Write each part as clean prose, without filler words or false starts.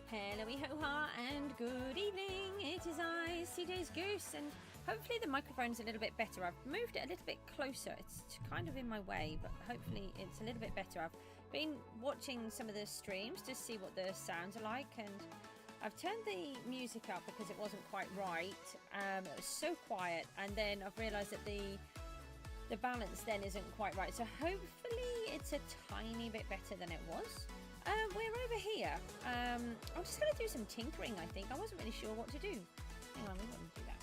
Hello, ho-ha, and good evening. It is I, CJSGOOSE, and hopefully the microphone's a little bit better. I've moved it a little bit closer. It's kind of in my way, but hopefully it's a little bit better. I've been watching some of the streams to see what the sounds are like, and I've turned the music up because it wasn't quite right. It was so quiet, and then I've realised that the balance then isn't quite right. So hopefully it's a tiny bit better than it was. We're over here. I'm just going to do some tinkering, I think. I wasn't really sure what to do. Hang on, we want to do that.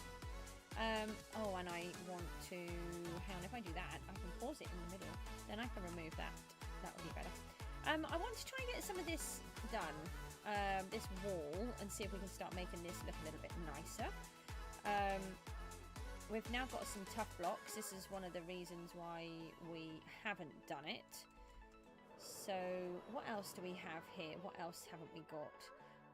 Oh, and I want to... Hang on, if I do that, I can pause it in the middle. Then I can remove that. That would be better. I want to try and get some of this done. This wall, and see if we can start making this look a little bit nicer. We've now got some tough blocks. This is one of the reasons why we haven't done it. So what else do we have here? What else haven't we got?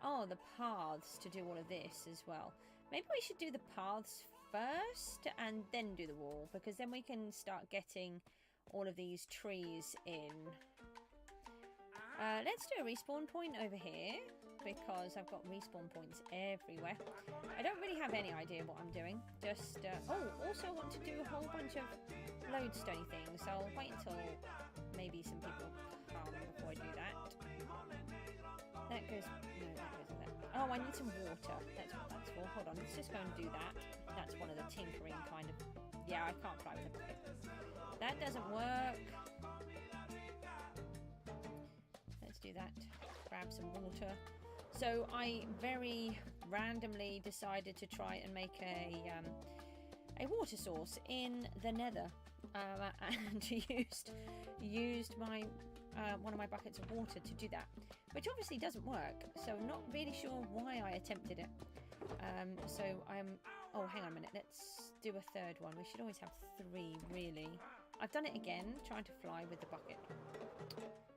Oh, the paths to do all of this as well. Maybe we should do the paths first and then do the wall, because then we can start getting all of these trees in. Let's do a respawn point over here, because I've got respawn points everywhere. I don't really have any idea what I'm doing. Just, oh, also I want to do a whole bunch of lodestone things. So I'll wait until maybe some people come before I do that. That goes, no, that goes there. Oh, I need some water. That's what that's for. Hold on, let's just go and do that. That's one of the tinkering kind of, yeah, I can't fly with a bucket. That doesn't work. Let's do that. Grab some water. So I very randomly decided to try and make a water source in the nether, and used my one of my buckets of water to do that, which obviously doesn't work. So I'm not really sure why I attempted it. So I'm... Oh, hang on a minute. Let's do a third one. We should always have 3, really. I've done it again, trying to fly with the bucket.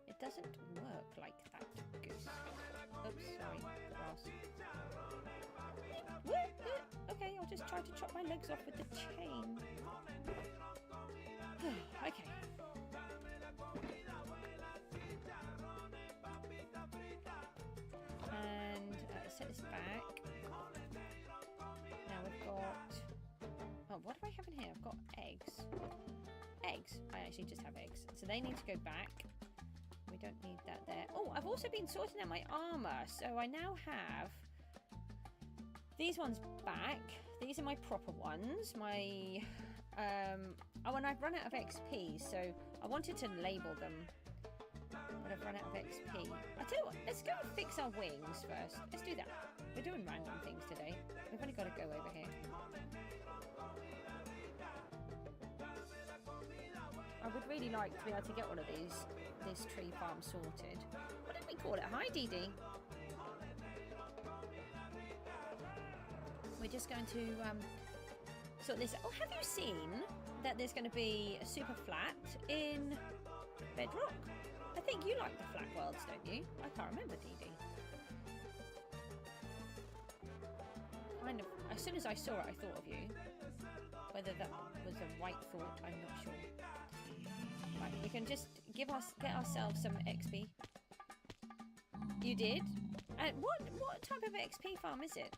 It doesn't work like that, Goose. Oops, sorry, grass. Okay, I'll just try to chop my legs off with the chain. Okay. And set this back. Now we've got... Oh, what do I have in here? I've got eggs. Eggs. I actually just have eggs. So they need to go back. We don't need that there. Oh, I've also been sorting out my armor. So I now have these ones back. These are my proper ones. My... Oh, and I've run out of XP. So I wanted to label them. But I've run out of XP. I tell you what, let's go and fix our wings first. Let's do that. We're doing random things today. We've only got to go over here. I would really like to be able to get one of these, this tree farm sorted. What did we call it? Hi, Dee Dee. We're just going to sort this. Oh, have you seen that there's going to be a super flat in Bedrock? I think you like the flat worlds, don't you? I can't remember, Dee Dee. Kind of. As soon as I saw it, I thought of you. Whether that was a right thought, I'm not sure. Right, we can just get ourselves some XP. You did? What type of XP farm is it?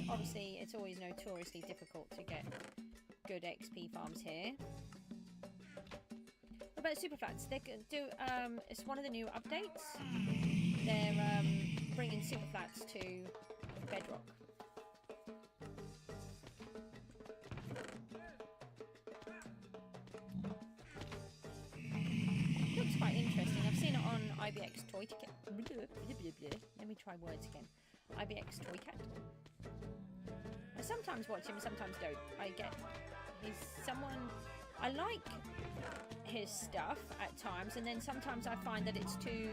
Obviously, it's always notoriously difficult to get good XP farms here. What about Superflats? They do. It's one of the new updates. They're bringing Superflats to Bedrock. Looks quite interesting. I've seen it on IBX Toy Cat. Let me try words again. IBX Toy Cat. I sometimes watch him, sometimes don't. He's someone... I like his stuff at times, and then sometimes I find that it's too...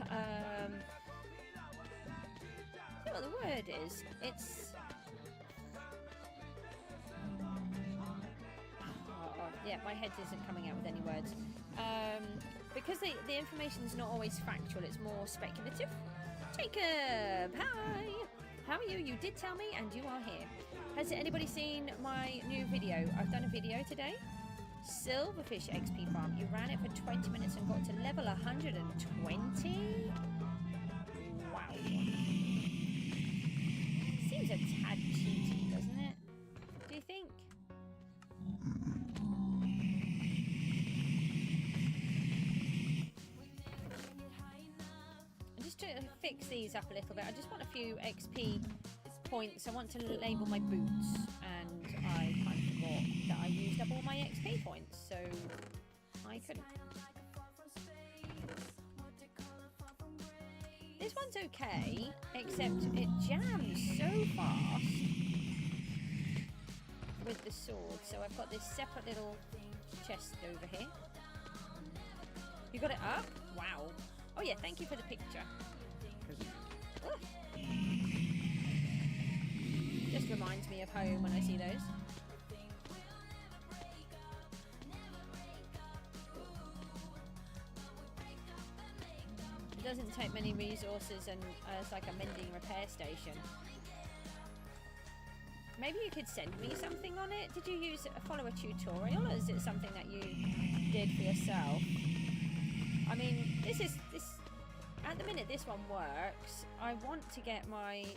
I don't know what the word is. It's... yeah, my head isn't coming out with any words. Because the information's not always factual, it's more speculative. Jacob, hi! How are you? You did tell me, and you are here. Has anybody seen my new video? I've done a video today. Silverfish XP farm. You ran it for 20 minutes and got to level 120? Wow. Seems a tad cheaty, doesn't it? Do you think? And just to fix these up a little bit, I just want a few XP points. I want to label my boots, and I kind of forgot that I used up all my XP points, so I couldn't. This one's okay, except it jams so fast with the sword. So I've got this separate little chest over here. You got it up? Wow. Oh yeah, thank you for the picture. Ooh. Just reminds me of home when I see those. It doesn't take many resources, and it's like a mending repair station. Maybe you could send me something on it. Did you follow a tutorial, or is it something that you did for yourself? I mean, this at the minute this one works. I want to get my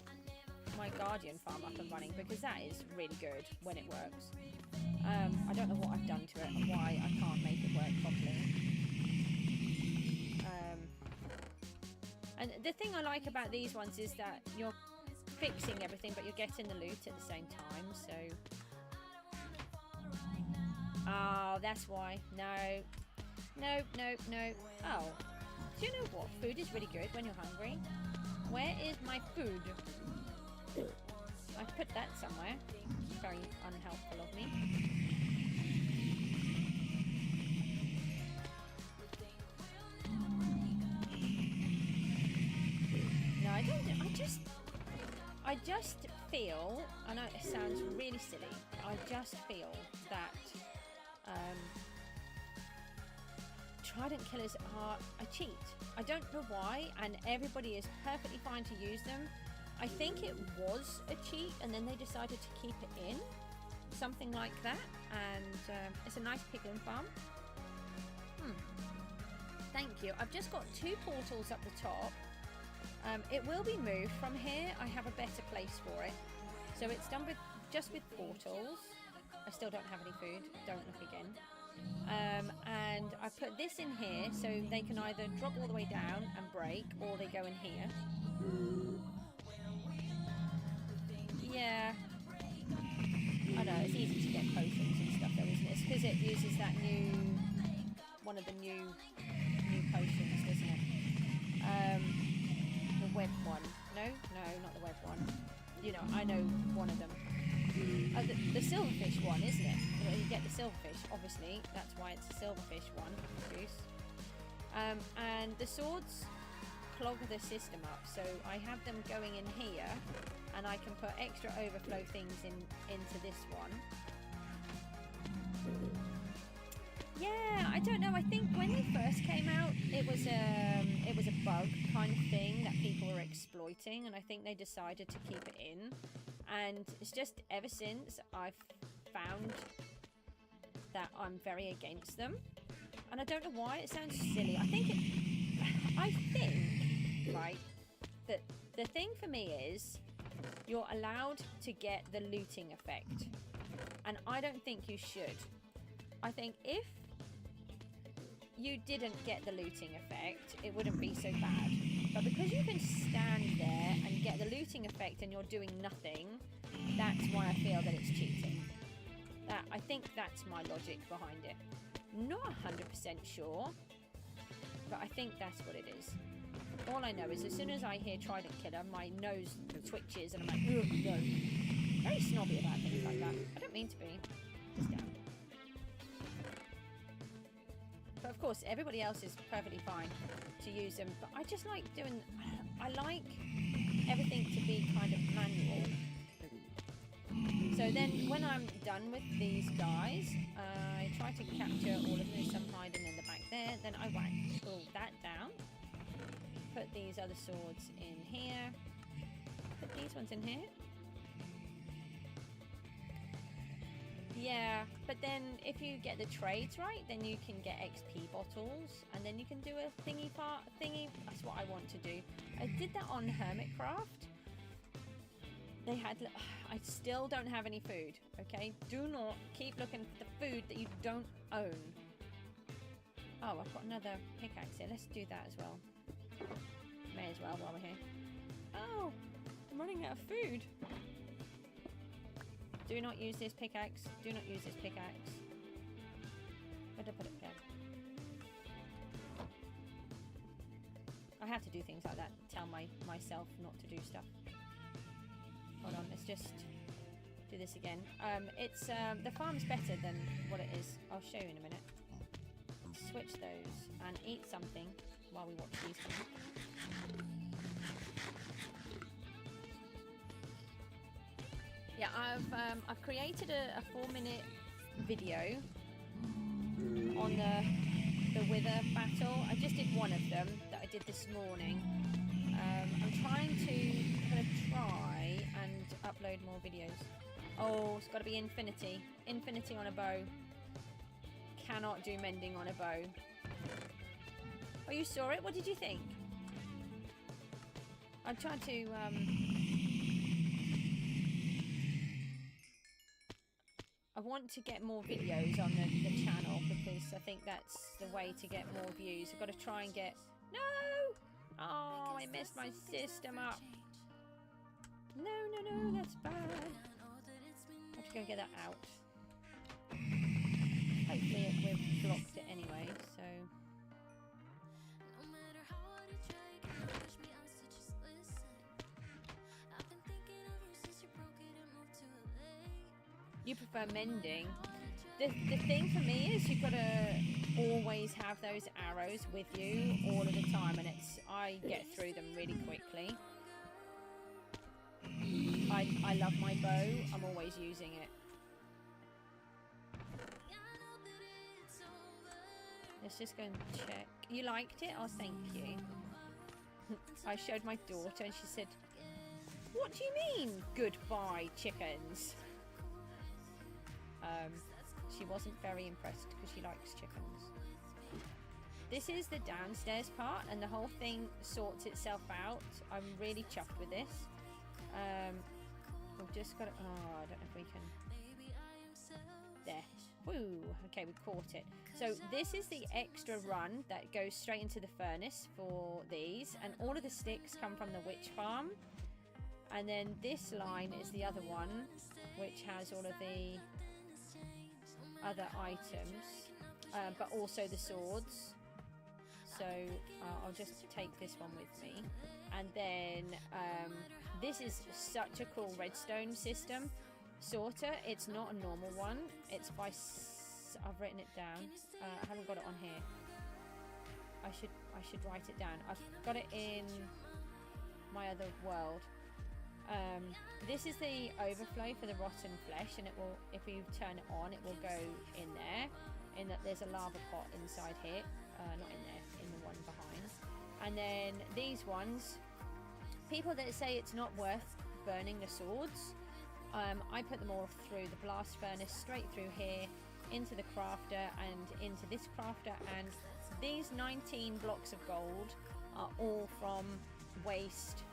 guardian farm up and running, because that is really good when it works. I don't know what I've done to it and why I can't make it work properly. And the thing I like about these ones is that you're fixing everything, but you're getting the loot at the same time, so... Oh, that's why. No. No, no, no. Oh. Do you know what? Food is really good when you're hungry. Where is my food? I put that somewhere. Very unhelpful of me. No, I don't. I just feel. I know it sounds really silly. I just feel that trident killers are a cheat. I don't know why, and everybody is perfectly fine to use them. I think it was a cheat, and then they decided to keep it in, something like that. And it's a nice piglin farm. Thank you. I've just got 2 portals up the top. It will be moved from here. I have a better place for it. So it's done just with portals. I still don't have any food. Don't look again. And I put this in here so they can either drop all the way down and break, or they go in here. Yeah. I know, it's easy to get potions and stuff though, isn't it? It's because it uses that one of the new potions, doesn't it? The web one. No, not the web one. You know, I know one of them. The silverfish one, isn't it? You get the silverfish, obviously. That's why it's a silverfish one, Goose. And the swords clog the system up, so I have them going in here, and I can put extra overflow things into this one. Yeah, I don't know. I think when they first came out, it was a bug kind of thing that people were exploiting, and I think they decided to keep it in. And it's just ever since I've found that I'm very against them, and I don't know why. It sounds silly. I think right, that the thing for me is you're allowed to get the looting effect, and I don't think you should. I think if you didn't get the looting effect, it wouldn't be so bad. But because you can stand there and get the looting effect and you're doing nothing, that's why I feel that it's cheating. I think that's my logic behind it. Not 100% sure, but I think that's what it is. All I know is as soon as I hear Trident Killer, my nose twitches and I'm like, ugh, no. Very snobby about things like that. I don't mean to be. Just down. But of course, everybody else is perfectly fine to use them. But I just like doing... I like everything to be kind of manual. So then when I'm done with these guys, I try to capture all of them. There's some hiding in the back there. Then I pull that down. Put these other swords in here. Put these ones in here. Yeah, but But then if you get the trades right, then you can get XP bottles, and then you can do a thingy. That's what I want to do. I did that on Hermitcraft. They had... I still don't have any food, okay? Do not keep looking for the food that you don't own. Oh, I've got another pickaxe here. Let's do that as well. May as well while we're here. Oh, I'm running out of food. Do not use this pickaxe. Do not use this pickaxe. Where did I put it? There. I have to do things like that. Tell myself not to do stuff. Hold on, let's just do this again. It's the farm's better than what it is. I'll show you in a minute. Switch those and eat something while we watch these things. Yeah, I've created a 4-minute video on the Wither battle. I just did one of them that I did this morning. I'm trying to try and upload more videos. Oh, it's got to be infinity. Infinity on a bow. Cannot do mending on a bow. Oh, you saw it? What did you think? I tried to I want to get more videos on the channel because I think that's the way to get more views. I've got to try and get... No! Oh, I messed my system up. No, that's bad. I have to go and get that out. Hopefully we've blocked it anyway, so... You prefer mending. The thing for me is you've got to always have those arrows with you all of the time, and I get through them really quickly. I love my bow. I'm always using it. Let's just go and check. You liked it? Oh, thank you. I showed my daughter and she said, "What do you mean, goodbye, chickens?" She wasn't very impressed because she likes chickens. This is the downstairs part and the whole thing sorts itself out. I'm really chuffed with this. We've just got to... Oh, I don't know if we can... There. Woo! Okay, we caught it. So this is the extra run that goes straight into the furnace for these. And all of the sticks come from the witch farm. And then this line is the other one, which has all of the other items, but also the swords. So I'll just take this one with me. And then this is such a cool redstone system sorter. It's not a normal one. It's by... I've written it down. I haven't got it on here. I should write it down. I've got it in my other world. This is the overflow for the rotten flesh, and it will, if you turn it on, it will go in there. In that there's a lava pot inside here, not in there, in the one behind. And then these ones, people that say it's not worth burning the swords, I put them all through the blast furnace, straight through here, into the crafter and into this crafter. And these 19 blocks of gold are all from waste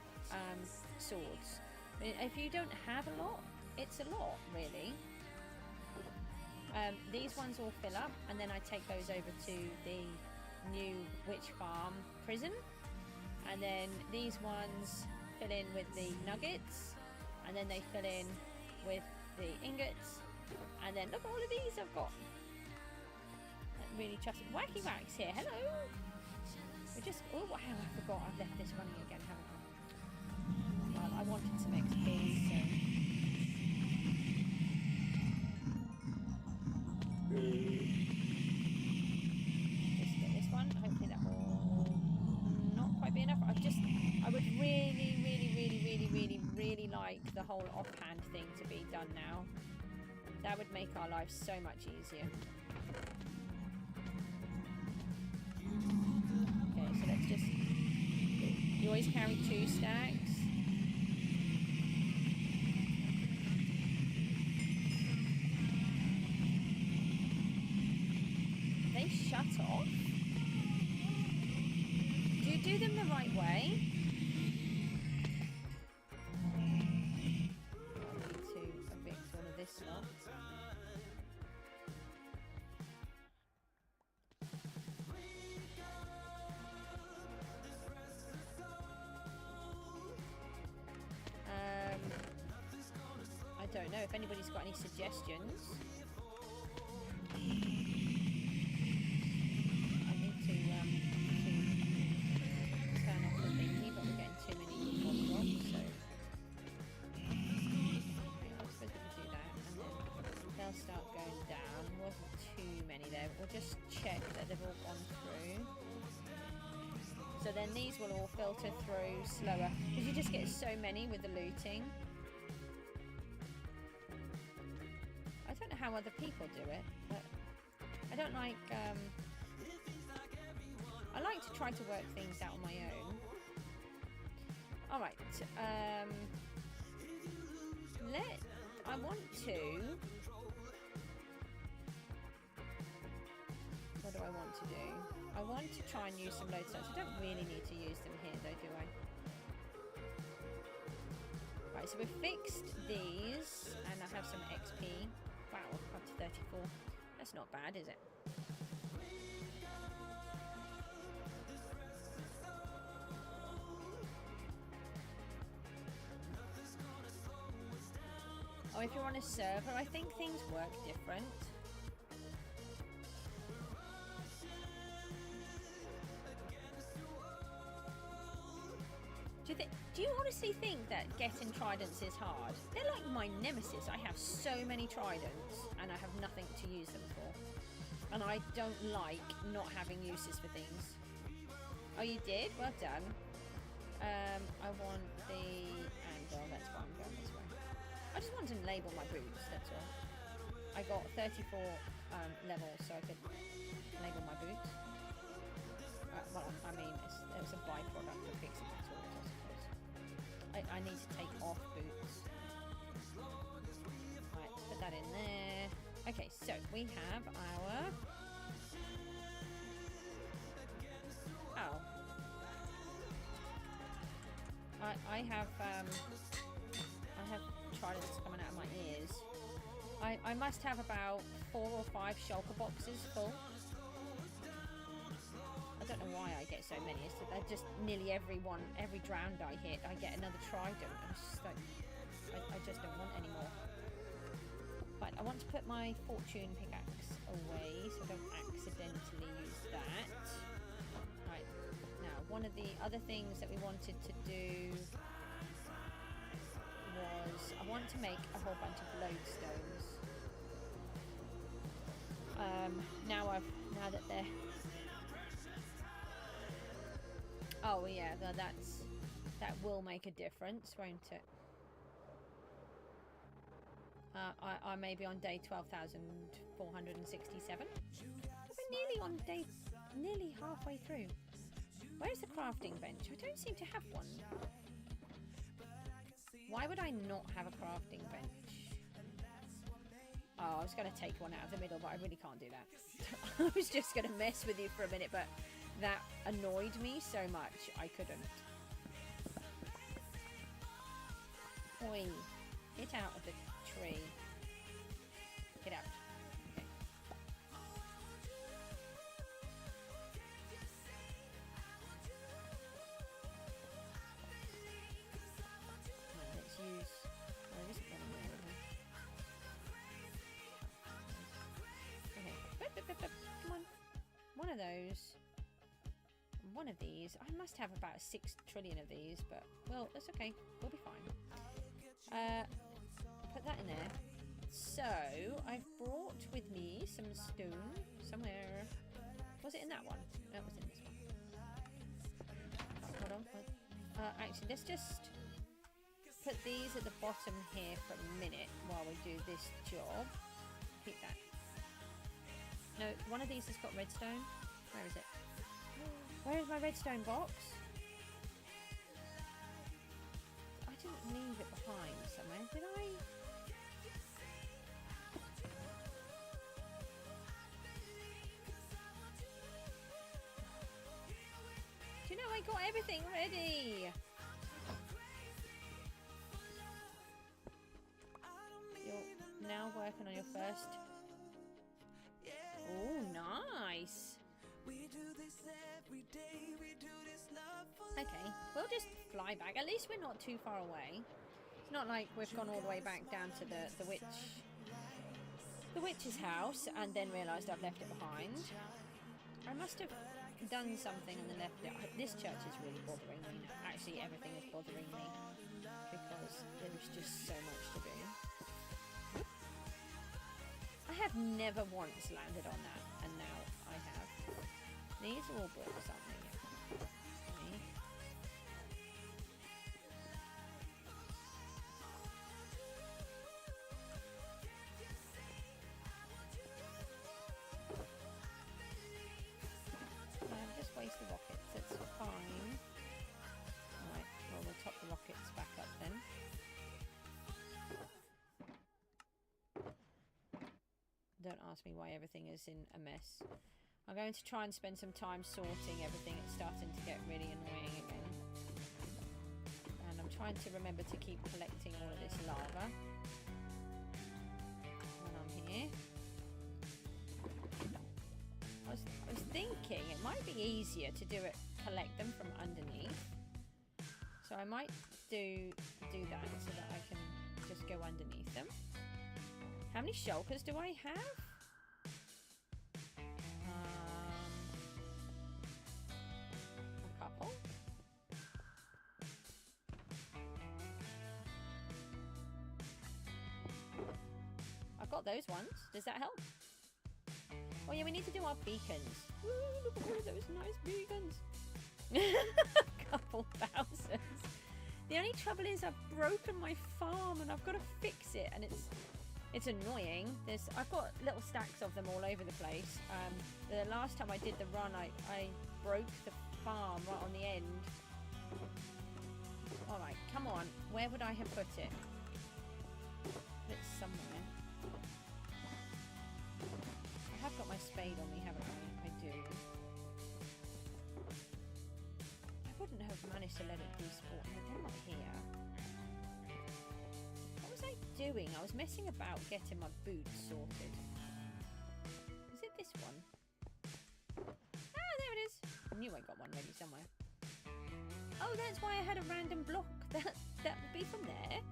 swords. If you don't have a lot, it's a lot, really. These ones all fill up, and then I take those over to the new witch farm prison, and then these ones fill in with the nuggets, and then they fill in with the ingots, and then look at all of these I've got. Really trusted. Wacky Wax here, hello. We just... Oh wow, I forgot I've left this running again, haven't I? Well, I wanted some XP, so... Just get this one. Hopefully that will not quite be enough. I would really like the whole offhand thing to be done now. That would make our lives so much easier. Okay, so let's just... You always carry 2 stacks. know if anybody's got any suggestions. I need to turn off the thingy, but we're getting too many Bedrocks, so I'm supposed to do that, and then they'll start going down. There wasn't too many there. We'll just check that they've all gone through. So then these will all filter through slower, because you just get so many with the looting. I don't know how other people do it, but I don't like, I like to try to work things out on my own. Alright, I want to, what do I want to do? I want to try and use some lodestones. I don't really need to use them here though, do I? Right, so we've fixed these, and I have some XP. Wow, up to 34. That's not bad, is it? Oh, if you're on a server, I think things work different. Do you honestly think that getting tridents is hard? They're like my nemesis. I have so many tridents and I have nothing to use them for. And I don't like not having uses for things. Oh, you did? Well done. I want the anvil. That's why I'm going this way. I just wanted to label my boots, that's all. I got 34 levels, so I could label my boots. Well, I mean, it was a byproduct of fixing the tools, I suppose. I need to take off boots. Right, put that in there. Okay, so we have our... Oh. I have tridents coming out of my ears. I must have about 4 or 5 shulker boxes full. I don't know why I get so many. It's that just nearly every round I hit, I get another trident. And it's just like, I just don't want any more. Right, I want to put my fortune pickaxe away so I don't accidentally use that. Right, now one of the other things that we wanted to do was I want to make a whole bunch of lodestones. Now that they're... Oh yeah, that will make a difference, won't it? I may be on day 12,467. We're nearly halfway through. Where's the crafting bench? I don't seem to have one. Why would I not have a crafting bench? Oh, I was going to take one out of the middle, but I really can't do that. I was just going to mess with you for a minute, but that annoyed me so much I couldn't. Oi, get out of the tree. Get out. Okay. Right, let's use... There isn't one in there, is there? Okay. Come on. One of those. One of these. I must have about 6 trillion of these, but well, that's okay. We'll be fine. Put that in there. So I've brought with me some stone somewhere. Was it in that one? No, it was in this one. Oh, hold on. Actually, let's just put these at the bottom here for a minute while we do this job. Keep that. No, one of these has got redstone. Where is it? Where is my redstone box? I didn't leave it behind somewhere, did I? Do you know I got everything ready? You're now working on your first... Oh, nice. Okay, we'll just fly back. At least we're not too far away. It's not like we've gone all the way back down to the witch's house and then realised I've left it behind. I must have done something and then left it. This church is really bothering me. Actually, everything is bothering me because there's just so much to do. I have never once landed on that, and now I have. These are all books, aren't they? Okay. Just waste the rockets, it's fine. Right, well we'll top the rockets back up then. Don't ask me why everything is in a mess. I'm going to try and spend some time sorting everything. It's starting to get really annoying again. And I'm trying to remember to keep collecting all of this lava when I'm here. I was thinking it might be easier to do it, collect them from underneath. So I might do that so that I can just go underneath them. How many shulkers do I have? A couple. I've got those ones. Does that help? Oh yeah, we need to do our beacons. Woo, look at all of those nice beacons. A couple thousand. The only trouble is I've broken my farm and I've got to fix it, and it's annoying. I've got little stacks of them all over the place. The last time I did the run, I broke the farm right on the end. Alright, come on. Where would I have put it? It's somewhere. I have got my spade on me, haven't I? I do. I wouldn't have managed to let it despawn, but they're not here. What was I doing? I was messing about getting my boots sorted. Is it this one? Ah, there it is. I knew I got one ready somewhere. Oh, that's why I had a random block. That would be from there.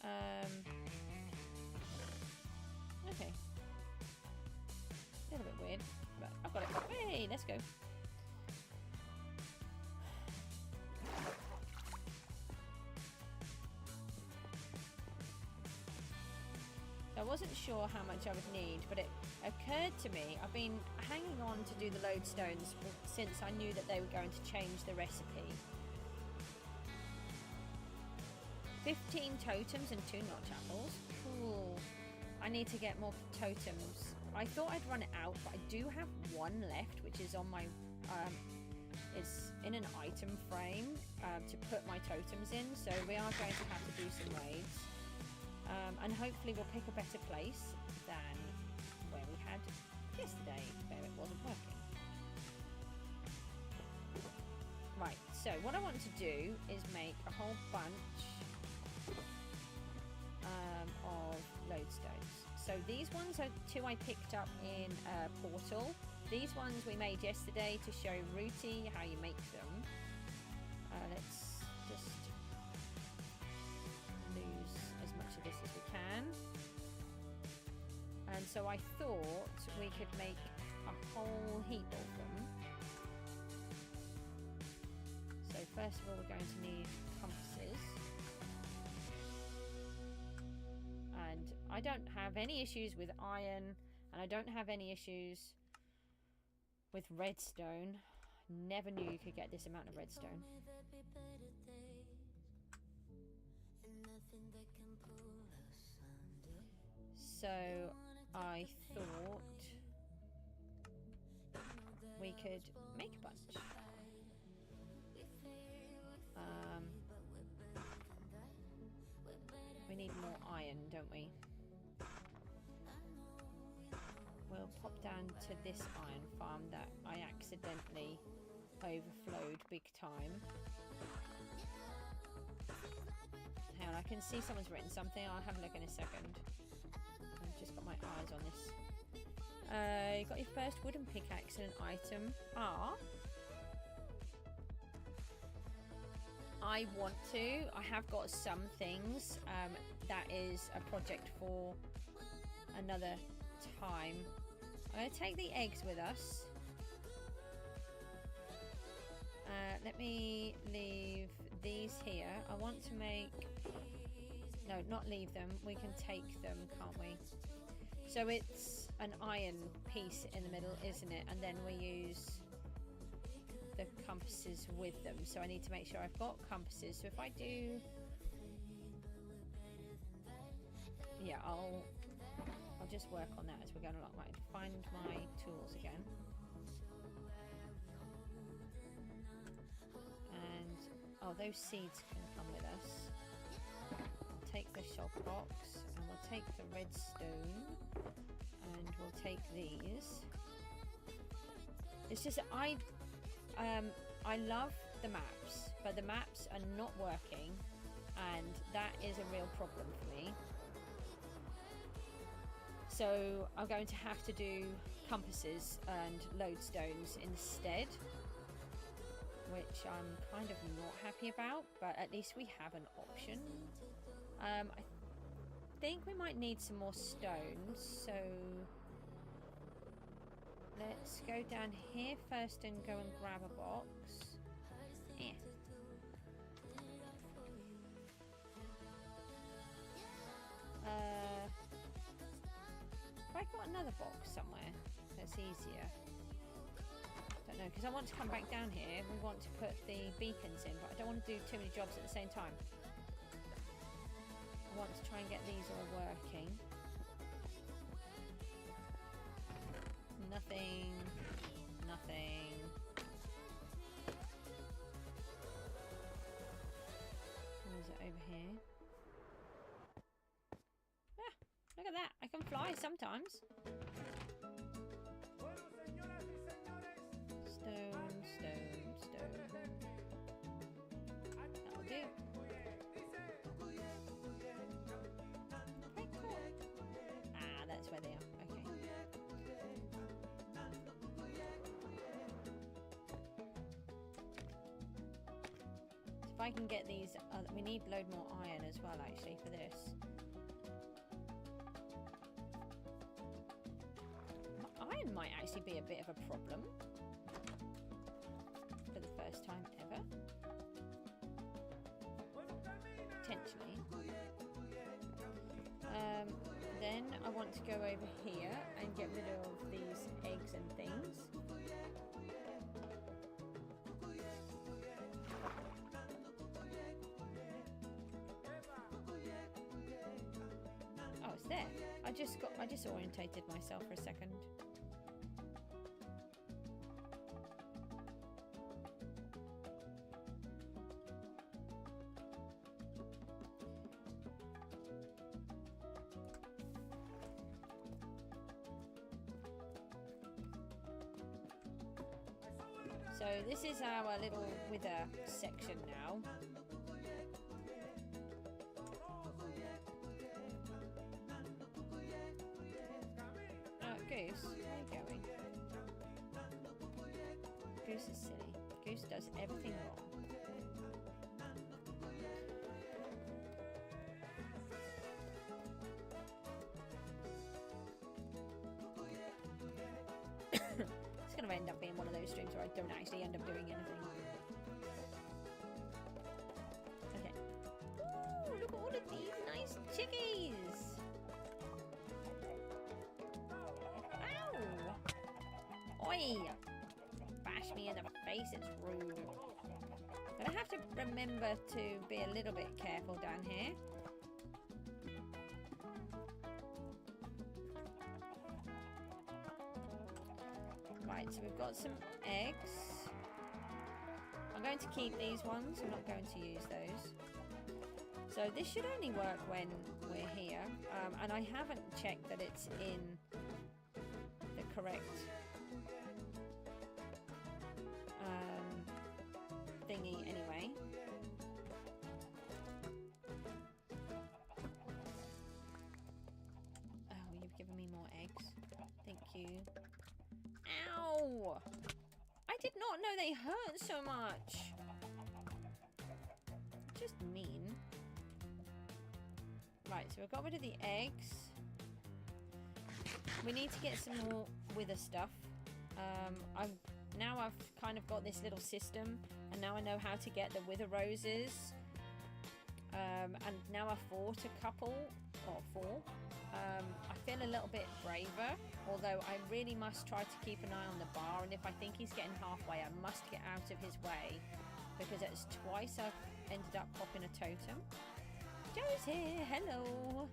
Oh. Okay. A little bit weird, but I've got it. Hey, let's go. I wasn't sure how much I would need, but it occurred to me, I've been hanging on to do the lodestones since I knew that they were going to change the recipe. 15 totems and 2 notch apples. Cool. I need to get more totems. I thought I'd run it out, but I do have one left, which is on my... it's in an item frame to put my totems in, so we are going to have to do some raids. And hopefully we'll pick a better place than where we had yesterday, where it wasn't working. Right, so what I want to do is make a whole bunch of lodestones. So these ones are 2 I picked up in Portal. These ones we made yesterday to show Rooty how you make them. Let's just lose as much of this as we can. And so I thought we could make a whole heap of them. So first of all we're going to need compasses. And I don't have any issues with iron, and I don't have any issues with redstone. Never knew you could get this amount of redstone. So I thought we could make a bunch. We need more iron, don't we? We'll pop down to this iron farm that I accidentally overflowed big time. Hang on, I can see someone's written something. I'll have a look in a second. I've just got my eyes on this. You got your first wooden pickaxe and an item. I want to. I have got some things. That is a project for another time. I'm going to take the eggs with us. Let me leave these here. I want to make... No, not leave them. We can take them, can't we? So it's an iron piece in the middle, isn't it? And then we use the compasses with them. So I need to make sure I've got compasses. So if I do... Yeah, I'll just work on that as we're going along. Right, find my tools again. And, oh, those seeds can come with us. Take the shop box, and we'll take the redstone, and we'll take these. It's just, I love the maps, but the maps are not working, and that is a real problem for me. So I'm going to have to do compasses and lodestones instead, which I'm kind of not happy about, but at least we have an option. I think we might need some more stones, so let's go down here first and go and grab a box. Yeah. Have I got another box somewhere that's easier? Don't know, because I want to come back down here. We want to put the beacons in, but I don't want to do too many jobs at the same time. I want to try and get these all working. Nothing. Nothing. What is it over here? Ah, look at that. I can fly sometimes. Stone, stone, stone. That'll do. Okay, cool. Ah, that's where they are. Okay. So if I can get these, we need a load more iron as well, actually, for this. Iron might actually be a bit of a problem for the first time ever. Potentially. Then I want to go over here and get rid of these eggs and things. Oh, it's there. I just orientated myself for a second. So this is our little wither section now. Goose, where are you going? Goose is silly. Goose does everything wrong. It's going to end up being one of those streams where I don't actually end up doing anything. Okay. Ooh, look at all of these nice chickies! Ow! Oi! Bash me in the face, it's rude. But I have to remember to be a little bit careful down here. Right, so we've got some eggs. I'm going to keep these ones, I'm not going to use those. So this should only work when we're here. And I haven't checked that it's in the correct thingy anyway. Oh, you've given me more eggs. Thank you. Ow! I did not know they hurt so much. so we've got rid of the eggs. We need to get some more wither stuff. Now I've kind of got this little system, and now I know how to get the wither roses. And now I've fought a couple, or 4. I feel a little bit braver, although I really must try to keep an eye on the bar, and if I think he's getting halfway, I must get out of his way, because it's twice I've ended up popping a totem. Joe's here, hello.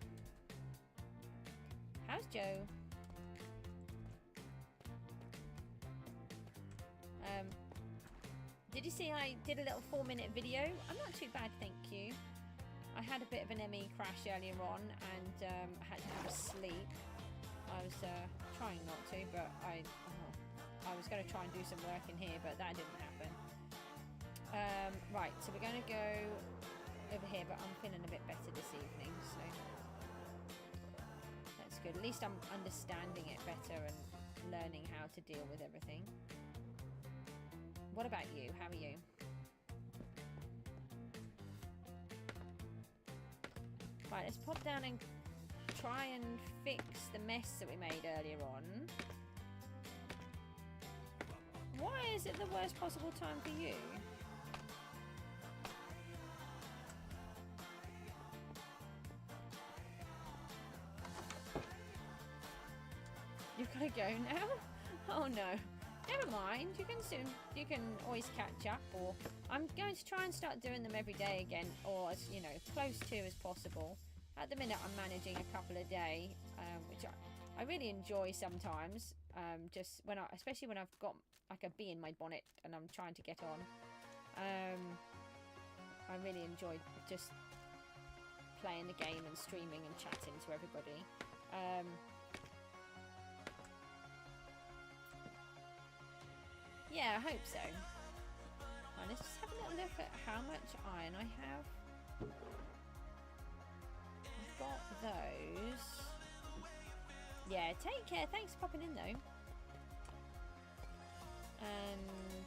How's Joe? Did you see I did a little 4-minute video? I'm not too bad, thank you. I had a bit of an ME crash earlier on, and I had to have a sleep. I was trying not to, but I was going to try and do some work in here, but that didn't happen. Right, so we're going to go over here, but I'm feeling a bit better this evening, so that's good. At least I'm understanding it better and learning how to deal with everything. What about you? How are you? Right, let's pop down and try and fix the mess that we made earlier on. Why is it the worst possible time for you? You've got to go now? Oh no. Never mind, you can always catch up, or I'm going to try and start doing them every day again, or as you know, close to as possible. At the minute I'm managing a couple a day, which I really enjoy sometimes, just when especially when I've got like a bee in my bonnet and I'm trying to get on. I really enjoy just playing the game and streaming and chatting to everybody. Yeah, I hope so. Right, let's just have a little look at how much iron I have. I've got those. Yeah, take care. Thanks for popping in though. And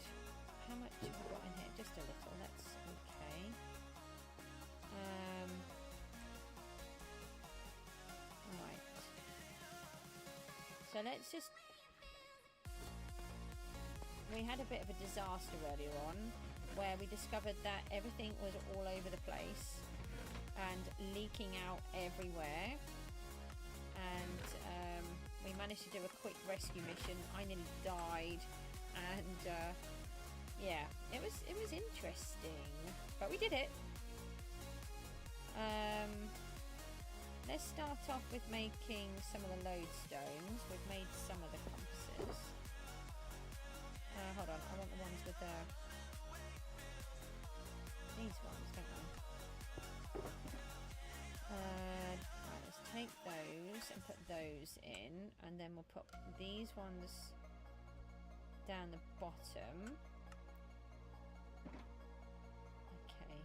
how much have I got in here? Just a little. That's okay. Right. So let's just... We had a bit of a disaster earlier on where we discovered that everything was all over the place and leaking out everywhere, and we managed to do a quick rescue mission. I nearly died, and yeah, it was interesting, but we did it. Let's start off with making some of the lodestones. We've made some of the compasses. Hold on, I want the ones with the... These ones, don't I? Right, let's take those and put those in, and then we'll put these ones down the bottom. Okay.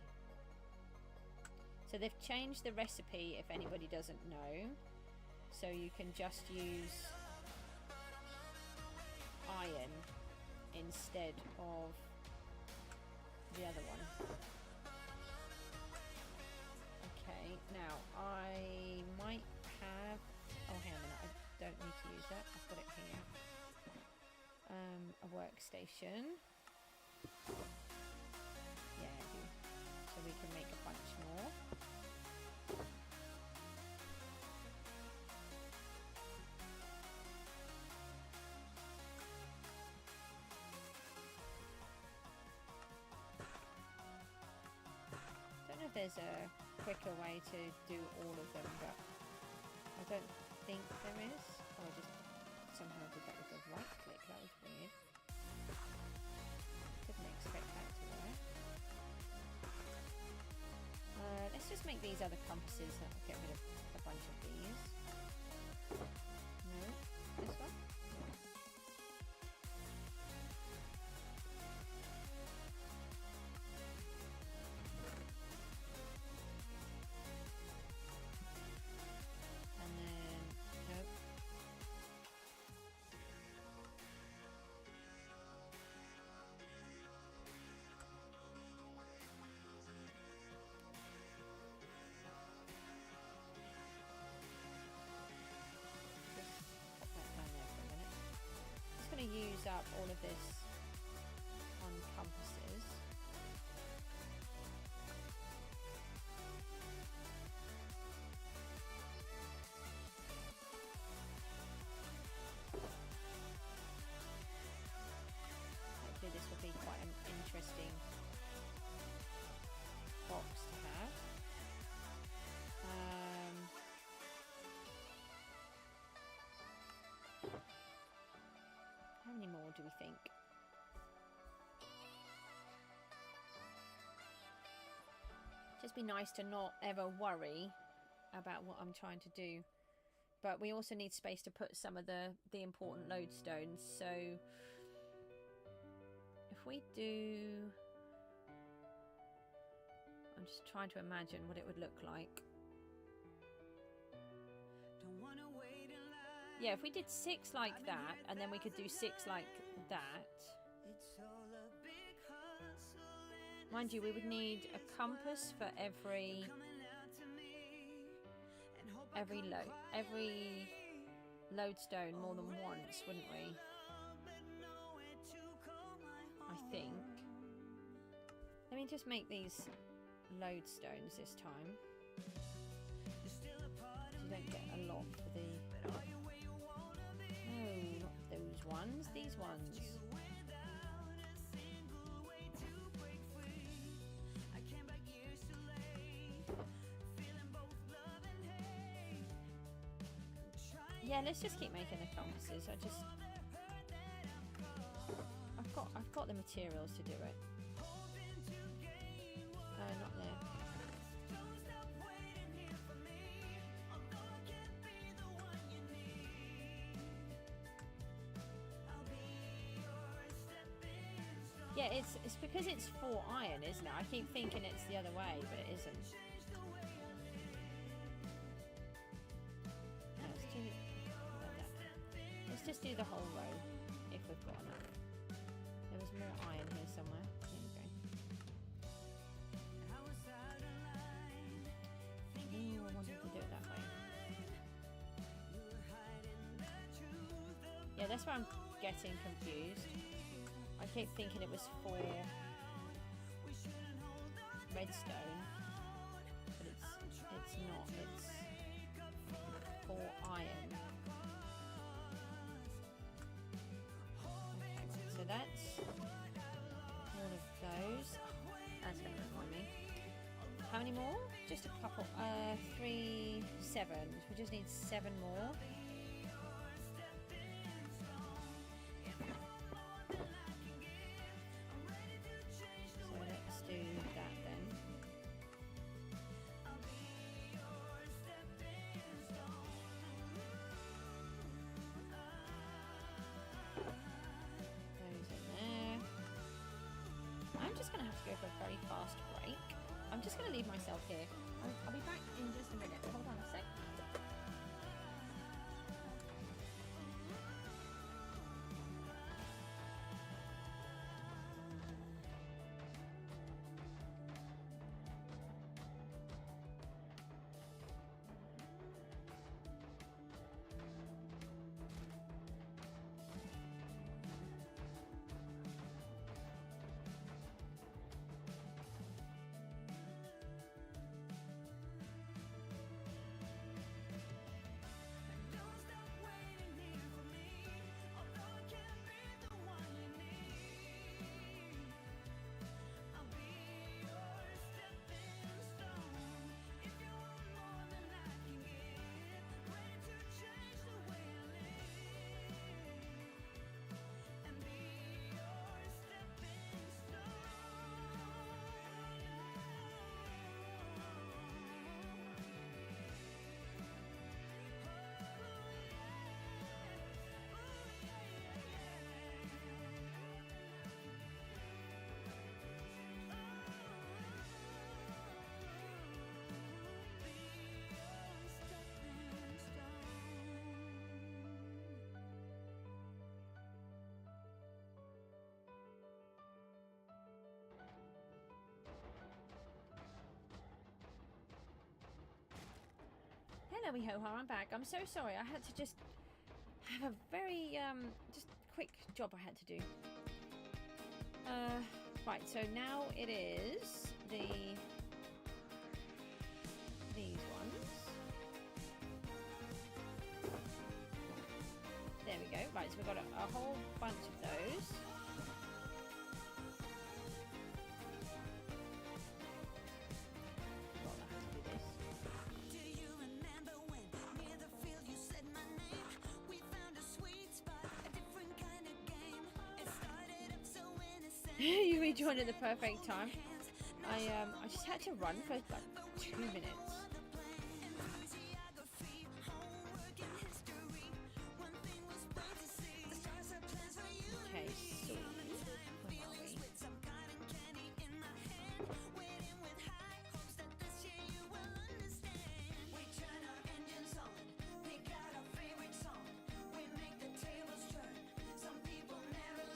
So they've changed the recipe, if anybody doesn't know. So you can just use iron instead of the other one. Okay, now I might have... Oh, hang on a minute, I don't need to use that. I've got it here. A workstation. Yeah, I do. So we can make a bunch more. There's a quicker way to do all of them, but I don't think there is. Oh, I just somehow did that with a right click. That was weird. Didn't expect that to work. Let's just make these other compasses. I'll get rid of a bunch of these. No, this one. up all of this on compasses. Hopefully this will be quite an interesting box to have. How many more do we think? Just be nice to not ever worry about what I'm trying to do. But we also need space to put some of the important lodestones. So if we do... I'm just trying to imagine what it would look like. Yeah, if we did 6 like that, and then we could do 6 like that. Mind you, we would need a compass for every lodestone more than once, wouldn't we? I think. Let me just make these lodestones this time. You don't get a lot for the... No, not those ones. These ones. Yeah, let's just keep making the compasses. I've got the materials to do it. No, not there. Yeah, it's because it's 4 iron, isn't it? I keep thinking it's the other way, but it isn't. No, let's just do the whole row if we've got enough. There was more iron here somewhere. There we go. Ooh, I wanted to do it that way. Yeah, that's where I'm getting confused. I keep thinking it was 4 redstone, but it's not. It's 4 iron. Okay, right, so that's all of those. That's going to remind me. How many more? Just a couple. 3, 7. We just need 7 more. Very fast break. I'm just going to leave myself here. I'll be back in just a minute. Hold on a sec. Hello, ho, I'm back. I'm so sorry. I had to just have a very just quick job I had to do. Right, so now it is these ones. There we go. Right, so we've got a whole bunch of those. You rejoined at the perfect time. I just had to run for like 2 minutes. Okay, so where are we?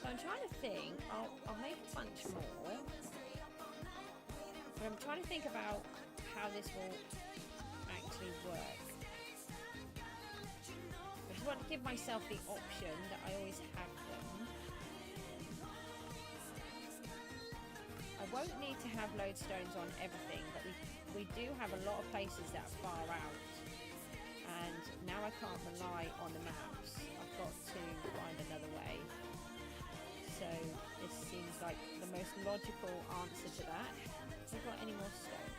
So I'm trying to think, I'll make a bunch more, but I'm trying to think about how this will actually work. I just want to give myself the option that I always have them. I won't need to have lodestones on everything, but we do have a lot of places that are far out, and now I can't rely on the maps. I've got to find another way. So this seems like the most logical answer to that. Have we got any more stone?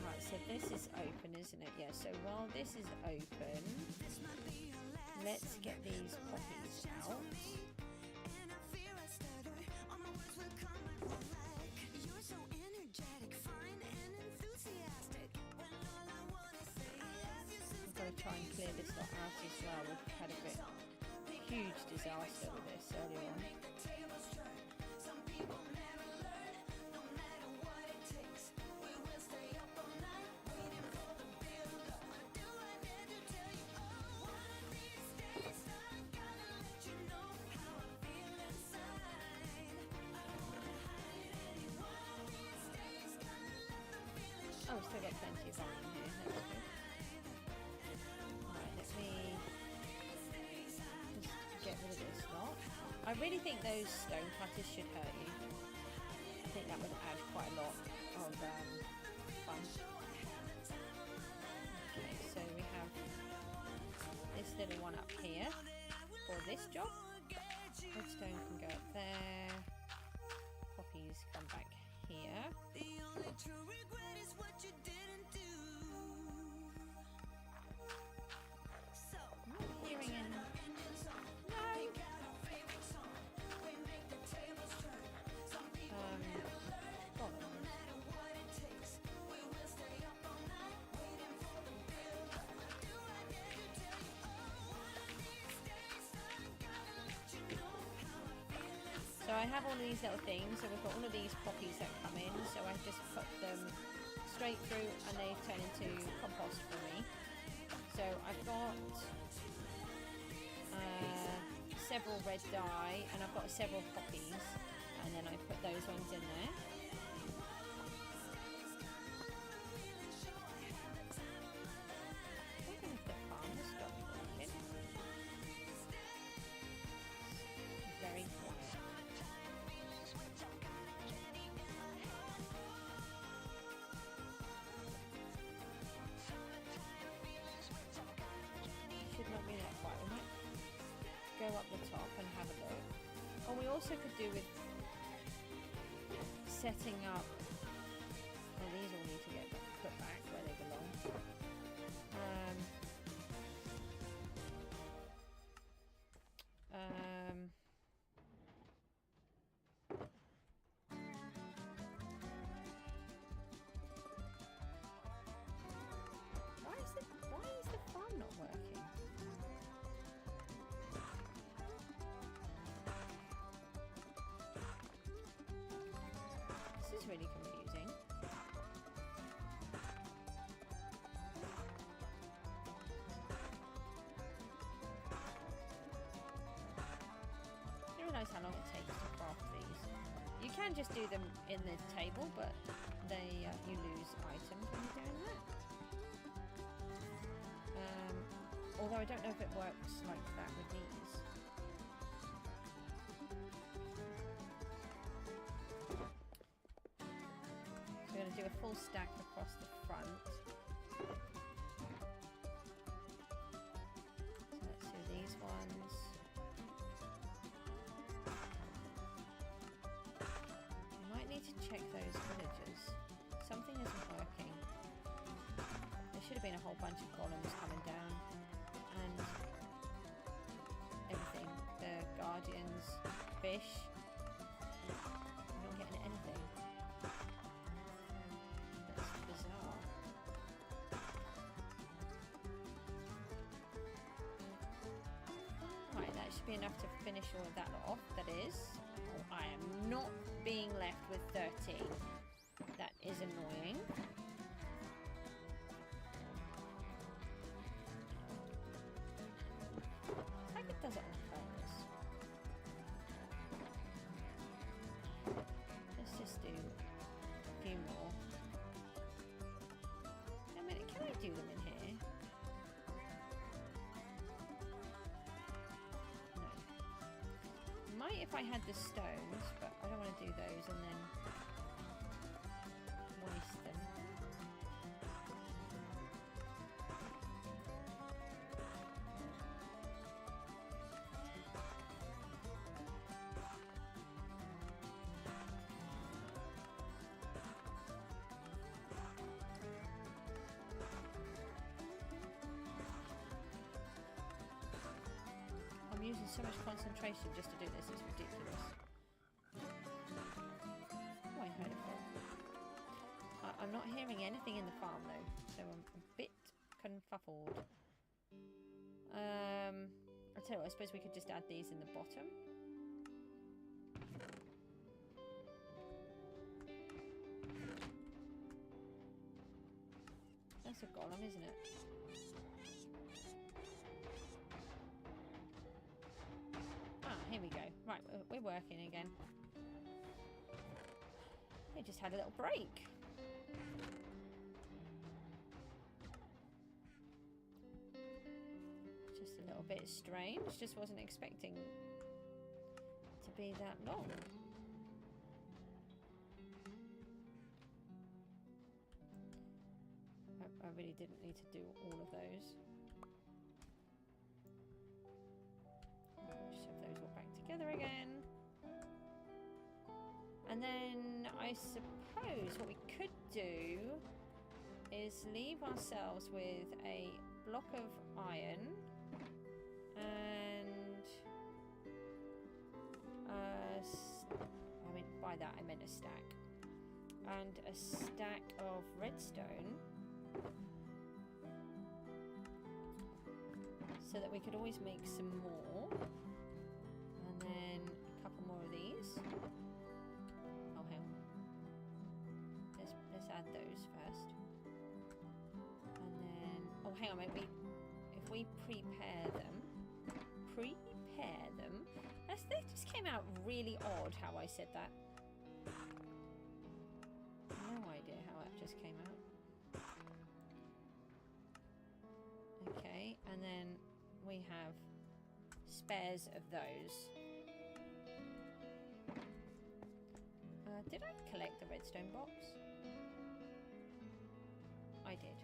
Right, so this is open, isn't it? Yeah, so while this is open, let's get these poppies out. I've got to try and clear this lot out as well. We've had a bit huge disaster with this earlier on. Oh, we've still got plenty of iron here. That's good. Right, let me get rid of this lot. I really think those stone cutters should hurt you. I think that would add quite a lot of fun. Okay, so we have this little one up here for this job. Redstone can go up there. Poppies come back here. The only true regret is what you didn't do. So, I'm not hearing any. No. So I have all of these little things, so we've got all of these poppies that come in, so I just put them straight through and they turn into compost for me. So I've got several red dye and I've got several poppies, and then I put those ones in there. I don't know if the farm has stopped working. Very quiet. Should not be that quiet. We might go up the top and have a look. Oh, we also could do with setting up. Oh, these all need to get put back where they belong. Why is the farm not working? This is really confusing. I realise how long it takes to craft these. You can just do them in the table, but you lose items when you're doing that. Although I don't know if it works like that with these. So we're going to do a full stack across the front. So let's do these ones. We might need to check those villagers. Something isn't working. There should have been a whole bunch of columns coming down. And everything. The guardians, fish. I'm not getting anything. That's bizarre. Right, that should be enough to finish all of that off. That is. Oh, I am not being left with 13. That is annoying. Does it on purpose? Let's just do a few more. Wait a minute, can I do them in here? No. Might if I had the stones, but I don't want to do those and then waste them. I'm using so much concentration just to do this, it's ridiculous. Oh, I heard a frog. I'm not hearing anything in the farm though, so I'm a bit confuffled. I'll tell you what, I suppose we could just add these in the bottom. That's a golem, isn't it? Here we go. Right, we're working again. We just had a little break. Just a little bit strange. Just wasn't expecting to be that long. I really didn't need to do all of those. Shove those all back together again. And then I suppose what we could do is leave ourselves with a block of iron and I mean by that I meant a stack. And a stack of redstone so that we could always make some more. And then a couple more of these. Oh, hang on. Let's add those first. And then, oh, hang on, maybe if we prepare them. That just came out really odd how I said that. No idea how that just came out. Okay, and then we have spares of those. Did I collect the redstone box? I did.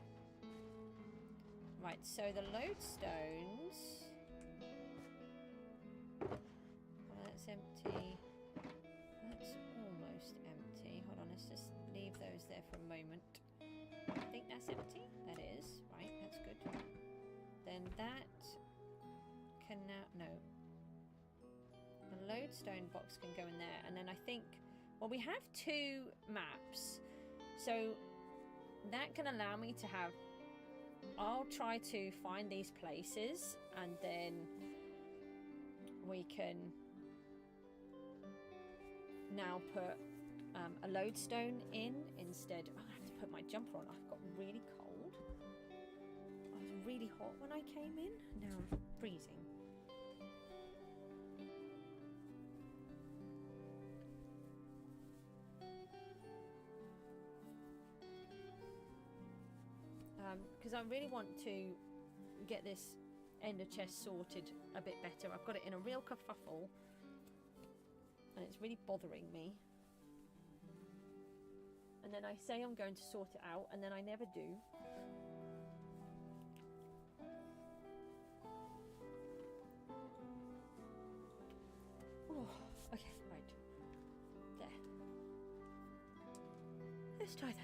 Right, so the lodestones. That's empty. That's almost empty. Hold on, let's just leave those there for a moment. I think that's empty. That is. Right, that's good. Then that can now... No. The lodestone box can go in there. And then I think... Well, we have 2 maps. So that can allow me to have... I'll try to find these places. And then we can now put a lodestone in instead. Oh, I have to put my jumper on. I've got really cold. I was really hot when I came in. Now I'm freezing. Because I really want to get this ender chest sorted a bit better. I've got it in a real kerfuffle, and it's really bothering me. And then I say I'm going to sort it out, and then I never do. Oh, okay, right. There. Let's try that.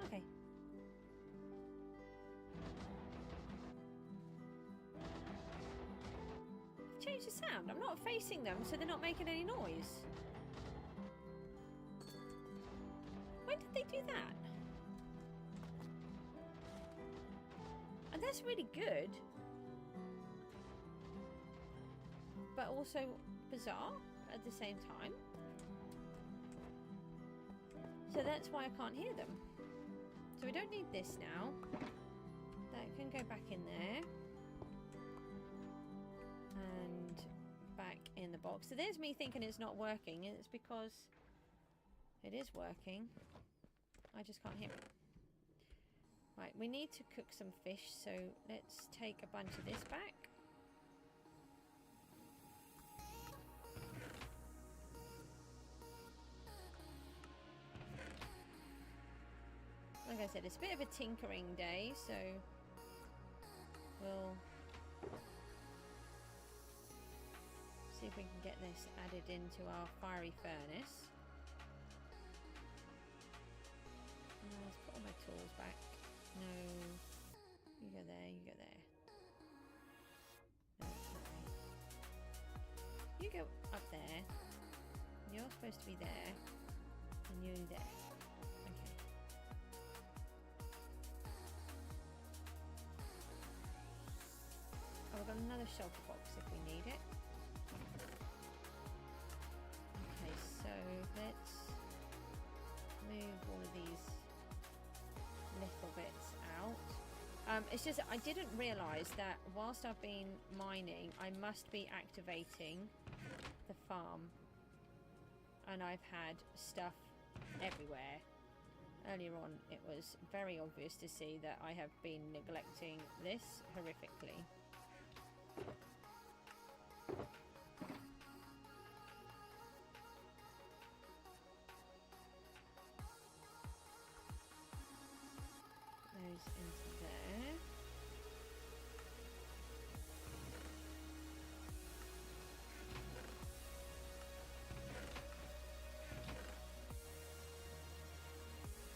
Okay. Change the sound. I'm not facing them, so they're not making any noise. When did they do that? And that's really good. But also bizarre at the same time. So that's why I can't hear them. So we don't need this now. That can go back in there. And back in the box. So there's me thinking it's not working. And it's because it is working. I just can't hear it. Right, we need to cook some fish. So let's take a bunch of this back. Like I said, it's a bit of a tinkering day, so we'll see if we can get this added into our fiery furnace. Let's put all my tools back. No, you go there, you go there. No, not right. You go up there. You're supposed to be there, and you there. We've got another shelter box if we need it. Okay, so let's move all of these little bits out. It's just I didn't realise that whilst I've been mining, I must be activating the farm. And I've had stuff everywhere. Earlier on, it was very obvious to see that I have been neglecting this horrifically. Those into there.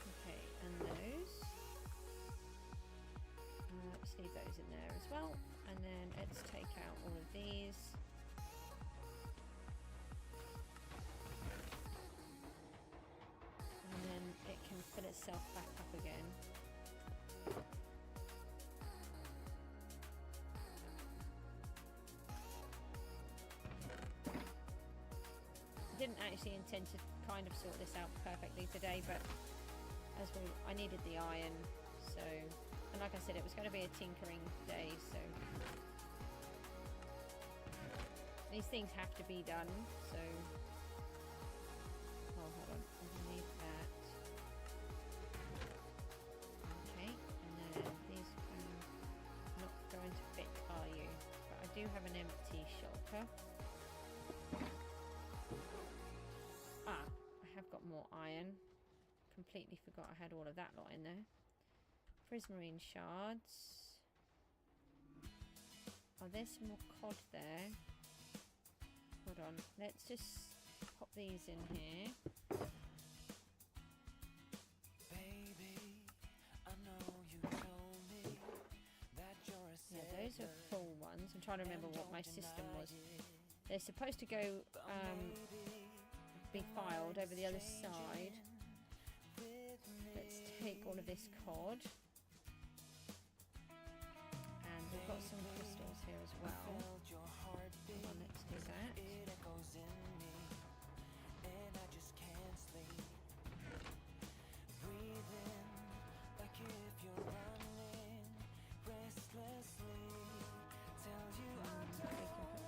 Okay, and those. Let's leave those in there as well. And then let's take out all of these. And then it can fill itself back up again. I didn't actually intend to kind of sort this out perfectly today, but I needed the iron, so... And like I said, it was going to be a tinkering day, so these things have to be done, so... Oh, hold on. Underneath that. Okay, and then these are not going to fit, are you? But I do have an empty shulker. Ah, I have got more iron. Completely forgot I had all of that lot in there. Prismarine shards. Oh, there's some more cod there. Hold on, let's just pop these in here. Baby, I know you told me that you're a sailor. Yeah, those are full ones. I'm trying to remember what my system was. They're supposed to go be filed over the other side. Let's take all of this cod. We've got some crystals here as well. Hold on, let's do that.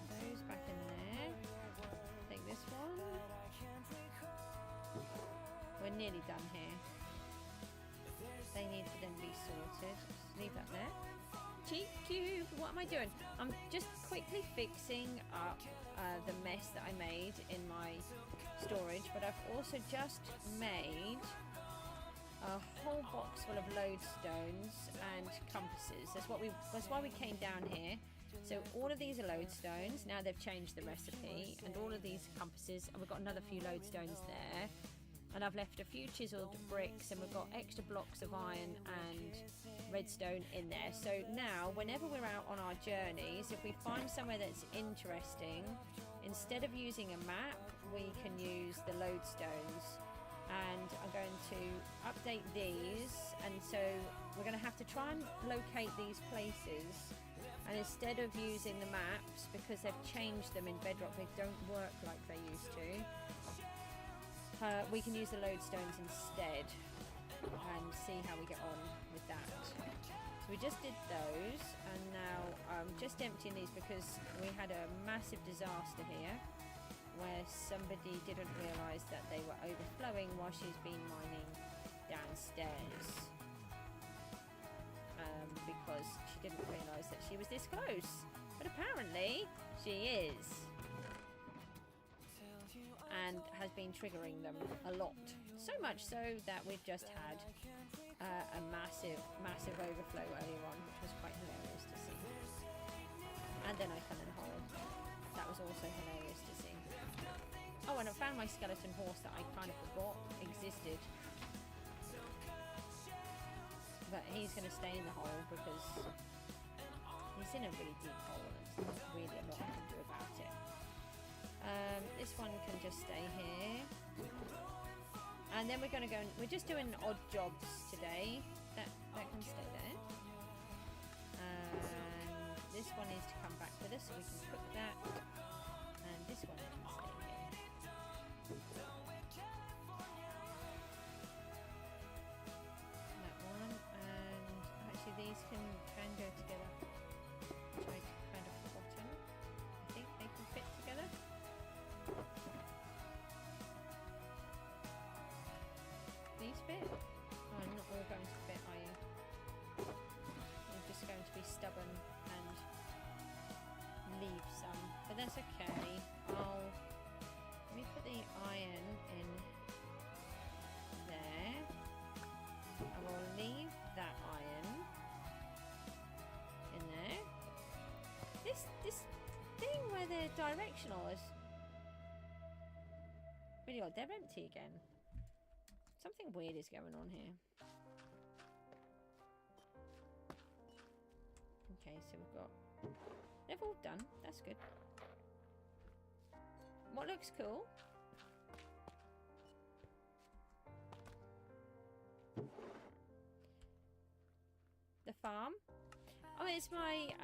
Take those back in there. Take this one. We're nearly done here. need to then be sorted. Just leave that there. Cheap cube, what am I doing? I'm just quickly fixing up the mess that I made in my storage, but I've also just made a whole box full of lodestones and compasses. That's why we came down here. So all of these are lodestones. Now they've changed the recipe, and all of these compasses, and we've got another few lodestones there. And I've left a few chiseled bricks, and we've got extra blocks of iron and redstone in there. So now, whenever we're out on our journeys, if we find somewhere that's interesting, instead of using a map, we can use the lodestones. And I'm going to update these, and so we're going to have to try and locate these places. And instead of using the maps, because they've changed them in Bedrock, they don't work like they used to. We can use the lodestones instead and see how we get on with that. So we just did those, and now I'm just emptying these because we had a massive disaster here where somebody didn't realise that they were overflowing while she's been mining downstairs. Because she didn't realise that she was this close. But apparently she is. And has been triggering them a lot. So much so that we've just had a massive overflow earlier on, which was quite hilarious to see. And then I fell in a hole. That was also hilarious to see. Oh, and I found my skeleton horse that I kind of forgot existed. But he's going to stay in the hole because he's in a really deep hole and there's really a lot I can do about it. This one can just stay here. And then we're going to go and we're just doing odd jobs today. That can stay there. And this one needs to come back with us so we can cook that. And this one can stay here. These can go together, which I'd kind of forgotten. I think they can fit together. These fit? Oh, I'm not all going to fit, are you? You're just going to be stubborn and leave some, but that's okay. Let me put the iron in there. I will leave that iron in there. This thing where they're directional is really odd. They're empty again. Something weird is going on here. Okay, so we've got... They've all done. That's good. What looks cool? The farm. Oh, it's my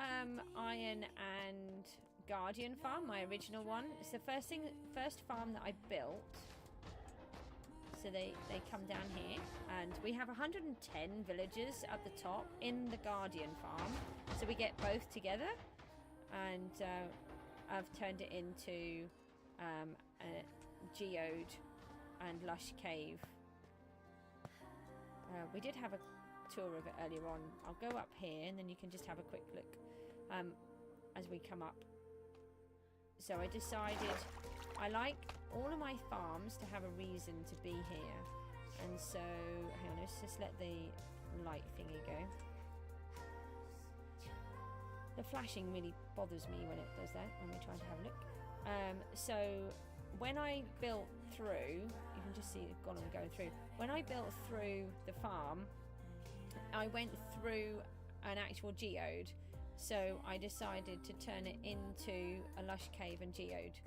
iron and guardian farm, my original one. It's the first farm that I built. So they come down here, and we have 110 villagers at the top in the guardian farm. So we get both together, and I've turned it into a geode and lush cave. We did have a tour of it earlier on. I'll go up here and then you can just have a quick look as we come up. So I decided I like all of my farms to have a reason to be here, and so hang on, let's just let the light thingy go. The flashing really bothers me when it does that, when we try to have a look. So when I built through, you can just see the column going through. When I built through the farm, I went through an actual geode, so I decided to turn it into a lush cave and geode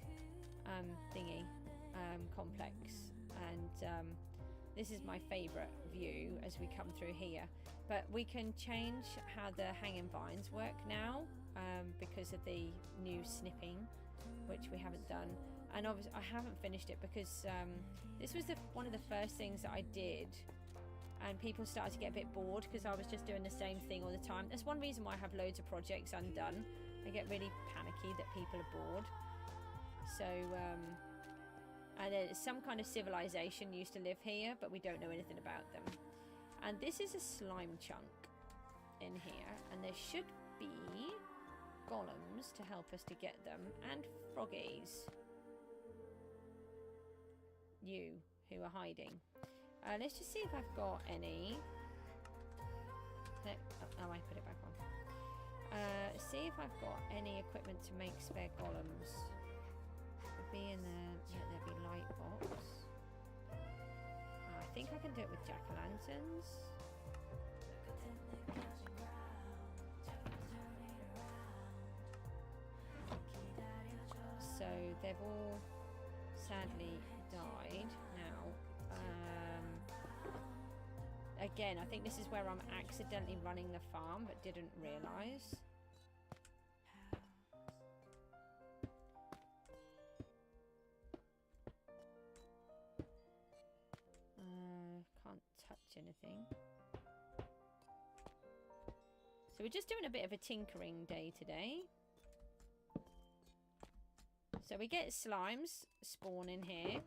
thingy complex, and this is my favourite view as we come through here. But we can change how the hanging vines work now because of the new snipping, which we haven't done. And obviously I haven't finished it because this was one of the first things that I did, and people started to get a bit bored because I was just doing the same thing all the time. That's one reason why I have loads of projects undone. I get really panicky that people are bored. So and then some kind of civilization used to live here, but we don't know anything about them. And this is a slime chunk in here. And there should be golems to help us to get them. And froggies. You, who are hiding. Let's just see if I've got any. Oh, I put it back on. See if I've got any equipment to make spare golems. Could be in the... Yeah, there'd be light box. I think I can do it with jack-o'-lanterns. So they've all sadly died now. Again, I think this is where I'm accidentally running the farm but didn't realise. Can't touch anything. So we're just doing a bit of a tinkering day today. So we get slimes spawn in here,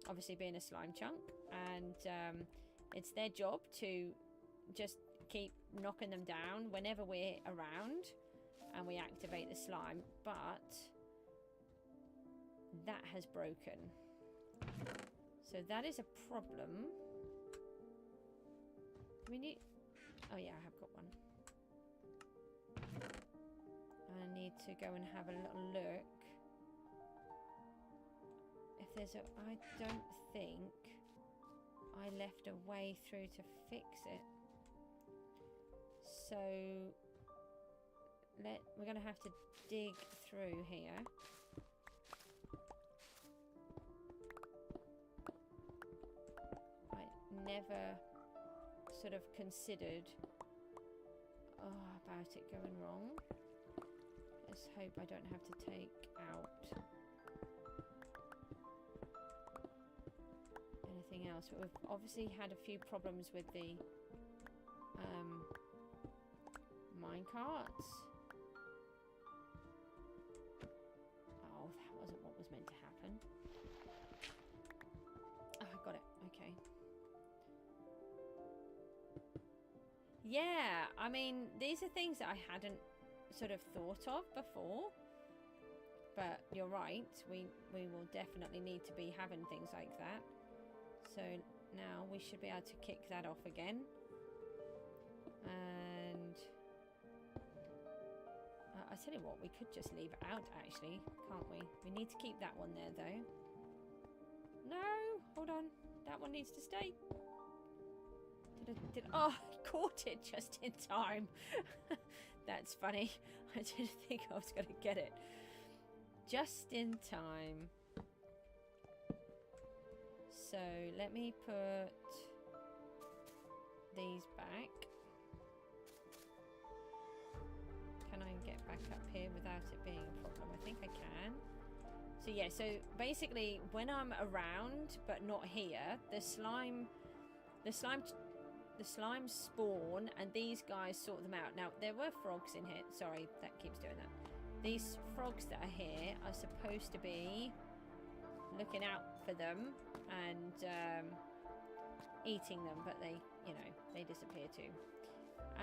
obviously being a slime chunk, and it's their job to just keep knocking them down whenever we're around and we activate the slime, but that has broken. So that is a problem. We need... Oh yeah, I have got one. I need to go and have a little look. If there's a... I don't think I left a way through to fix it. So we're going to have to dig through here. I never sort of considered about it going wrong. Let's hope I don't have to take out anything else. But we've obviously had a few problems with the minecarts. Oh, that wasn't what was meant to happen. Oh, I got it. Okay. Yeah, I mean, these are things that I hadn't sort of thought of before. But you're right, we will definitely need to be having things like that. So now we should be able to kick that off again. And I tell you what, we could just leave it out actually, can't we? We need to keep that one there though. No, hold on. That one needs to stay. Oh, I caught it just in time. That's funny. I didn't think I was going to get it. Just in time. So let me put these back. Can I get back up here without it being a problem? I think I can. So yeah, so basically when I'm around but not here, the slime spawn and these guys sort them out. Now there were frogs in here. Sorry, that keeps doing that. These frogs that are here are supposed to be looking out for them and eating them, but they, you know, they disappear too.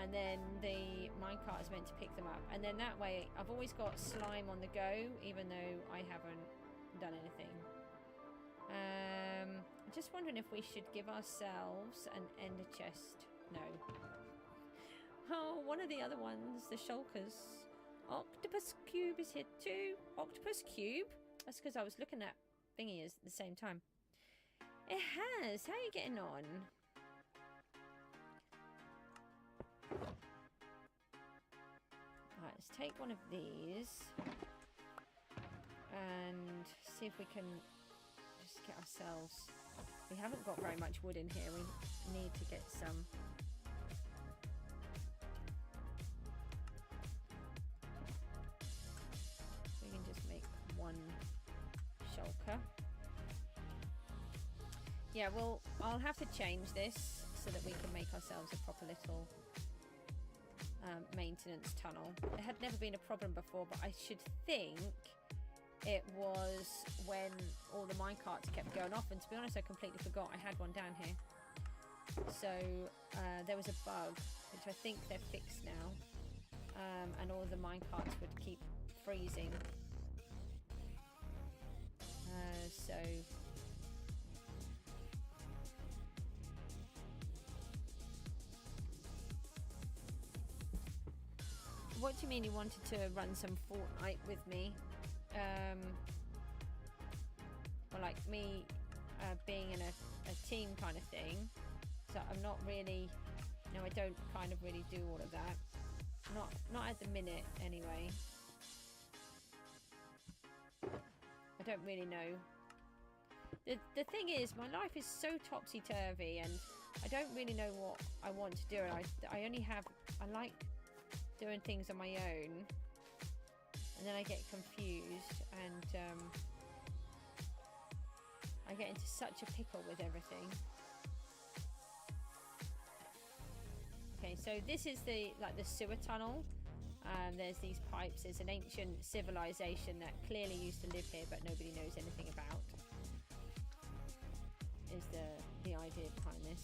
And then the minecart is meant to pick them up, and then that way I've always got slime on the go, even though I haven't done anything. I'm just wondering if we should give ourselves an ender chest. No. Oh, one of the other ones, the shulkers. Octopus cube is here too. Octopus cube? That's because I was looking at thingy at the same time. It has. How are you getting on? Right, let's take one of these and see if we can just get ourselves... We haven't got very much wood in here. We need to get some. We can just make one shulker. Yeah, well, I'll have to change this so that we can make ourselves a proper little maintenance tunnel. It had never been a problem before, but I should think it was when all the minecarts kept going off, and to be honest I completely forgot I had one down here. So there was a bug, which I think they're fixed now, and all the minecarts would keep freezing. So what do you mean you wanted to run some Fortnite with me? Well, like me being in a team kind of thing. So I'm not really, no, I don't kind of really do all of that. Not at the minute anyway. I don't really know. The thing is, my life is so topsy-turvy and I don't really know what I want to do. I like doing things on my own, and then I get confused and I get into such a pickle with everything. Okay, so this is the sewer tunnel. There's these pipes. There's an ancient civilization that clearly used to live here, but nobody knows anything about. Is the idea behind this?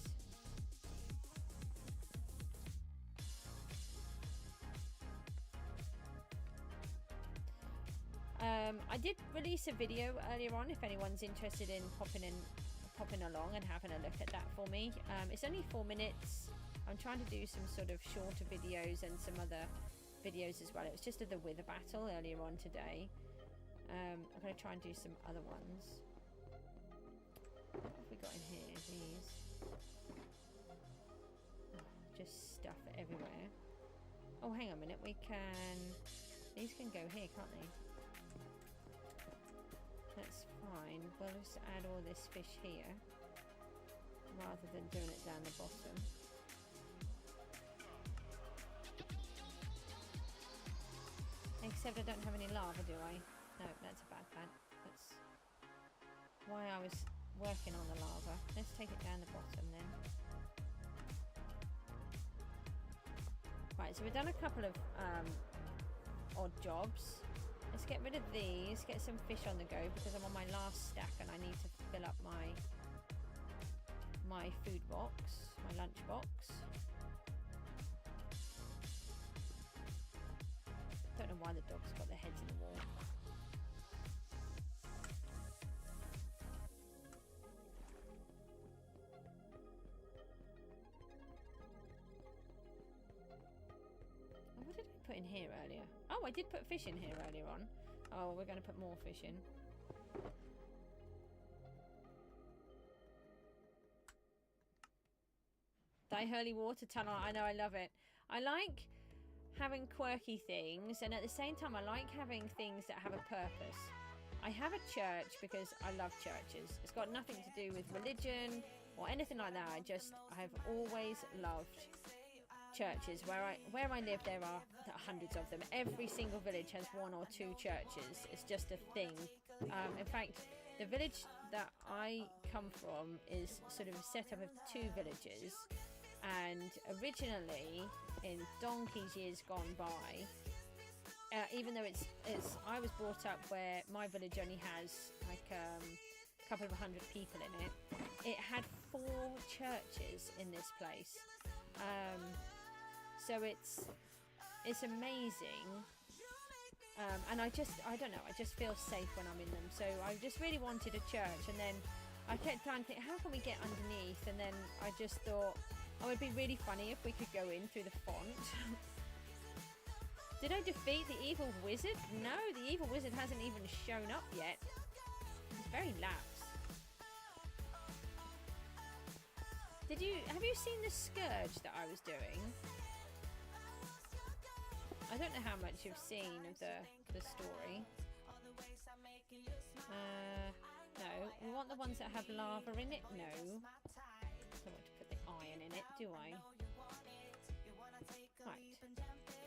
I did release a video earlier on. If anyone's interested in popping along and having a look at that for me. It's only 4 minutes. I'm trying to do some sort of shorter videos and some other videos as well. It was just of the Wither battle earlier on today. I'm going to try and do some other ones. What have we got in here? These. Just stuff everywhere. Oh, hang on a minute. These can go here, can't they? That's fine. We'll just add all this fish here rather than doing it down the bottom. Except I don't have any lava, do I? No, that's a bad plan. That's why I was working on the lava. Let's take it down the bottom then. Right, so we've done a couple of odd jobs. Let's get rid of these, get some fish on the go because I'm on my last stack and I need to fill up my food box, my lunch box. Don't know why the dog's got their heads in the wall. What did I put in here earlier? Oh, I did put fish in here earlier on. Oh, we're going to put more fish in. Die Hurley water tunnel. I know, I love it. I like having quirky things, and at the same time I like having things that have a purpose. I have a church because I love churches. It's got nothing to do with religion or anything like that. I've always loved churches. Where I live, there are hundreds of them. Every single village has 1 or 2 churches. It's just a thing. In fact, the village that I come from is sort of set up of 2 villages, and originally in donkey's years gone by, even though I was brought up where my village only has like a couple of 100 people in it. It had 4 churches in this place. So it's amazing, and I don't know, I just feel safe when I'm in them. So I just really wanted a church, and then I kept trying to think, how can we get underneath? And then I just thought, oh, it'd be really funny if we could go in through the font. Did I defeat the evil wizard? No, the evil wizard hasn't even shown up yet. He's very lax. Have you seen the scourge that I was doing? I don't know how much you've seen of the story. No, we want the ones that have lava in it. No, I don't want to put the iron in it, do I? Right.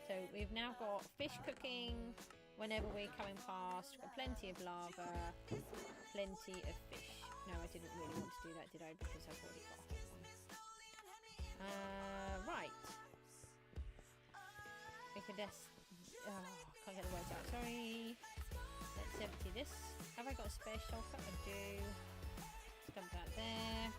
So we've now got fish cooking whenever we're coming past. We've got plenty of lava, plenty of fish. No, I didn't really want to do that, did I? Because I've already got a whole one. Right. We could just... Oh, can't get the words out. Sorry. Let's empty this. Have I got a spare shortcut? I do. Dump that there.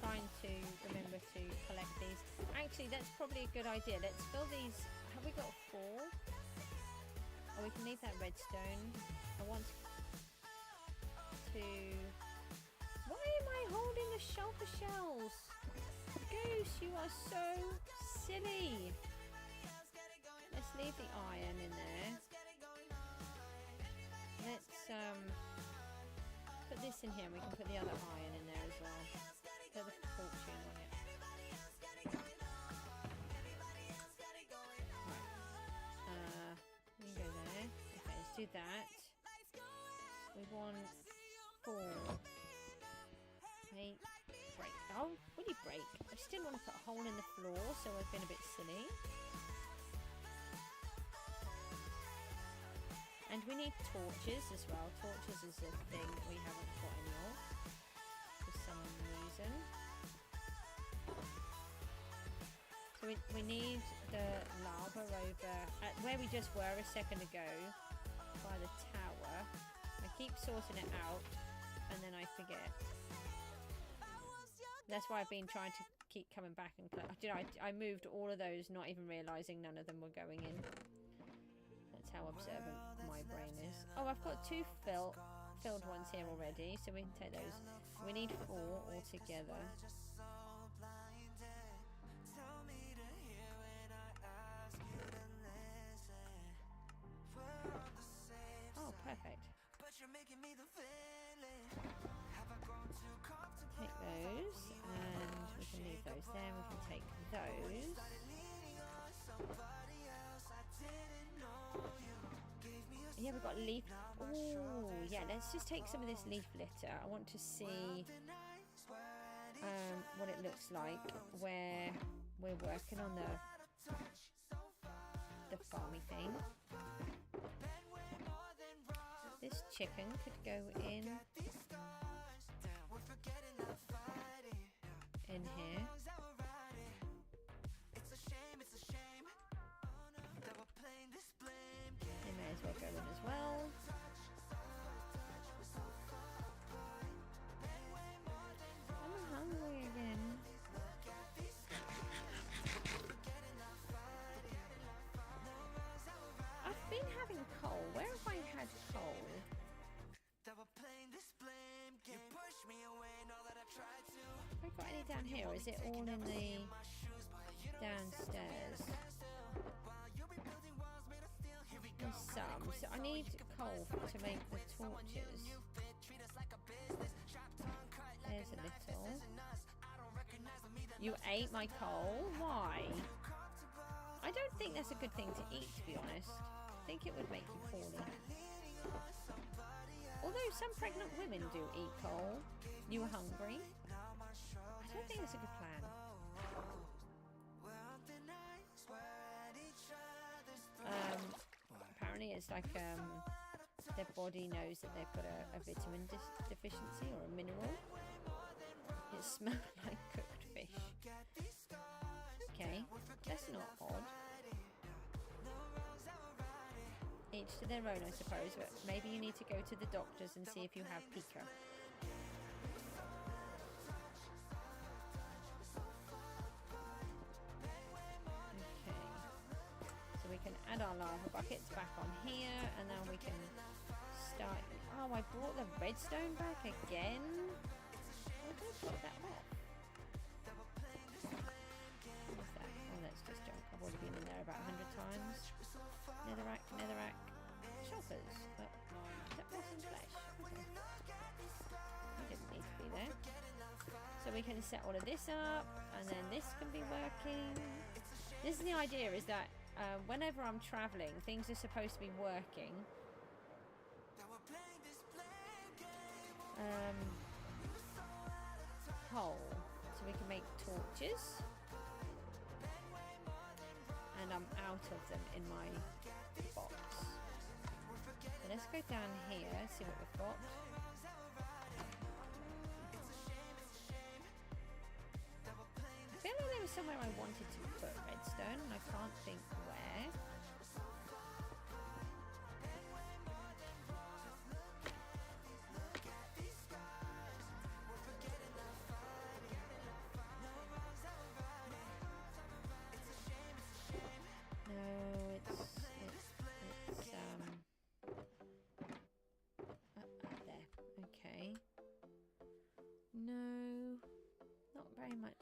trying to remember to collect these. Actually, that's probably a good idea. Let's fill these. Have we got 4? Oh, we can leave that redstone. I want to... Why am I holding the shulker shells? Goose, you are so silly. Let's leave the iron in there. Let's put this in here and we can put the other iron in there as well. Put the fortune on it. Right. We can go there. Okay, let's do that. We want 4. 8. Break. Oh, will you break? I just didn't want to put a hole in the floor, so I've been a bit silly. And we need torches as well. Torches is a thing that we haven't got any of for some reason. So we need the lava over at where we just were a second ago by the tower. I keep sorting it out and then I forget. That's why I've been trying to keep coming back and I moved all of those, not even realising none of them were going in. That's how observant my brain is. Oh, I've got 2 filled ones here already, so we can take those. We need 4 altogether. Oh, perfect. Take those, and we can leave those there. We can take those. Yeah, we've got leaf. Oh, yeah, let's just take some of this leaf litter. I want to see what it looks like where we're working on the farmy thing. This chicken could go in here. They may as well go in as well. I'm hungry again. I've been having coal. Where have I had coal? Have I got any down here, or is it all in the downstairs? There's some. So I need coal to make the torches. There's a little. You ate my coal? Why? I don't think that's a good thing to eat, to be honest. I think it would make you poorly. Although some pregnant women do eat coal. You were hungry? I don't think that's a good plan. Apparently it's like their body knows that they've got a vitamin deficiency or a mineral. It smells like cooked fish. Okay, that's not odd. Each to their own, I suppose, but maybe you need to go to the doctors and see if you have pica. Okay, so we can add our lava buckets back on here, and then we can start. Oh, I brought the redstone back again. I could have got that off. What's that? Oh, that's just junk. I've already been in there about 100 times. Netherrack, netherrack, choppers, but that wasn't flesh. Okay. You didn't need to be there. So we can set all of this up, and then this can be working. This is the idea, is that whenever I'm traveling, things are supposed to be working. Coal, so we can make torches. And I'm out of them in my box. So let's go down here, see what we've got. I feel like there was somewhere I wanted to put redstone and I can't think where.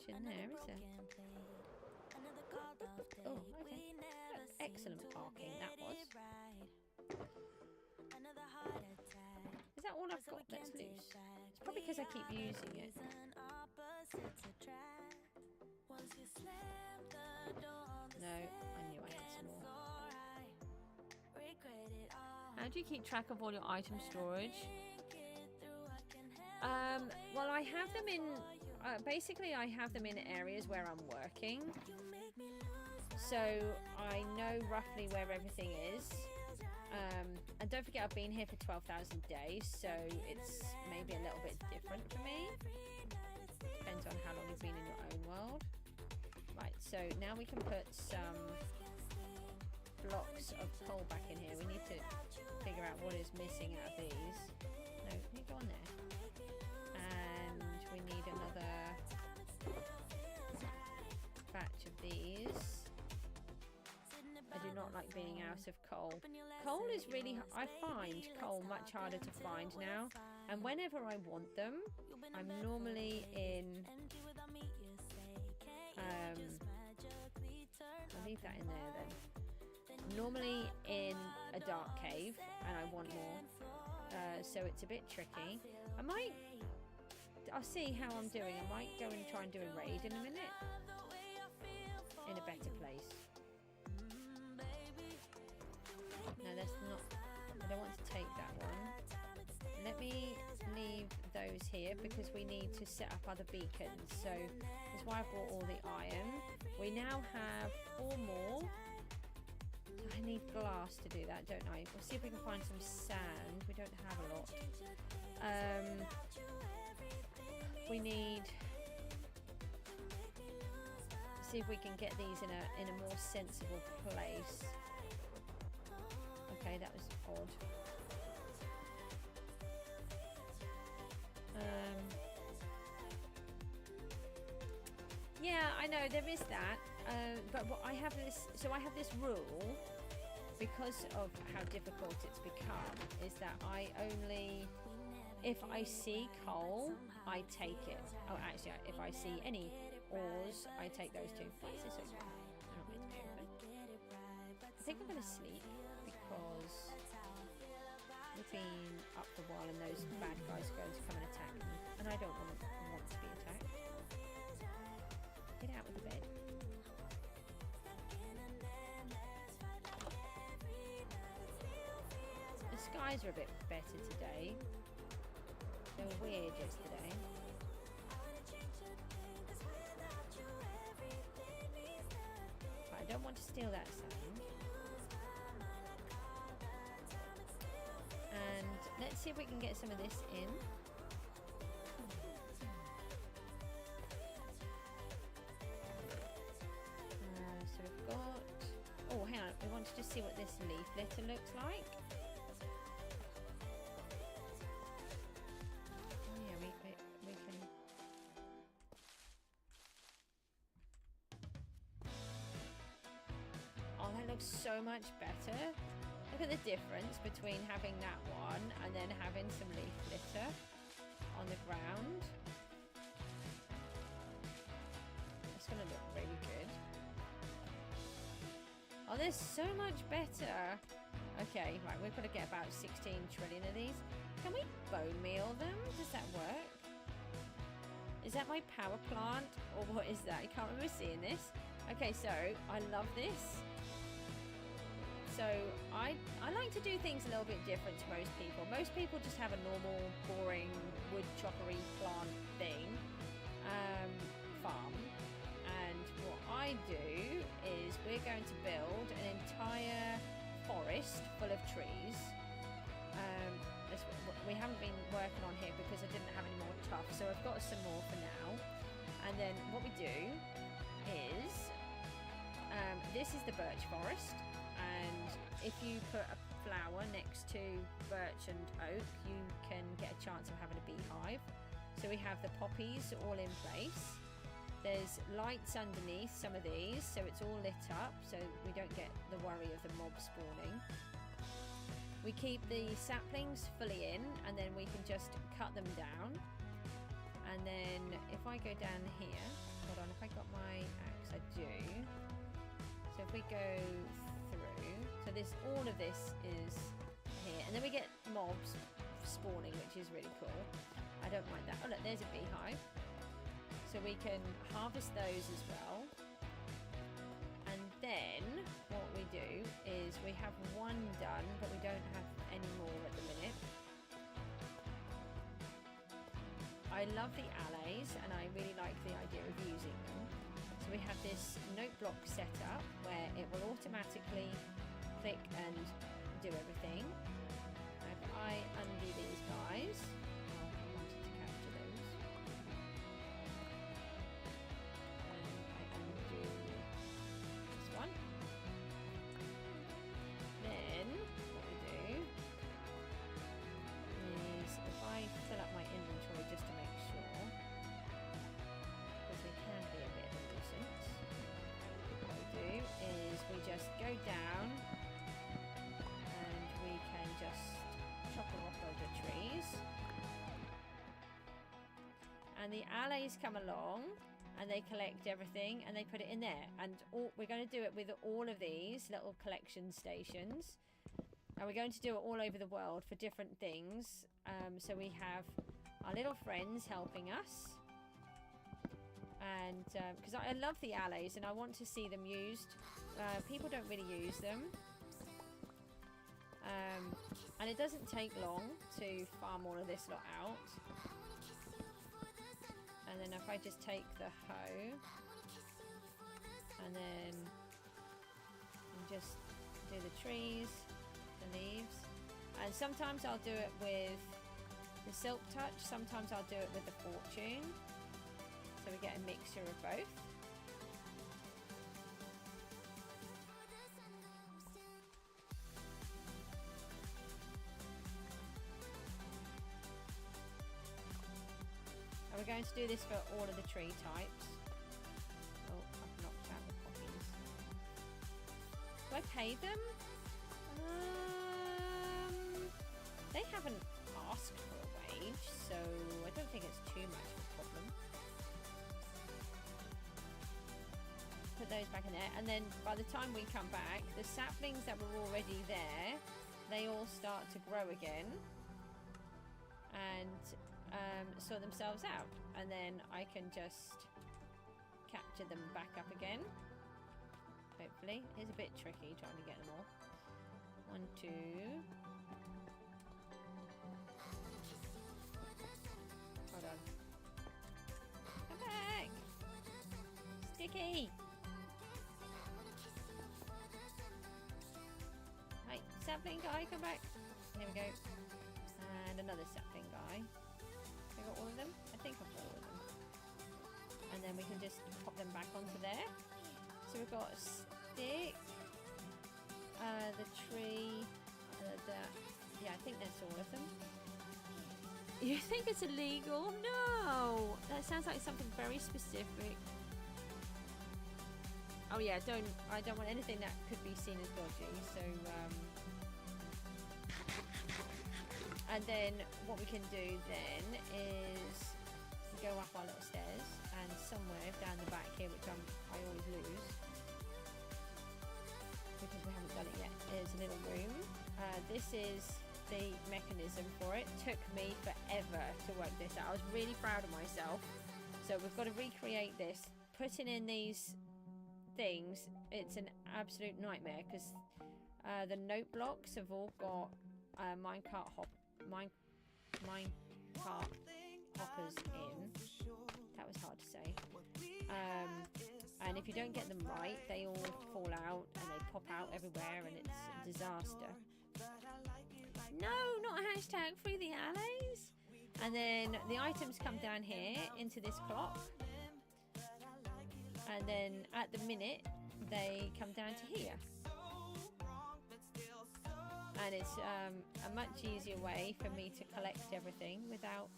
in there, is there? Oh, okay. Excellent parking, that was. Is that all I've got that's loose? It's probably because I keep using it. No, I knew I had some more. How do you keep track of all your item storage? Well, I have them in... basically, I have them in areas where I'm working. So I know roughly where everything is. And don't forget, I've been here for 12,000 days, so it's maybe a little bit different for me. Depends on how long you've been in your own world. Right, so now we can put some blocks of coal back in here. We need to figure out what is missing out of these. No, you go on there. And we need another batch of these. I do not like being out of coal. Coal is really... I find coal much harder to find now. And whenever I want them, I'm normally in... I'll leave that in there then. I'm normally in a dark cave and I want more. So it's a bit tricky. I'll see how I'm doing. I might go and try and do a raid in a minute. In a better place. No, that's not... I don't want to take that one. Let me leave those here because we need to set up other beacons. So that's why I brought all the iron. We now have 4 more. I need glass to do that, don't I? We'll see if we can find some sand. We don't have a lot. We need... see if we can get these in a more sensible place. Okay, that was odd. Yeah, I know there is that, but what I have this. So I have this rule because of how difficult it's become. Is that I only, if I see coal, I take it. Oh, actually, if I see any ores, I take those too. Why is this open? I don't want it to be open. I think I'm going to sleep because we've been up for a while and those bad guys are going to come and attack me. And I don't want to be attacked. Get out of the bed. The skies are a bit better today. They were weird yesterday. But I don't want to steal that sound. And let's see if we can get some of this in. So we've got... oh, hang on. We want to just see what this leaf litter looks like. Oh, yeah, we can... oh, that looks so much better. Look at the difference between having that one and then having some leaf litter on the ground. It's going to look really good. Oh, there's so much better. Okay, right, we've got to get about 16 trillion of these. Can we bone meal them? Does that work? Is that my power plant? Or what is that? I can't remember seeing this. Okay, so I love this. So I like to do things a little bit different to most people. Most people just have a normal, boring wood choppery plant thing, farm. And what I do is we're going to build an entire forest full of trees. That's what we haven't been working on here because I didn't have any more tuff, so I've got some more for now. And then what we do is, this is the birch forest. And if you put a flower next to birch and oak, you can get a chance of having a beehive. So we have the poppies all in place. There's lights underneath some of these, so it's all lit up, so we don't get the worry of the mob spawning. We keep the saplings fully in, and then we can just cut them down. And then if I go down here, hold hold on, if I got my axe, I do. So if we go through, so this, all of this is here, and then we get mobs spawning, which is really cool. I don't mind that. Oh look, there's a beehive. So we can harvest those as well. And then what we do is we have one done, but we don't have any more at the minute. I love the allays, and I really like the idea of using them. So we have this note block set up where it will automatically click and do everything. If I undo these guys, I wanted to capture those. And I undo this one. Then what we do is if I fill up my inventory just to make sure, because they can be a bit of a nuisance, what we do is we just go down and we can just chop off all the trees, and the allays come along and they collect everything and they put it in there. And we're going to do it with all of these little collection stations, and we're going to do it all over the world for different things. So we have our little friends helping us, and because I love the allays and I want to see them used. People don't really use them, and it doesn't take long to farm all of this lot out. And then if I just take the hoe and then just do the trees, the leaves, and sometimes I'll do it with the silk touch, sometimes I'll do it with the fortune, so we get a mixture of both. And we're going to do this for all of the tree types. Oh, I've knocked out the poppies. Do I pay them? They haven't asked for a wage, so I don't think it's too much of a problem. Put those back in there, and then by the time we come back, the saplings that were already there, they all start to grow again and sort themselves out, and then I can just capture them back up again. Hopefully. It's a bit tricky trying to get them all. 1, 2. Hold on. Come back! Sticky! Right, sapling guy, come back. Here we go. And another sapling guy. Have I got all of them? I think I've got all of them. And then we can just pop them back onto there. So we've got a stick, the tree, yeah, I think that's all of them. You think it's illegal? No! That sounds like something very specific. Oh yeah, I don't want anything that could be seen as dodgy, so and then what we can do then is go up our little stairs, and somewhere down the back here, which I always lose because we haven't done it yet, is a little room. This is the mechanism for it. Took me forever to work this out. I was really proud of myself. So we've got to recreate this. Putting in these things, it's an absolute nightmare because the note blocks have all got minecart hoppers in. That was hard to say. And if you don't get them right, they all fall out and they pop out everywhere, and it's a disaster. No, not a hashtag free the allays. And then the items come down here into this clock, and then at the minute they come down to here. And it's a much easier way for me to collect everything without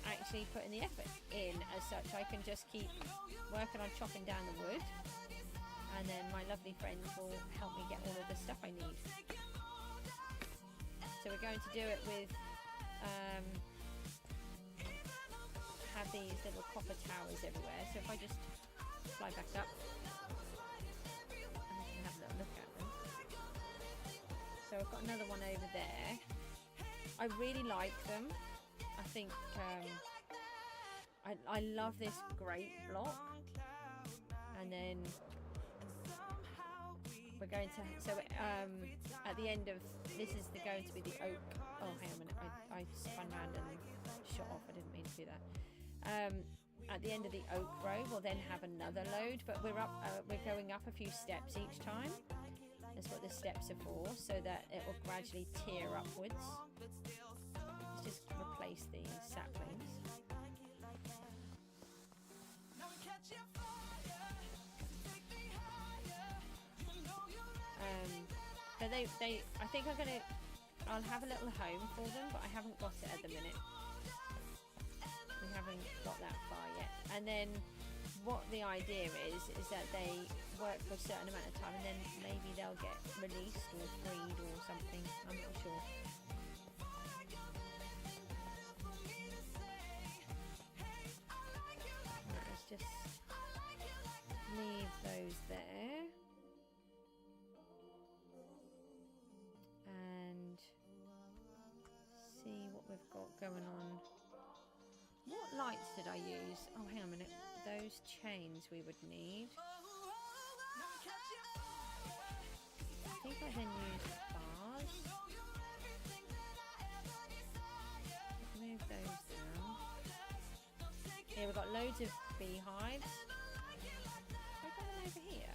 actually putting the effort in as such. I can just keep working on chopping down the wood, and then my lovely friends will help me get all of the stuff I need. So we're going to do it with have these little copper towers everywhere. So if I just fly back up, and we can have a little look at them. So I've got another one over there. I really like them. I think I love this great block. And then we're going to, so at the end of, this is going to be the oak. Oh, hang on a minute, I spun around and shot off, I didn't mean to do that. At the end of the oak row, we'll then have another load, but we're going up a few steps each time. That's what the steps are for, so that it will gradually tier upwards. Let's just replace the saplings. But I think I'll have a little home for them, but I haven't got it at the minute. We haven't got that far yet. And then what the idea is that they work for a certain amount of time, and then maybe they'll get released or freed or something. I'm not sure. Let's just leave those there. And see what we've got going on. What lights did I use? Oh, hang on a minute. Those chains we would need. I think I then used bars. Move those down. Here we've got loads of beehives. I've got them over here.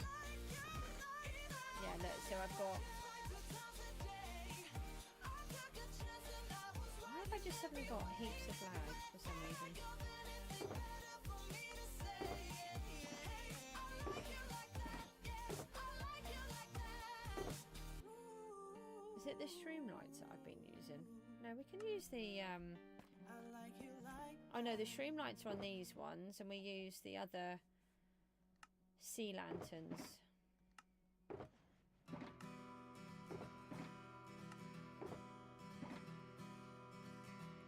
Yeah, look, so I've got... Why have I just suddenly got heaps of lag for some reason? Is it the streamlights that I've been using? No, we can use the oh no, the streamlights are on these ones, and we use the other sea lanterns.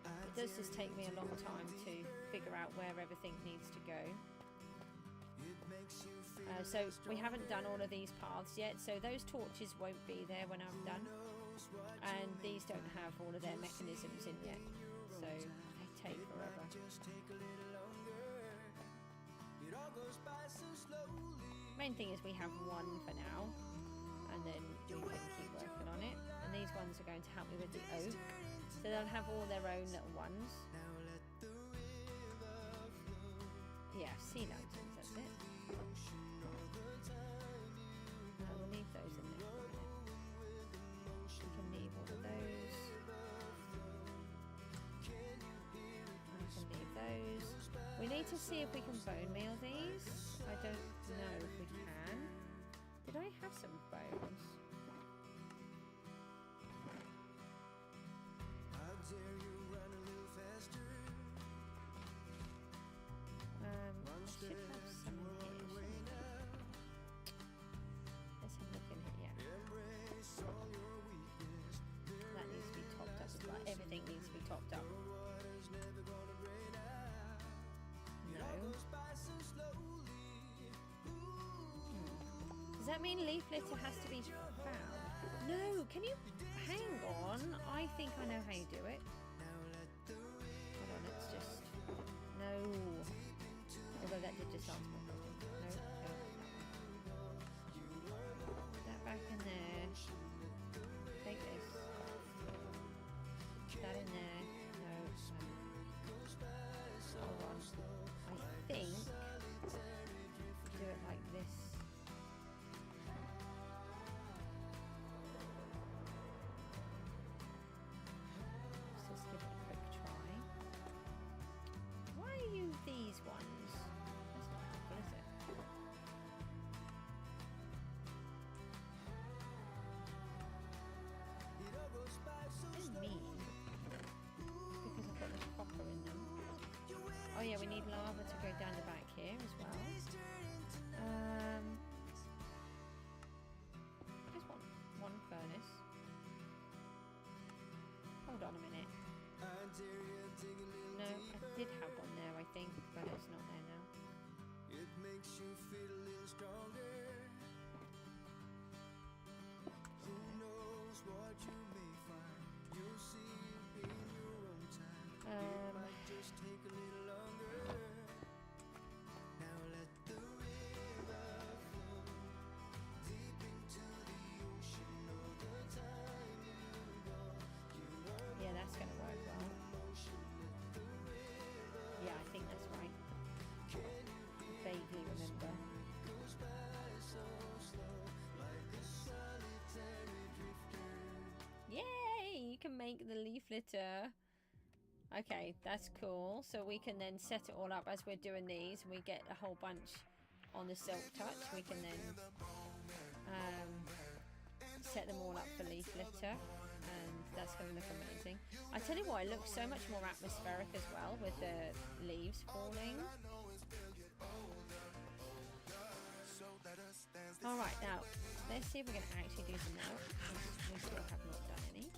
It does just take me a long time to figure out where everything needs to go. So we haven't done all of these paths yet, so those torches won't be there when I'm done. And these don't have all of their mechanisms in yet, so they take forever. Main thing is we have one for now, and then we can keep working on it. And these ones are going to help me with the oak, so they'll have all their own little ones. Yeah, sea lanterns, that's it. No, we'll leave those in there for a minute. We can leave all of those. We can leave those. We need to see if we can bone meal these. I don't know if we can. Did I have some bones? I should have some in here, shouldn't I? Let's have a look in here, yeah. That needs to be topped up as well. Everything needs to be topped up. No. Does that mean leaf litter has to be found? No, can you hang on? I think I know how you do it. Hold on, let's just... No. Although that did just answer my question. No, put that back in there. Take this. Put that in there. No, hold on. I think do it like this. Let's just give it a quick try. Why are you these ones? That's not helpful, is it? It's mean. Because I've got this copper in them. Oh yeah, we need lava to go down the back here as well. Just one furnace. Hold on a minute. No, I did have one there, I think, but it's not there now. It makes you feel a little stronger. Who knows what you may find? You'll see in your own time. It might just take a little longer. Now let the river flow deep into the ocean. All the time you go, Yeah, that's gonna work well. Yeah, I think that's right. Vaguely remember. Yay! You can make the leaf litter. Okay, that's cool. So we can then set it all up as we're doing these. We get a whole bunch on the silk touch. We can then set them all up for leaf litter, and that's going to look amazing. I tell you what, it looks so much more atmospheric as well with the leaves falling. Alright, now let's see if we can actually do some now. We still have not done any.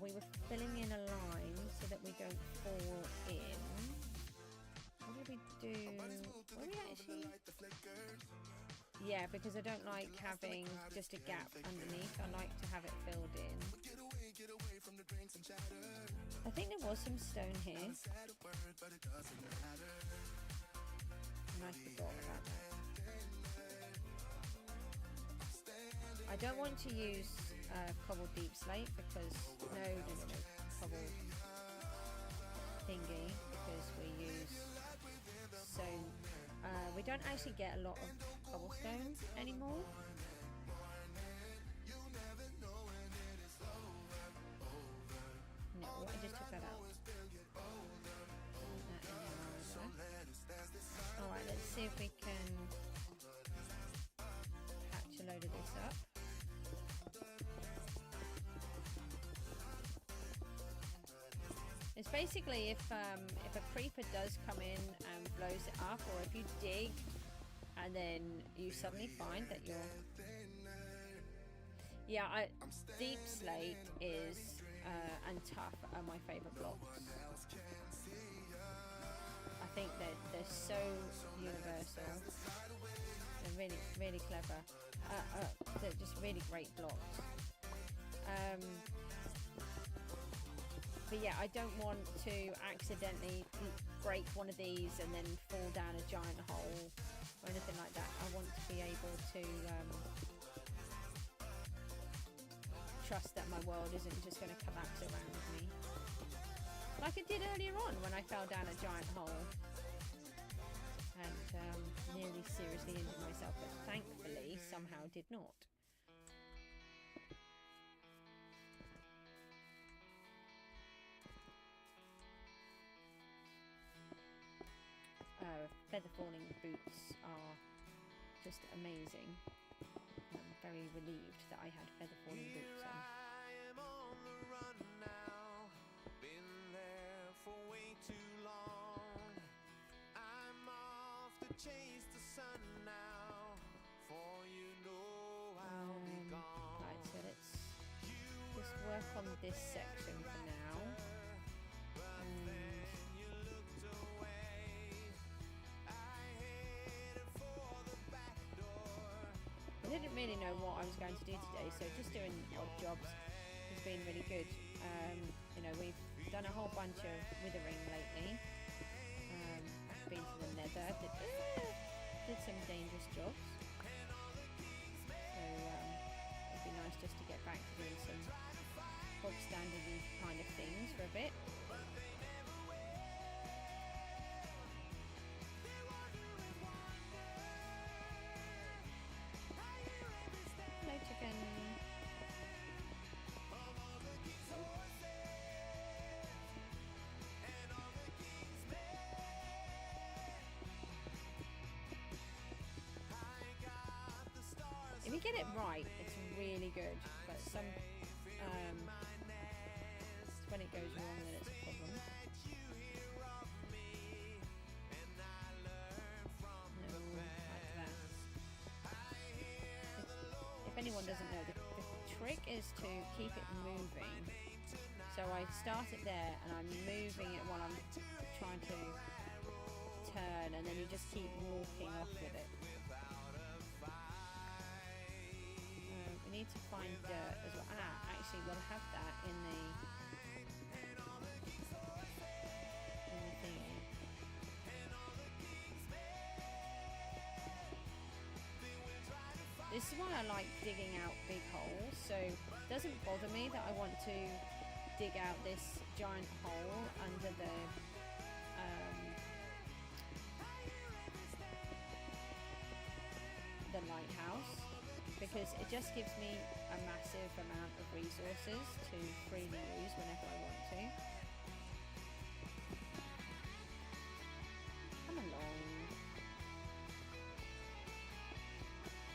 We were filling in a line so that we don't fall in. What did we do? What did we actually... Yeah, because I don't like having just a gap underneath. I like to have it filled in. I think there was some stone here. And I forgot about that. I don't want to use cobble deep slate because no cobble thingy, because we use we don't actually get a lot of cobblestone anymore. No, I just took that out. Alright, let's see if we can patch a load of this up. It's basically if a creeper does come in and blows it up, or if you dig and then you suddenly find that you're... Yeah, deep slate is and tough are my favourite blocks. I think they're so universal. They're really, really clever. They're just really great blocks. But yeah, I don't want to accidentally break one of these and then fall down a giant hole or anything like that. I want to be able to trust that my world isn't just going to collapse around me. Like it did earlier on when I fell down a giant hole and nearly seriously injured myself, but thankfully somehow did not. Feather falling boots are just amazing. I'm very relieved that I had feather falling boots on. I am on the run now. Been there for way too long. I'm off to chase the sun now. For you know I'll be gone. Right, so let's just work on this section for now. I didn't really know what I was going to do today, so just doing odd jobs has been really good. You know, we've done a whole bunch of withering lately. I've been to the nether, did some dangerous jobs. So it'd be nice just to get back to doing some bog standard kind of things for a bit. If you get it right, it's really good, but some when it goes wrong, then it's a problem. No, like that. If anyone doesn't know, the trick is to keep it moving. So I start it there and I'm moving it while I'm trying to turn, and then you just keep walking off with it. We need to find dirt as well. Actually we'll have that in the thingy. This is why I like digging out big holes, so it doesn't bother me that I want to dig out this giant hole under the lighthouse, because it just gives me a massive amount of resources to freely use whenever I want to. Come along.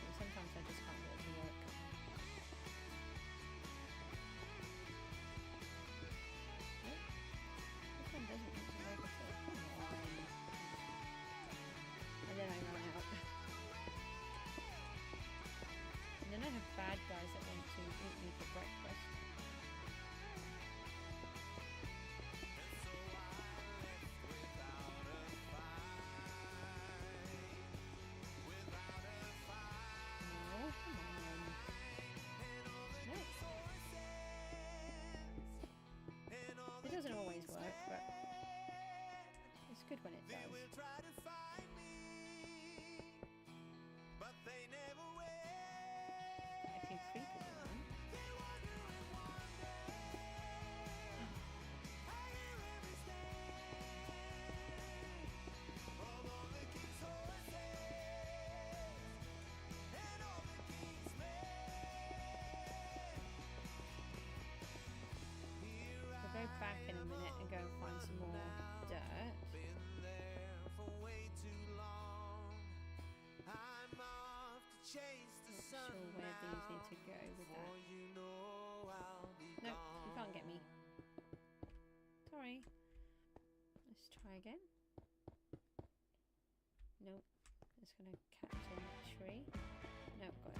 And sometimes I just can't get it to work. Nope. This one doesn't want to work at all. Come on. And then I run out. And then I have bad guys that want to eat me for breakfast. Oh, come on. No. It doesn't always work, but it's good when it does. Go back in a minute and go and find some more dirt. Not sure where these need to go with that. Nope, you can't get me. Sorry. Let's try again. Nope, it's going to catch in the tree. Nope, got it.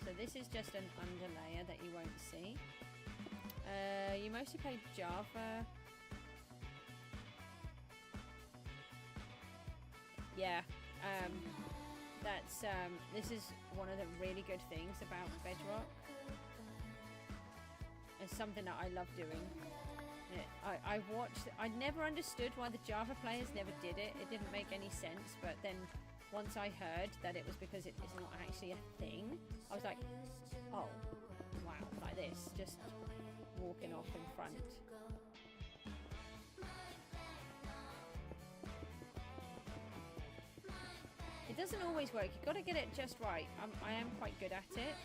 So this is just an underlayer that you won't see. You mostly play Java. Yeah, this is one of the really good things about Bedrock. It's something that I love doing. I never understood why the Java players never did it. It didn't make any sense, but then once I heard that it was because it's not actually a thing, I was like, oh, wow, like this, just walking off in front. It doesn't always work. You've got to get it just right. I am quite good at it,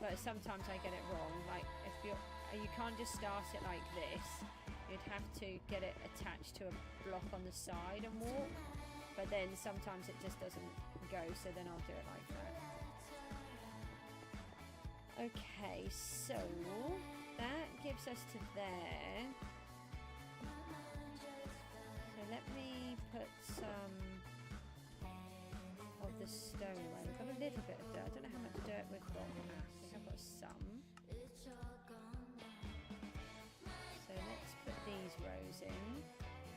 but sometimes I get it wrong. Like if you can't just start it like this. You'd have to get it attached to a block on the side and walk, but then sometimes it just doesn't go, so then I'll do it like that. Okay, so that gives us to there. So let me put some of the stone away. We've got a little bit of dirt. I don't know how much dirt we've got. I think I've got some. So let's put these rows in.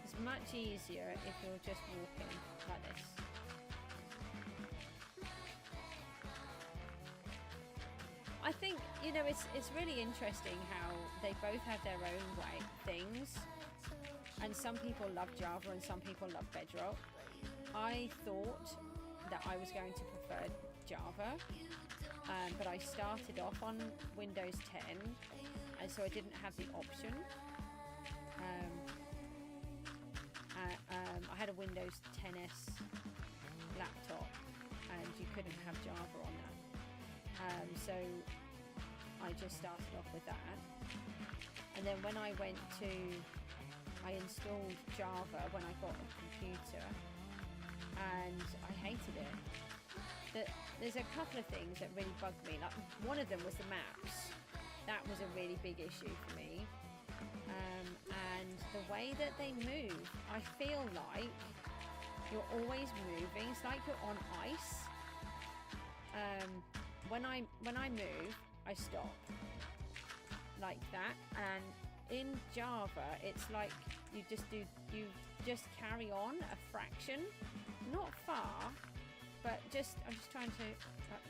It's much easier if you're just walking like this. I think, you know, it's really interesting how they both have their own way things, and some people love Java and some people love Bedrock. I thought that I was going to prefer Java, but I started off on Windows 10, and so I didn't have the option. I had a Windows 10s laptop, and you couldn't have Java on that. So I just started off with that, and then when I installed Java when I got a computer, and I hated it. There's a couple of things that really bugged me. Like one of them was the maps. That was a really big issue for me. And the way that they move, I feel like you're always moving. It's like you're on ice. When I move, I stop like that. And in Java, it's like you just carry on a fraction, not far, but I'm just trying to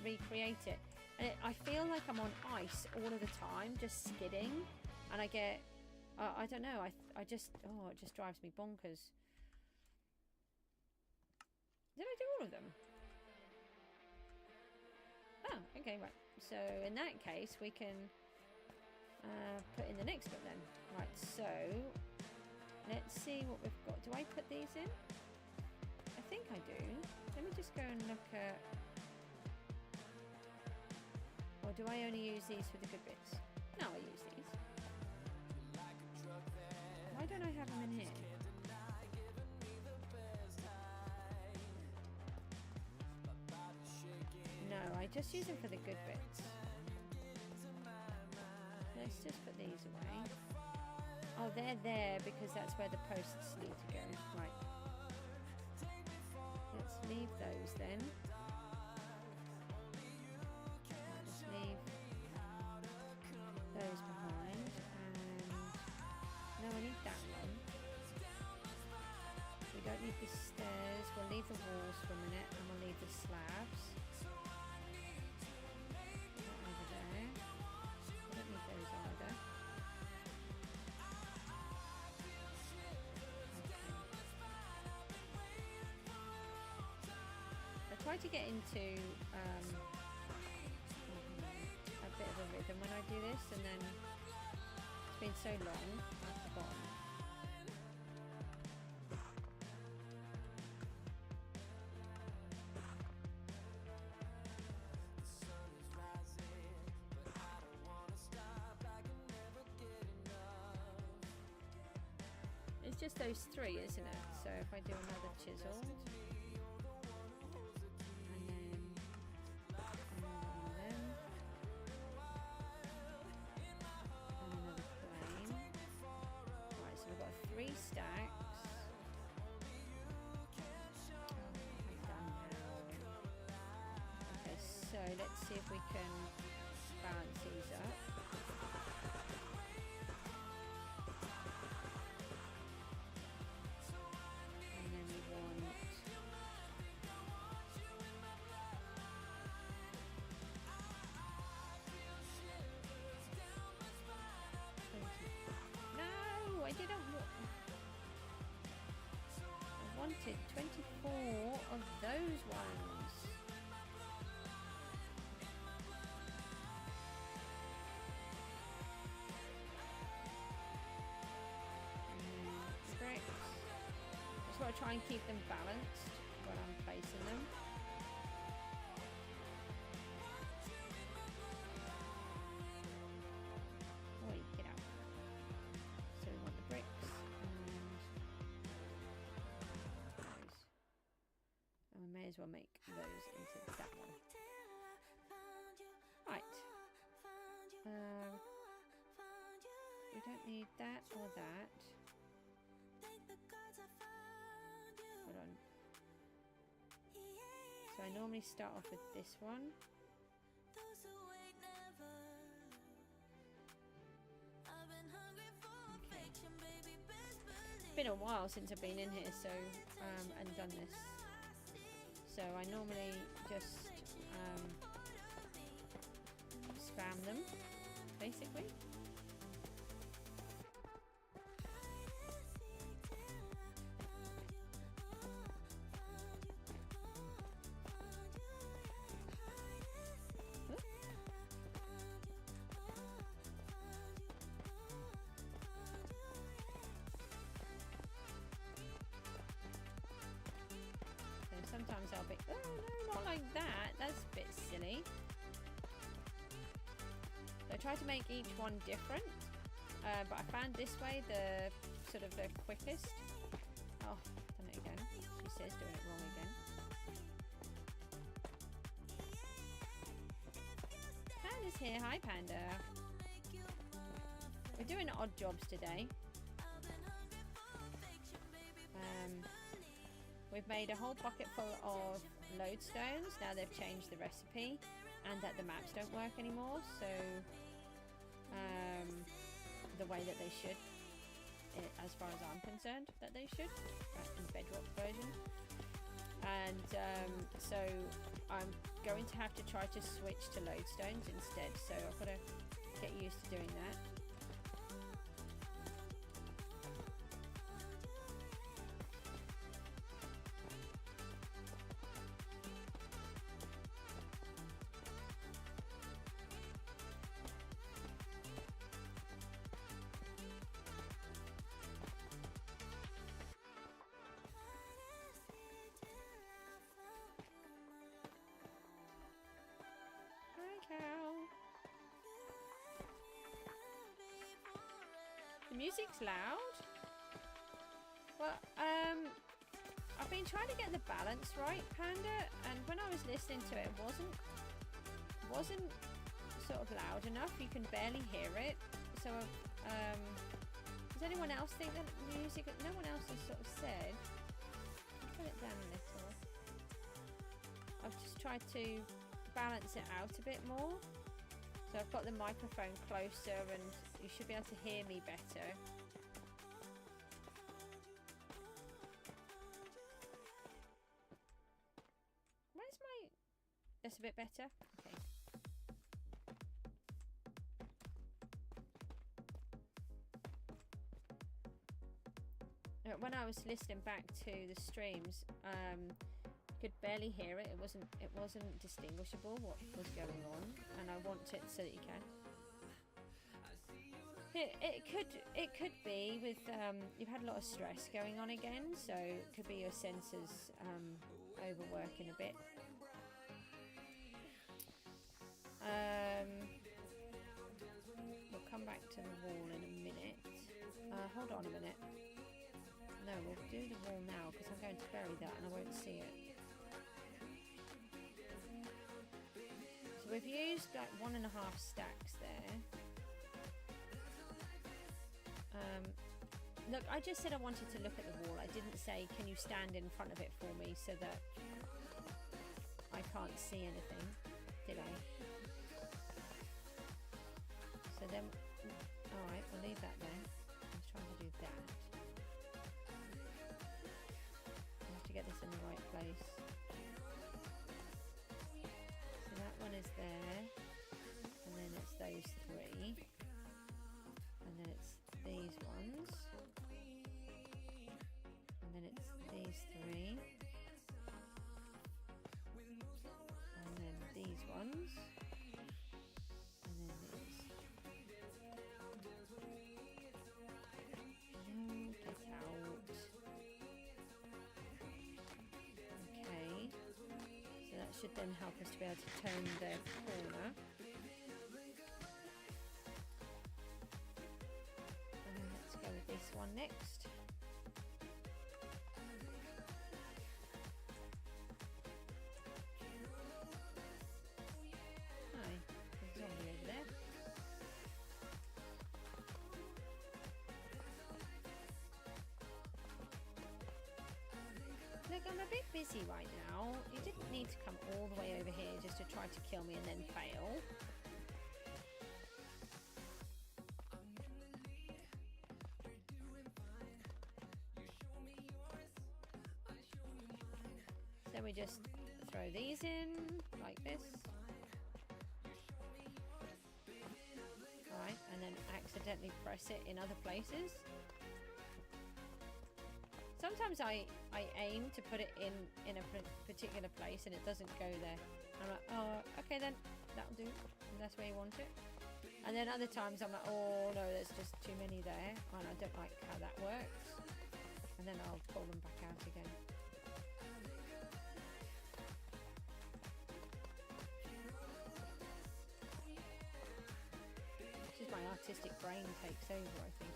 recreate it. And I feel like I'm on ice all of the time, just skidding, and I get I don't know, it just drives me bonkers. Did I do all of them? Oh, okay, right. So in that case, we can put in the next one then. Right, so let's see what we've got. Do I put these in? I think I do. Let me just go and look at... Or do I only use these for the good bits? No, I use these. Why don't I have them in here? No, I just use them for the good bits. Let's just put these away. Oh, they're there because that's where the posts need to go. Right. Let's leave those then. Let's leave those behind. And no, I need that one. We don't need the stairs. We'll leave the walls for a minute, and we'll leave the slabs. Over there. I don't need those either. I try to get into a bit of a rhythm when I do this, and then it's been so long I've forgotten. It's just those three, isn't it? So if I do another chisel, and then another plane. Right, so we've got 3 stacks. I'm done now. Okay, so let's see if we can balance these up. I didn't I wanted 24 of those ones. Bricks. Just got to try and keep them balanced when I'm placing them. May as well make those into that one. Right. We don't need that or that. Hold on. So I normally start off with this one. Okay. It's been a while since I've been in here, so and done this. So I normally just spam them, basically. Sometimes I'll be, oh no, not like that. That's a bit silly. So I try to make each one different, but I found this way the sort of the quickest. Oh, done it again. She says doing it wrong again. Panda's here. Hi, Panda. We're doing odd jobs today. We've made a whole bucket full of lodestones. Now they've changed the recipe and that the maps don't work anymore, so the way that they should, as far as I'm concerned, that they should in the Bedrock version. And so I'm going to have to try to switch to lodestones instead, so I've got to get used to doing that. The music's loud. Well, I've been trying to get the balance right, Panda, and when I was listening to it, it wasn't sort of loud enough. You can barely hear it. So, does anyone else think that music? No one else has sort of said. Turn it down a little. I've just tried to balance it out a bit more. So I've got the microphone closer and you should be able to hear me better. Where's my... That's a bit better? Okay. When I was listening back to the streams, could barely hear it. It wasn't distinguishable what was going on, and I want it so that you can. It could be with you've had a lot of stress going on again, so it could be your sensors overworking a bit. We'll come back to the wall in a minute. Hold on a minute. No, we'll do the wall now because I'm going to bury that and I won't see it. So we've used like 1.5 stacks there. Look, I just said I wanted to look at the wall. I didn't say, can you stand in front of it for me so that I can't see anything, did I? So then, alright, we'll leave that there. I was trying to do that. I have to get this in the right place. So that one is there, and then it's those three, and then it's these ones, and then it's these three, and then these ones, and then these. No, get out. Okay, so that should then help us to be able to turn the corner. This one next. Hi, there's a zombie over there. Look, I'm a bit busy right now. You didn't need to come all the way over here just to try to kill me and then fail. Then we just throw these in like this. Alright, and then accidentally press it in other places. Sometimes I aim to put it in a particular place and it doesn't go there. I'm like, oh, okay then, that'll do. And that's where you want it. And then other times I'm like, oh no, there's just too many there. And I don't like how that works. And then I'll pull them back out again. My artistic brain takes over, I think.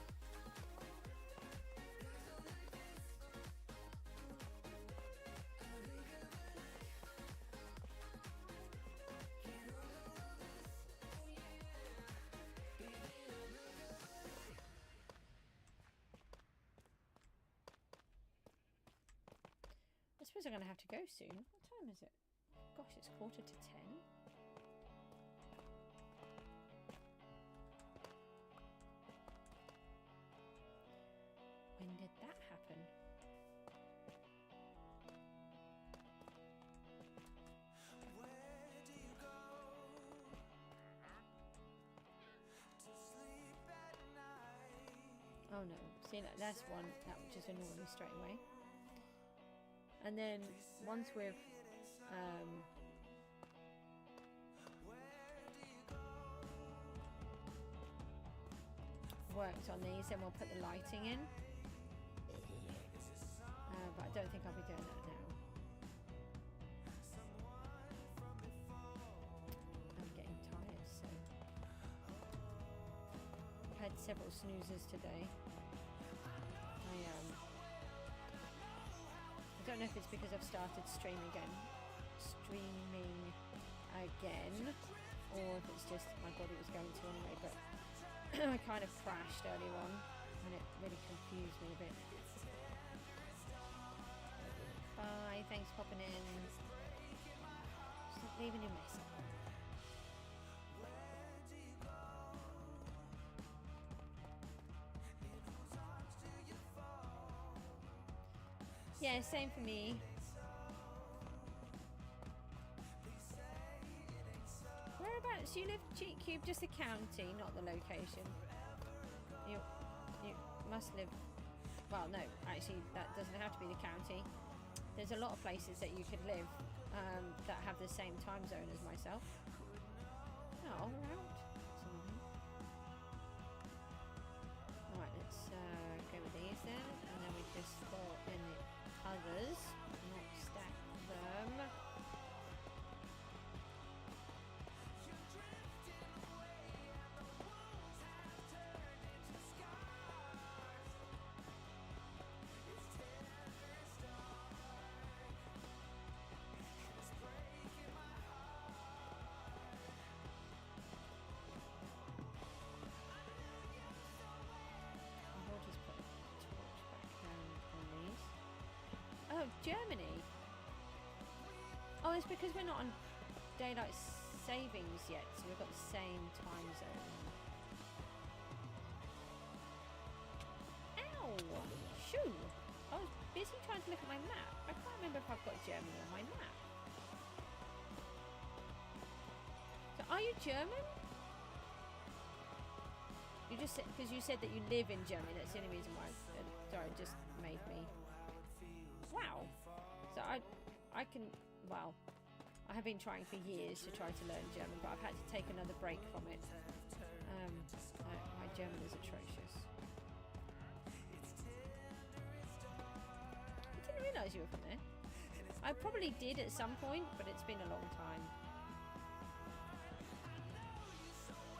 suppose I'm going to have to go soon. What time is it? Gosh, it's 9:45. When did that happen? Oh no, see that's one that would just annoy me straight away. And then once we've worked on these, then we'll put the lighting in. But I don't think I'll be doing that now. I'm getting tired, so I've had several snoozes today. I don't know if it's because I've started streaming again, or if it's just my body was going to anyway. But I kind of crashed earlier on, and it really confused me a bit. Bye, thanks for popping in. Stop leaving your message. Yeah, same for me. Whereabouts you live, Cheat Cube? Just the county, not the location. You must live. Well, no, actually, that doesn't have to be the county. There's a lot of places that you could live that have the same time zone as myself. Oh, we're out. Alright, let's go with these then, and then we just fill in the others, not stack them. Oh, Germany. Oh, it's because we're not on daylight savings yet, so we've got the same time zone. Ow! Shoo! I was busy trying to look at my map. I can't remember if I've got Germany on my map. So, are you German? You just said, because you said that you live in Germany. That's the only reason why. Sorry, it just made me. Wow. So I can, well, I have been trying for years to try to learn German, but I've had to take another break from it. My German is atrocious. I didn't realise you were from there. I probably did at some point, but it's been a long time.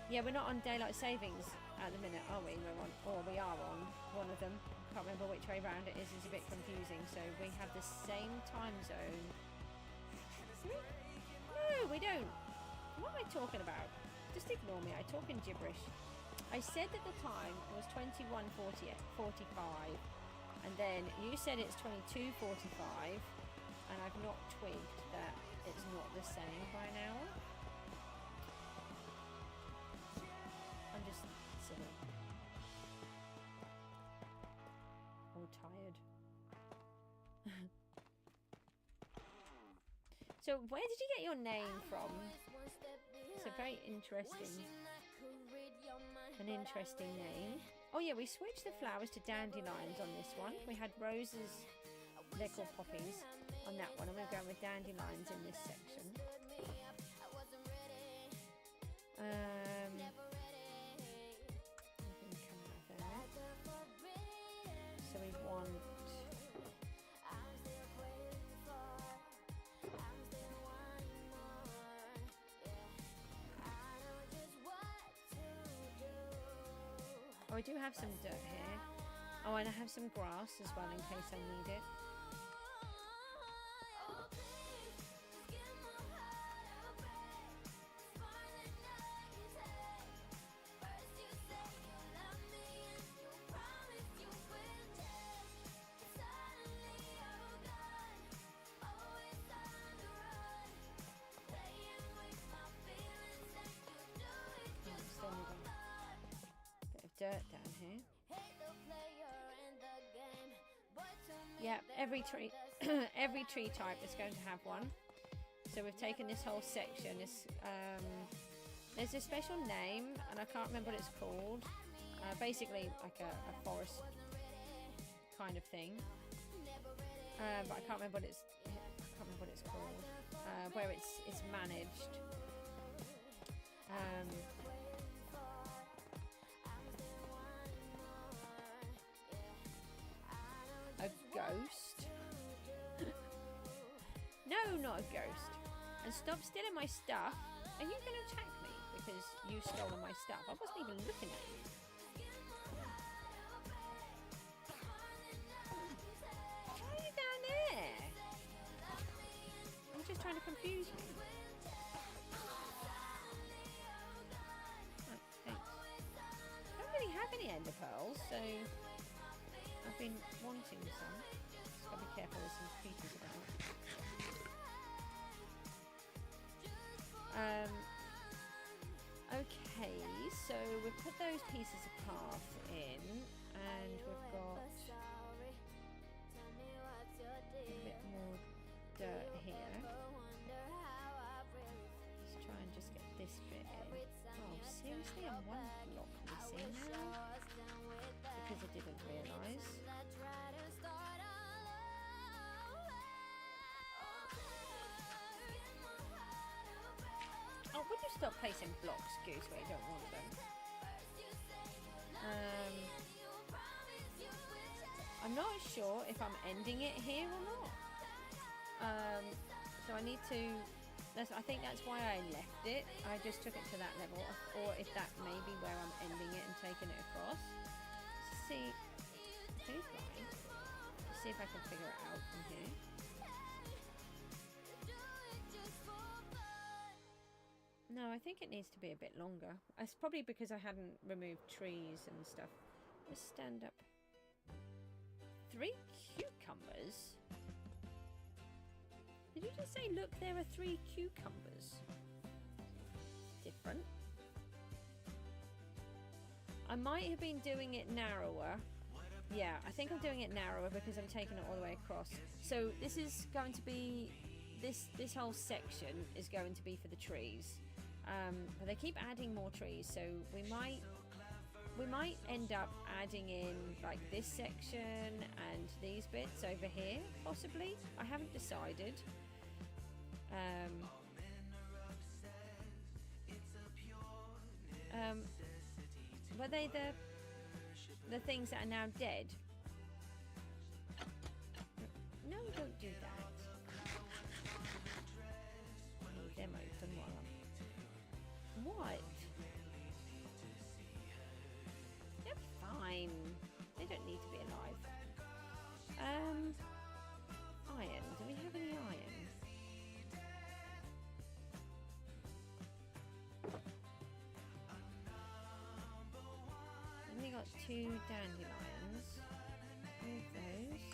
Yeah, we're not on daylight savings at the minute, are we? We're on, or we are on one of them. Can't remember which way round it is. It's a bit confusing. So we have the same time zone. No, we don't. What am I talking about? Just ignore me. I talk in gibberish. I said that the time was 21:45, and then you said it's 22:45, and I've not twigged that it's not the same by an hour. I'm just silly. Or tired. So where did you get your name from? It's a very interesting name. Oh yeah, we switched the flowers to dandelions on this one. We had roses, they're called poppies, on that one, and we're going with dandelions in this section. So we want oh, I do have some dirt here. Oh, and I have some grass as well in case I need it. dirt down here. Yeah, every tree, every tree type is going to have one. So we've taken this whole section. There's a special name, and I can't remember what it's called. Basically, like a forest kind of thing. But I can't remember what it's. Called. Where it's managed. A ghost? No, not a ghost. And stop stealing my stuff. Are you going to attack me because you've stolen my stuff? I wasn't even looking at you. Why are you down there? I'm just trying to confuse me. Right, thanks. I don't really have any ender pearls, so I've been wanting some. Just gotta be careful, there's some creatures about. Okay, so we've put those pieces of path in, and we've got a bit more dirt here. Let's try and just get this bit in. Oh, seriously? I'm one block missing now? Because I didn't realise. Oh, would you stop placing blocks, Goose, where you don't want them? I'm not sure if I'm ending it here or not. So I need to... I think that's why I left it. I just took it to that level. Or if that may be where I'm ending it and taking it across. Let's see... Who's lying? Let's see if I can figure it out from here. No, I think it needs to be a bit longer. It's probably because I hadn't removed trees and stuff. Let's stand up. 3 cucumbers? Did you just say, look, there are 3 cucumbers? Different. I might have been doing it narrower. Yeah, I think I'm doing it narrower because I'm taking it all the way across. So this is going to be... This whole section is going to be for the trees. But they keep adding more trees, so we might end up adding in like this section and these bits over here, possibly. I haven't decided. Were they the things that are now dead? No, don't do that. Leave them open while I'm... What? They're fine. They don't need to be alive. Iron. Do we have any iron? I've only got 2 dandelions. Move those.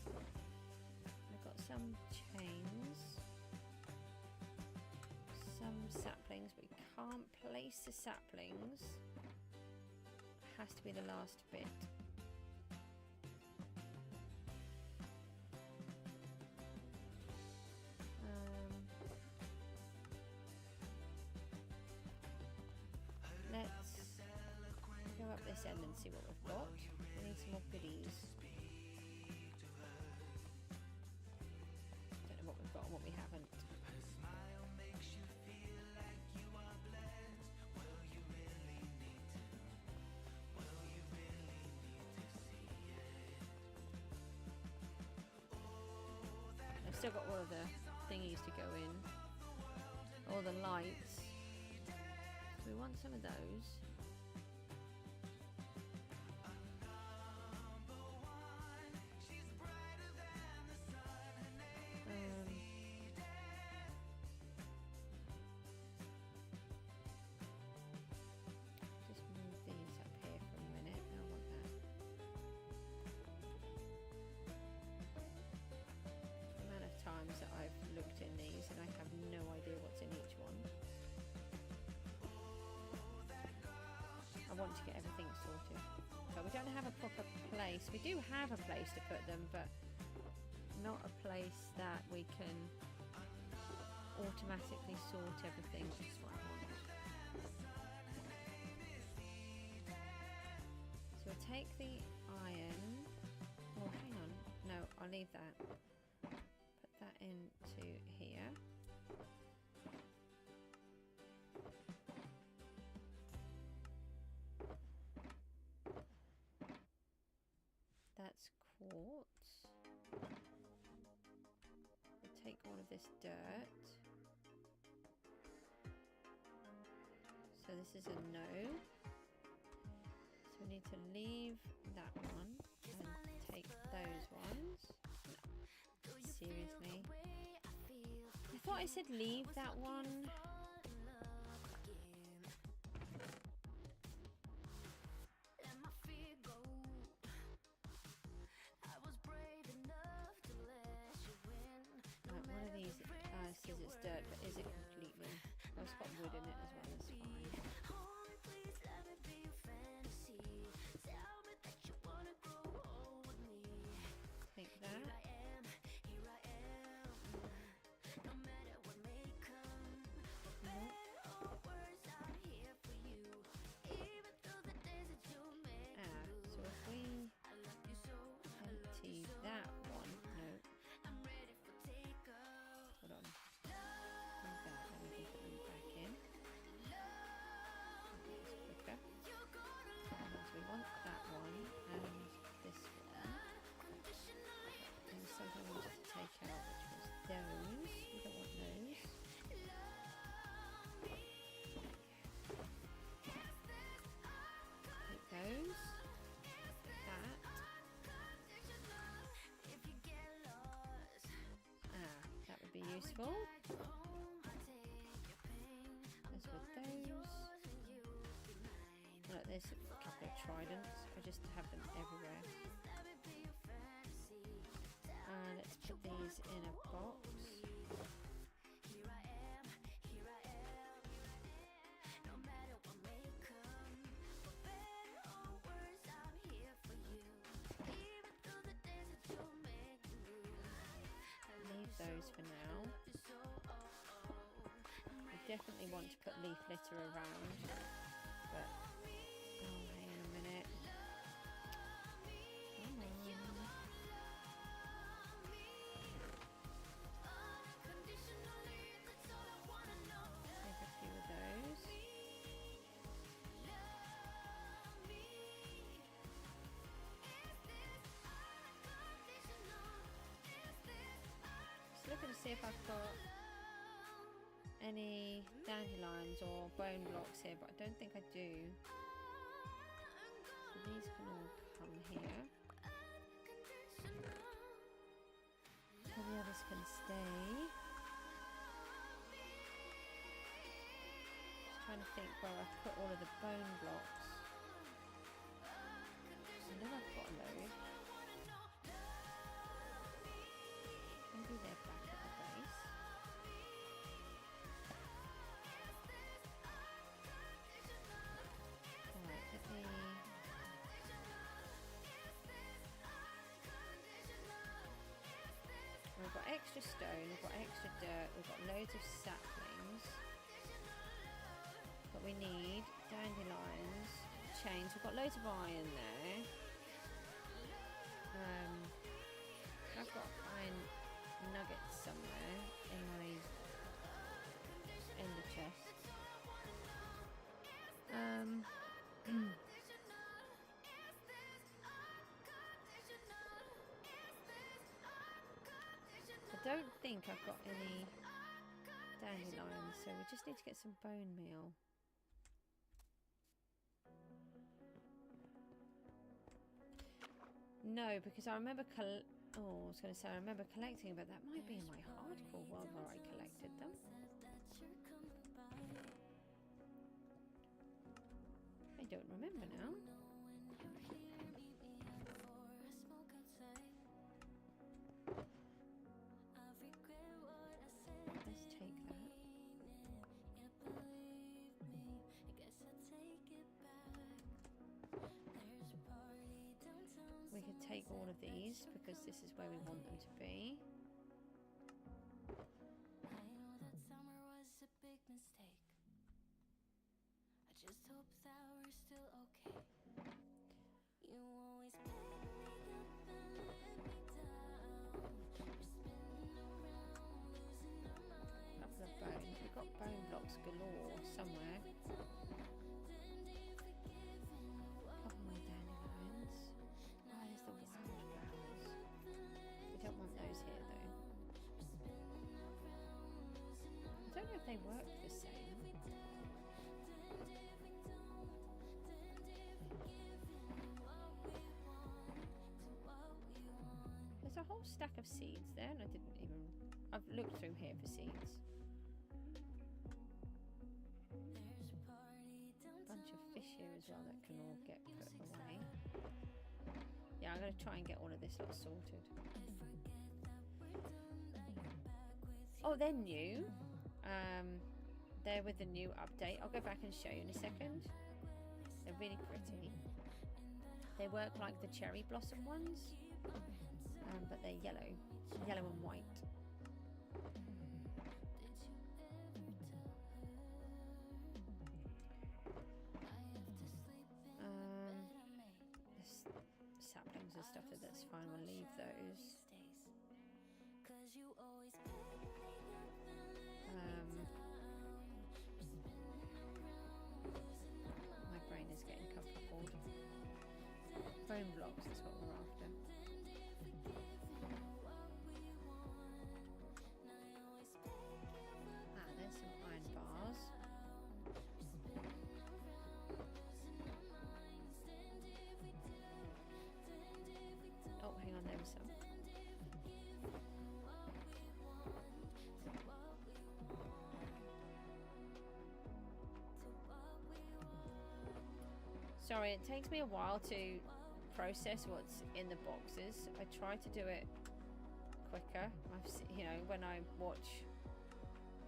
I've got some chains. Some saplings, but we can't place the saplings. Has to be the last bit. Let's go up this end and see what we've got. We need some more goodies. Don't know what we've got and what we haven't. Still got all of the thingies to go in, all the lights. So we want some of those. Just move these up here for a minute. I want that. Times that I've looked in these and I have no idea what's in each one. want to get everything sorted. But we don't have a proper place. We do have a place to put them, but not a place that we can automatically sort everything. Which is what I want. So we'll take the iron. Oh, hang on. No, I'll leave that. Put that into here. That's quartz. We'll take all of this dirt. So this is a no. So we need to leave that one and take those ones. No. Seriously. I thought I said leave that one. One of these says it's dirt, but is it completely? Oh, it's got wood in it as well, that's fine. Take that. So if we empty that one, no. Hold on. Like that, then we can put them back in. It's quicker. And so we want that one and this one. And something we wanted to take out, which was those. We don't want those. Take those. That. That would be useful. As with those. Look, there's a couple of tridents. I just have them everywhere. Let's put these in a box. Leave those for now. I definitely want to put leaf litter around, but oh, hang on a minute. Come on. Take a few of those. Just looking to see if I've got any dandelions or bone blocks here, but I don't think I do. So these can all come here. And the others can stay. Just trying to think where I've put all of the bone blocks. I know I've got a load. Maybe they're back at the base. Right, let me... We've got extra stone, we've got extra dirt, we've got loads of saplings. But we need dandelions, chains, we've got loads of iron there. I've got iron nuggets somewhere in my ender chest. I don't think I've got any dandelions, so we just need to get some bone meal. No, because I remember I was going to say I remember collecting them, but that might be in my hardcore world where I collected them. I don't remember now. Let's take that. take all of these because this is where we want them to be. I know that summer was a big mistake. I just hope that we're still okay. You always pick me up and let me down. We're spinning around, losing our minds. Couple of bones. We've got bone blocks galore somewhere. Couple more dandelions. Where's the wildflowers? We don't want those here though. I don't know if they work the same. There's a whole stack of seeds there and I didn't even... I've looked through here for seeds. Bunch of fish here as well that can all get put away. Yeah, I'm going to try and get all of this lot sorted. Oh, they're new. They're with the new update. I'll go back and show you in a second. They're really pretty. They work like the cherry blossom ones, but they're yellow and white. Saplings and stuff, that's fine, we'll leave those. My brain is getting coupled. Bone blocks is what we're after. Ah, there's some iron bars. Oh, hang on, there was some. Sorry, it takes me a while to process what's in the boxes. I try to do it quicker. You know, when I watch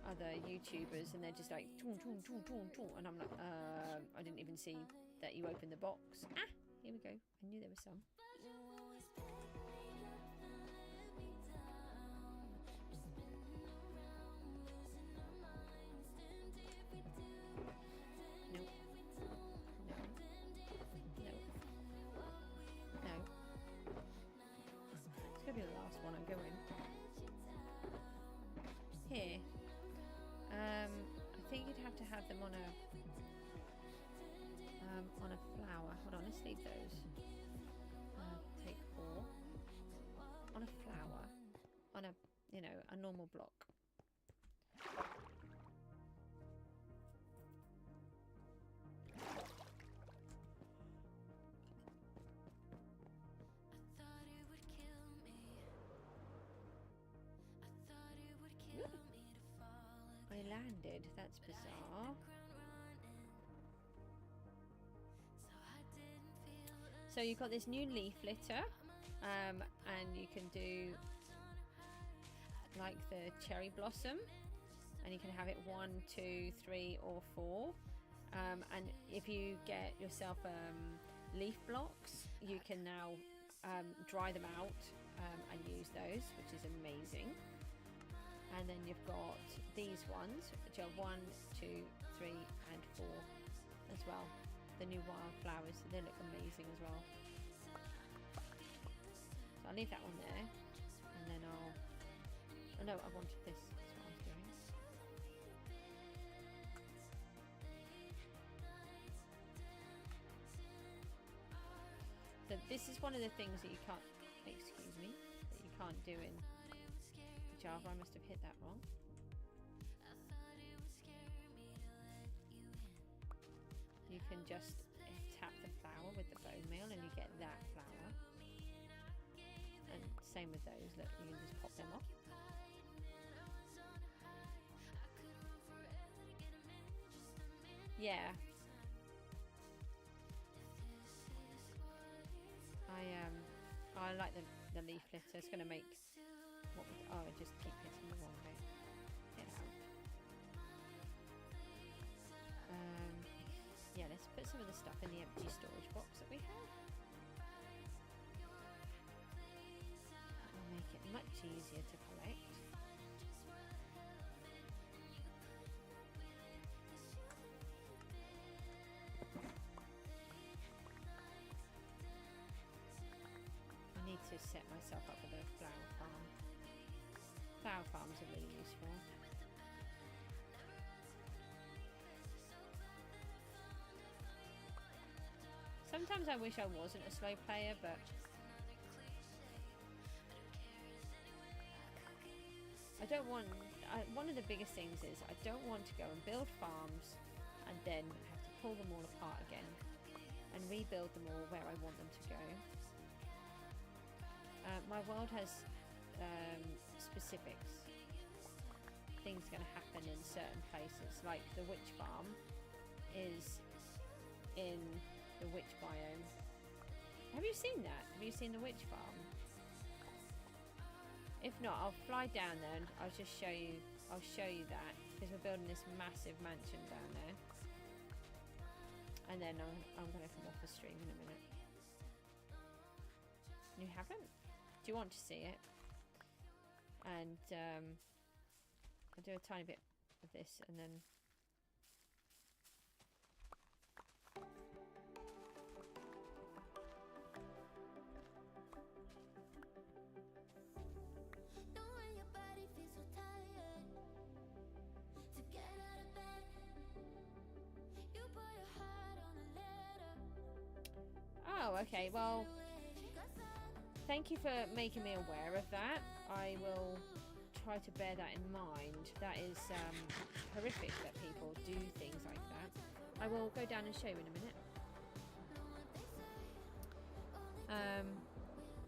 other YouTubers and they're just like, toon, toon, toon, toon, toon, and I'm like, I didn't even see that you opened the box. Ah, here we go. I knew there was some. Be the last one I'm going here. I think you'd have to have them on a flower. Hold on, let's leave those. Take 4 on a flower, on a, you know, a normal block. I landed, that's bizarre. So you've got this new leaf litter, and you can do like the cherry blossom, and you can have it 1, 2, 3 or 4, and if you get yourself leaf blocks, you can now dry them out and use those, which is amazing. And then you've got these ones, which are 1, 2, 3 and 4 as well. The new wildflowers, they look amazing as well. So I'll leave that one there, and then I'll... Oh no, I wanted this, that's what I was doing. So this is one of the things that you can't, excuse me, that you can't do in Java. I must have hit that wrong. You can just tap the flower with the bone meal and you get that flower. And same with those, look, you can just pop them off. Yeah. I like the leaf litter. It's going to make... What was, oh, I just keep hitting the wrong bit. Get out. Yeah, let's put some of the stuff in the empty storage box that we have. much easier to collect. I need to set myself up with a flower farm. Flower farms are really useful. Sometimes I wish I wasn't a slow player, but I don't want... one of the biggest things is I don't want to go and build farms and then have to pull them all apart again and rebuild them all where I want them to go. My world has specifics. Things going to happen in certain places, like the witch farm is in the witch biome. Have you seen that? Have you seen the witch farm? If not, I'll fly down there and I'll just show you. I'll show you that because we're building this massive mansion down there, and then I'm going to come off the stream in a minute. You haven't? Do you want to see it? And I'll do a tiny bit of this and then. Oh, okay, well, thank you for making me aware of that. I will try to bear that in mind. That is horrific that people do things like that. I will go down and show you in a minute.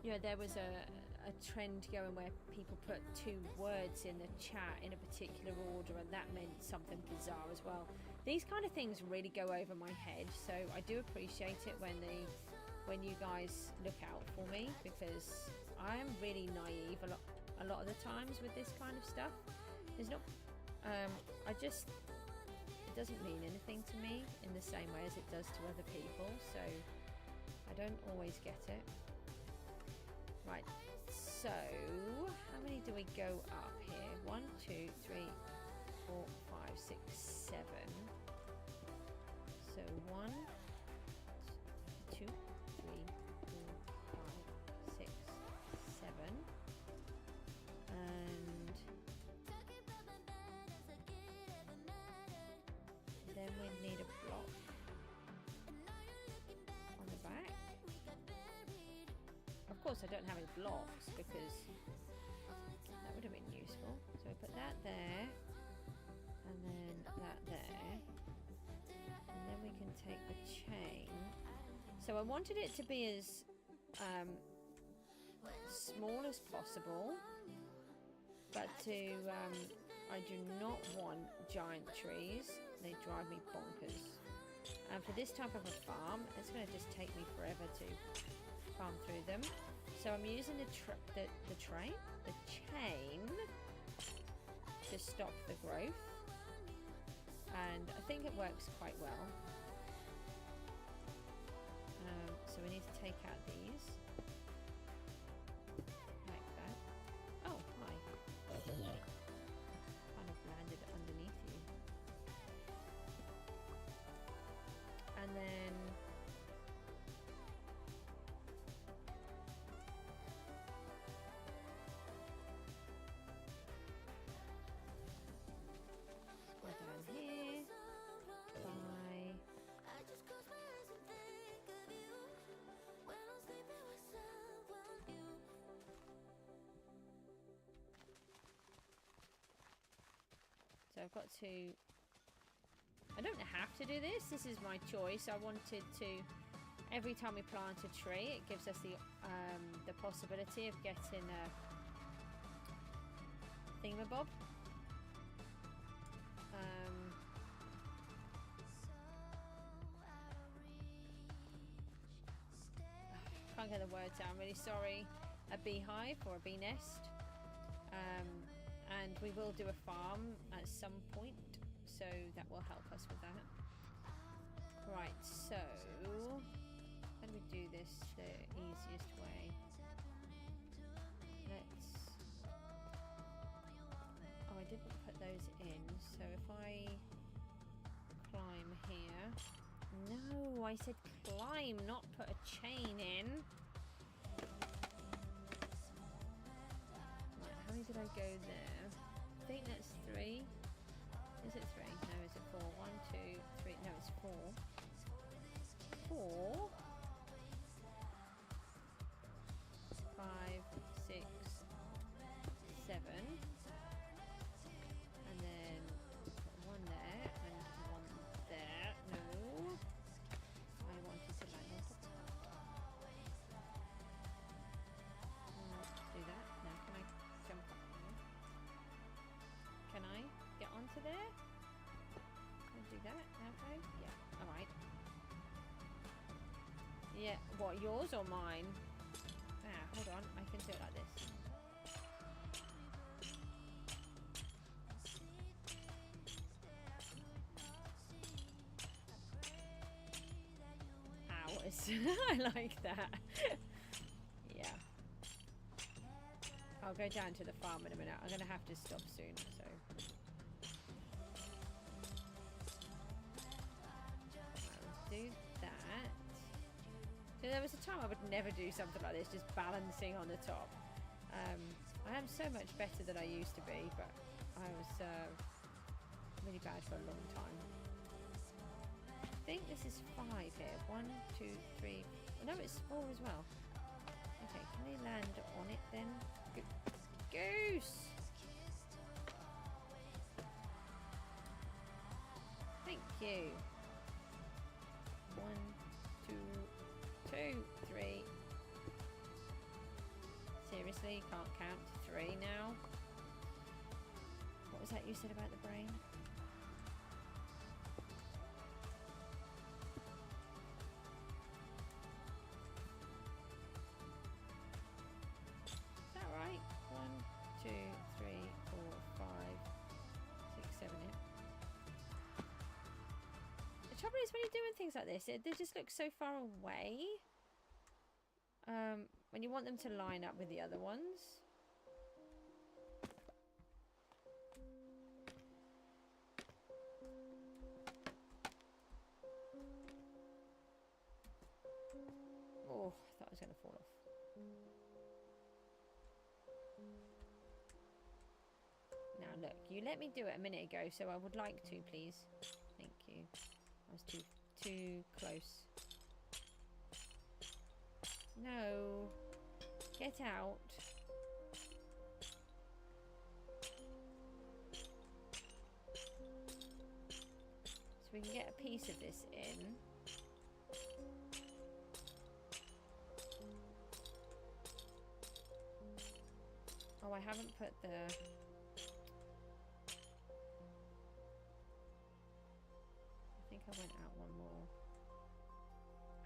Yeah, there was a trend going where people put 2 words in the chat in a particular order, and that meant something bizarre as well. These kind of things really go over my head, so I do appreciate it when you guys look out for me, because I am really naive a lot of the times with this kind of stuff. There's not it doesn't mean anything to me in the same way as it does to other people, so I don't always get it. Right, so how many do we go up here? 1, 2, 3, 4, 5, 6, 7. So 1, 2, 3, 4, 5, 6, 7, and then we need a block on the back. Of course I don't have any blocks because that would have been useful. So I put that there and then that there, and then we can take the chain. So I wanted it to be as small as possible, but I do not want giant trees. They drive me bonkers. And for this type of a farm, it's going to just take me forever to farm through them. So I'm using the chain to stop the growth, and I think it works quite well. So we need to take out these like that. Oh, hi. Kind of landed underneath you. And then go down here. Bye. So I've got to, I don't have to do this, this is my choice. I wanted to, every time we plant a tree, it gives us the possibility of getting a thingamabob. Can't get the words out, I'm really sorry. A beehive or a bee nest. And we will do a farm at some point, so that will help us with that. Right, so how do we do this the easiest way? Let's No, I said climb, not put a chain in. Right, how many did I go there? I think that's 3. Is it 3? No, is it 4? 1, 2, 3. No, it's 4. 4. 5, 6, 7. And then one there and one there. No. I wanted to land on top of that. Let's do that. Now can I jump up there? Can I get onto there? Can I do that? Okay. Yeah. Alright. Yeah. What, yours or mine? Ah, hold on. I can do it like this. Hours. I like that. Yeah. I'll go down to the farm in a minute. I'm going to have to stop soon, so... I'll do that. So there was a time I would never do something like this, just balancing on the top. I am so much better than I used to be, but I was really bad for a long time. I think this is 5 here. 1, 2, 3. Oh, no, it's 4 as well. Okay, can we land on it then? Goose! Thank you. 1, 2, 2, 3. Seriously, can't count to 3 now. What was that you said about the brain? Is that right? 1, 2, 3, 4, 5, 6, 7, 8. The trouble is when you're doing things like this, they just look so far away. When you want them to line up with the other ones. Oh, I thought I was going to fall off. Now look, you let me do it a minute ago, so I would like to, please. Thank you. I was too close. No. Get out. So we can get a piece of this in. Oh, I haven't put the... I think I went out one more.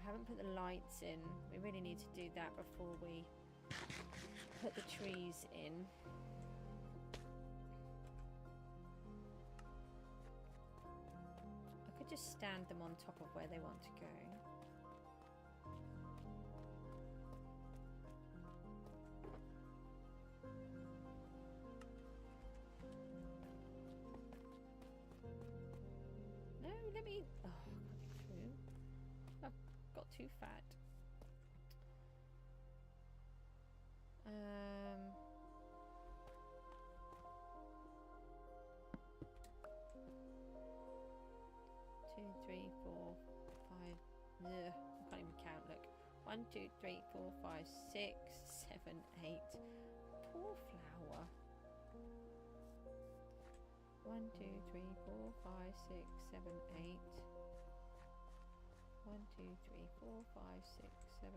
I haven't put the lights in. We really need to do that before we put the trees in. I could just stand them on top of where they want to go. No, let me... Oh, I can't get through. I've got too fat. 2, 3, 4, 5. Ugh, I can't even count. Look, 1, 2, 3, 4, 5, 6, 7, 8. Poor flower. 1, 2, 3, 4, 5, 6, 7, 8. 1, 2, 3, 4, 5, 6, 7,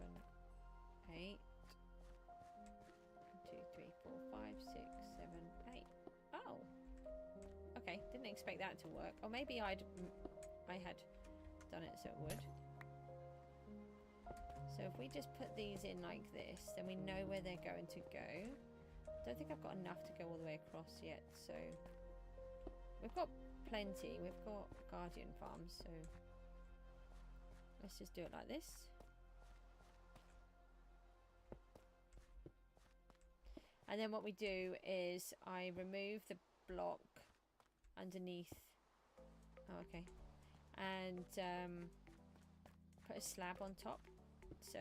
8. 1, 2, 3, 4, 5, 6, 7, 8. Oh. Okay, didn't expect that to work. Or maybe I had done it so it would. So if we just put these in like this, then we know where they're going to go. Don't think I've got enough to go all the way across yet, so we've got plenty. We've got guardian farms, so let's just do it like this. And then what we do is I remove the block underneath. Oh, okay. And put a slab on top, so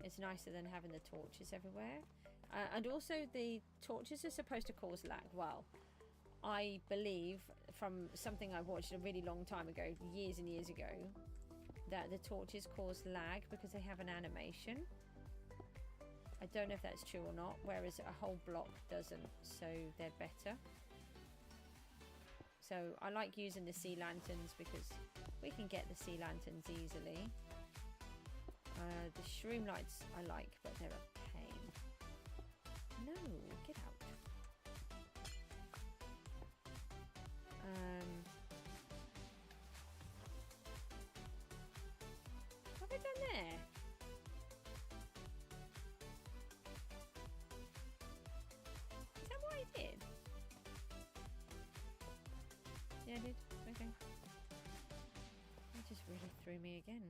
it's nicer than having the torches everywhere. And also the torches are supposed to cause lag. Well, I believe from something I watched a really long time ago, years and years ago, that the torches cause lag because they have an animation. I don't know if that's true or not, whereas a whole block doesn't, so they're better. So I like using the sea lanterns because we can get the sea lanterns easily. The shroom lights I like, but they're a pain. No, get out. What have I done there? Is that what I did? Yeah, I did. Okay. That just really threw me again.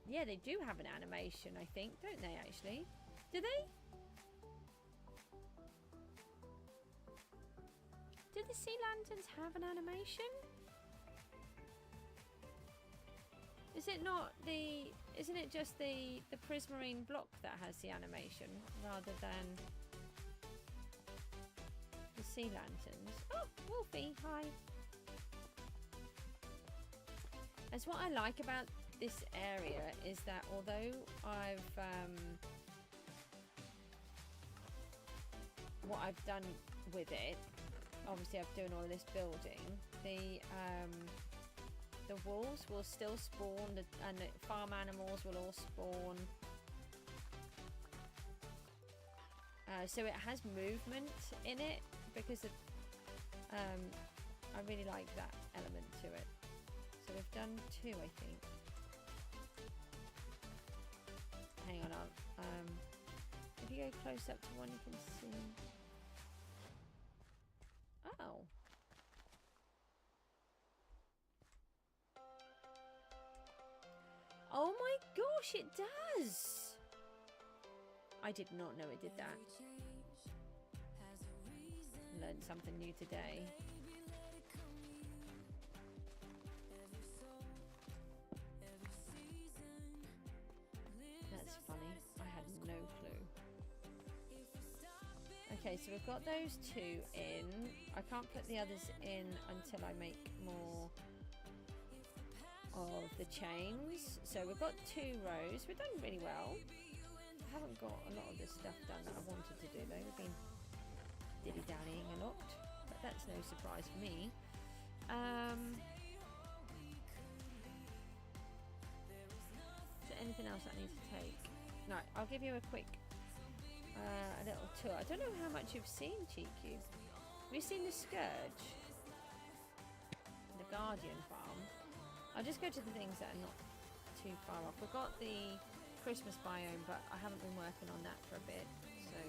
Yeah, they do have an animation, I think, don't they, actually? Do they? Do the sea lanterns have an animation? Is it not the... Isn't it just the prismarine block that has the animation, rather than the sea lanterns? Oh, Wolfie, hi. That's what I like about this area, is that although I've what I've done with it, obviously I'm doing all this building, the wolves will still spawn, and the farm animals will all spawn, so it has movement in it, because of, I really like that element to it. So we've done 2, I think. Hang on, if you go close up to one, you can see. Oh. Oh my gosh, it does! I did not know it did that. Learned something new today. That's funny. I had no clue. Okay, so we've got those 2 in. I can't put the others in until I make more of the chains. So we've got 2 rows. We've done really well. I haven't got a lot of the stuff done that I wanted to do though. We've been dilly-dallying a lot, but that's no surprise for me. Is there anything else I need to take? No, I'll give you a quick a little tour. I don't know how much you've seen, Cheeky. Have you seen the Scourge? The Guardian farm? I'll just go to the things that are not too far off. We've got the Christmas biome, but I haven't been working on that for a bit, so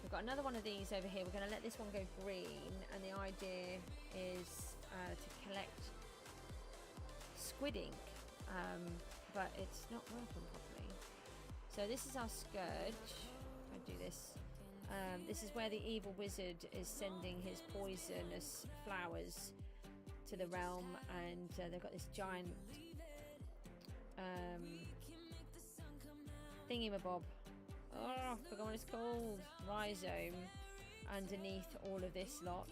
we've got another one of these over here. We're going to let this one go green, and the idea is to collect squid ink, but it's not working properly. So this is our Scourge. I do this. This is where the evil wizard is sending his poisonous flowers to the realm, and they've got this giant thingy-mabob. Oh, I forgot what it's called. Rhizome underneath all of this lot,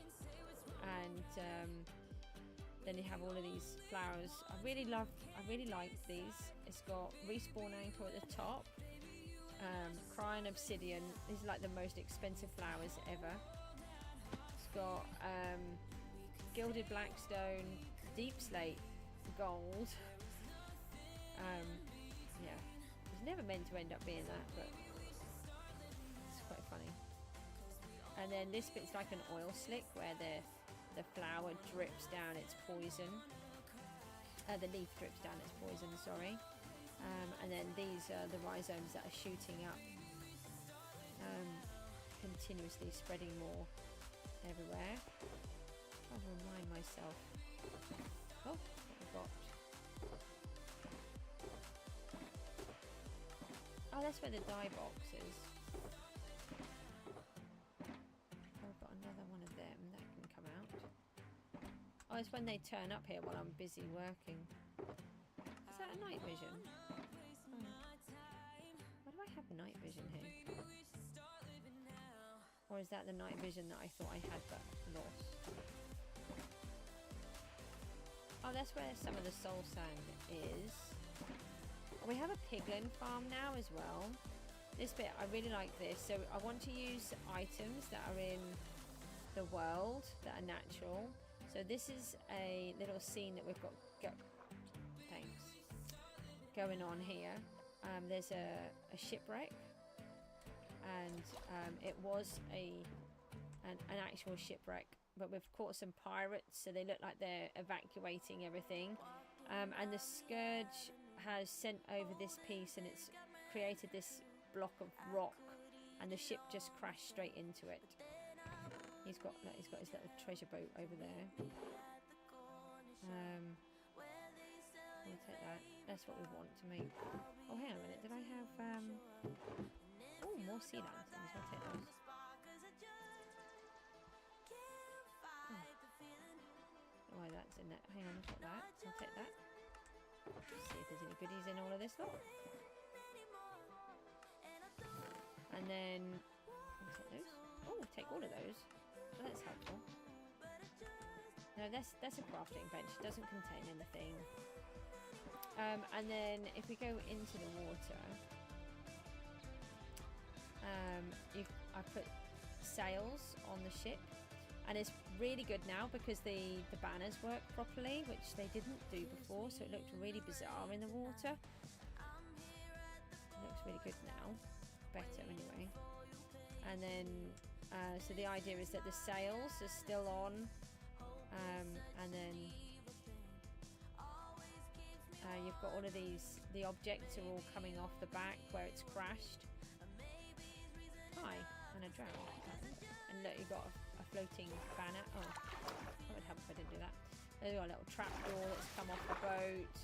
and then you have all of these flowers. I really like these. It's got respawn anchor at the top, crying obsidian. These are like the most expensive flowers ever. It's got gilded blackstone, deep slate, gold. Yeah, it was never meant to end up being that, but it's quite funny. And then this bit's like an oil slick where the flower drips down its poison. The leaf drips down its poison, sorry. And then these are the rhizomes that are shooting up, continuously spreading more everywhere. I'll remind myself. Oh, what we got? Oh, that's where the dye box is. Oh, I've got another one of them that can come out. Oh, it's when they turn up here while I'm busy working. Is that a night vision? Oh. Why do I have night vision here? Or is that the night vision that I thought I had but lost? Oh, that's where some of the soul sand is. We have a piglin farm now as well. This bit, I really like this. So I want to use items that are in the world that are natural. So this is a little scene that we've got going on here. There's a shipwreck, and it was an actual shipwreck, but we've caught some pirates, so they look like they're evacuating everything. And the Scourge has sent over this piece, and it's created this block of rock, and the ship just crashed straight into it. He's got his little treasure boat over there. We'll take that. That's what we want to make. Oh, hang on a minute. Did I have oh, more sea lanterns. I'll take those. Oh, why that's in there. Hang on, I've got that. I'll take that. Just see if there's any goodies in all of this lot. And then I'll take those. Oh, take all of those. Well, that's helpful. No, that's a crafting bench. It doesn't contain anything. And then if we go into the water, I put sails on the ship, and it's really good now because the banners work properly, which they didn't do before, so it looked really bizarre in the water. It looks really good now, better anyway. And then so the idea is that the sails are still on, and then you've got all of these, the objects are all coming off the back where it's crashed. Hi, and a drown. And look, you've got a floating banner. Oh, that would help if I didn't do that. There's got a little trapdoor that's come off the boat.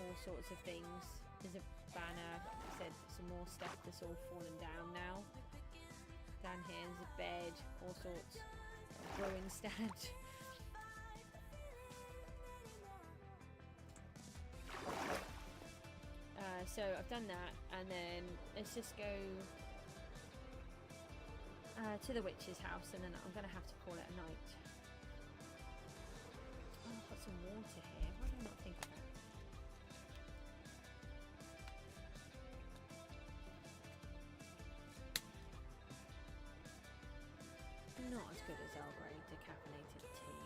All sorts of things. There's a banner, like I said, some more stuff that's all fallen down now. Down here there's a bed, all sorts. A brewing stand. So I've done that, and then let's just go to the witch's house, and then I'm going to have to call it a night. Oh, I've got some water here. Why did I not think of that? Not as good as Earl Grey decaffeinated tea.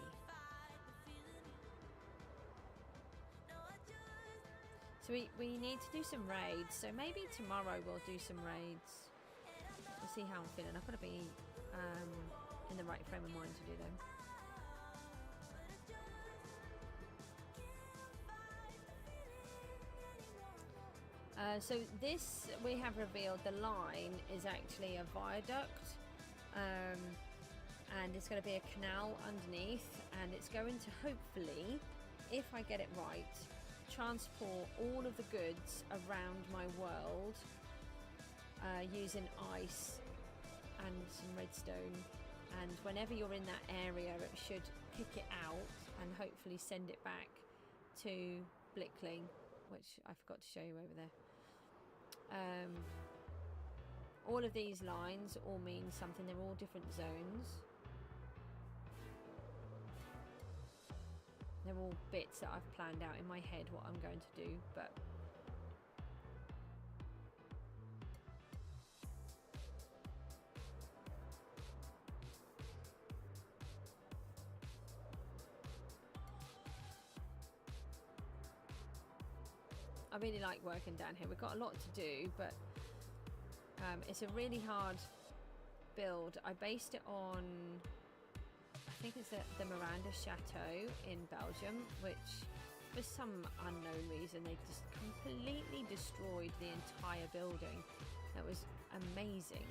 So we need to do some raids, so maybe tomorrow we'll do some raids. We'll see how I'm feeling. I've got to be in the right frame of mind to do them. So this, we have revealed the line is actually a viaduct, and it's going to be a canal underneath, and it's going to hopefully, if I get it right, transport all of the goods around my world using ice and some redstone, and whenever you're in that area it should pick it out and hopefully send it back to Blickling, which I forgot to show you over there. All of these lines all mean something. They're all different zones. They're all bits that I've planned out in my head what I'm going to do, but I really like working down here. We've got a lot to do, but it's a really hard build. I based it on, I think it's the Miranda Chateau in Belgium, which for some unknown reason they just completely destroyed the entire building. That was amazing.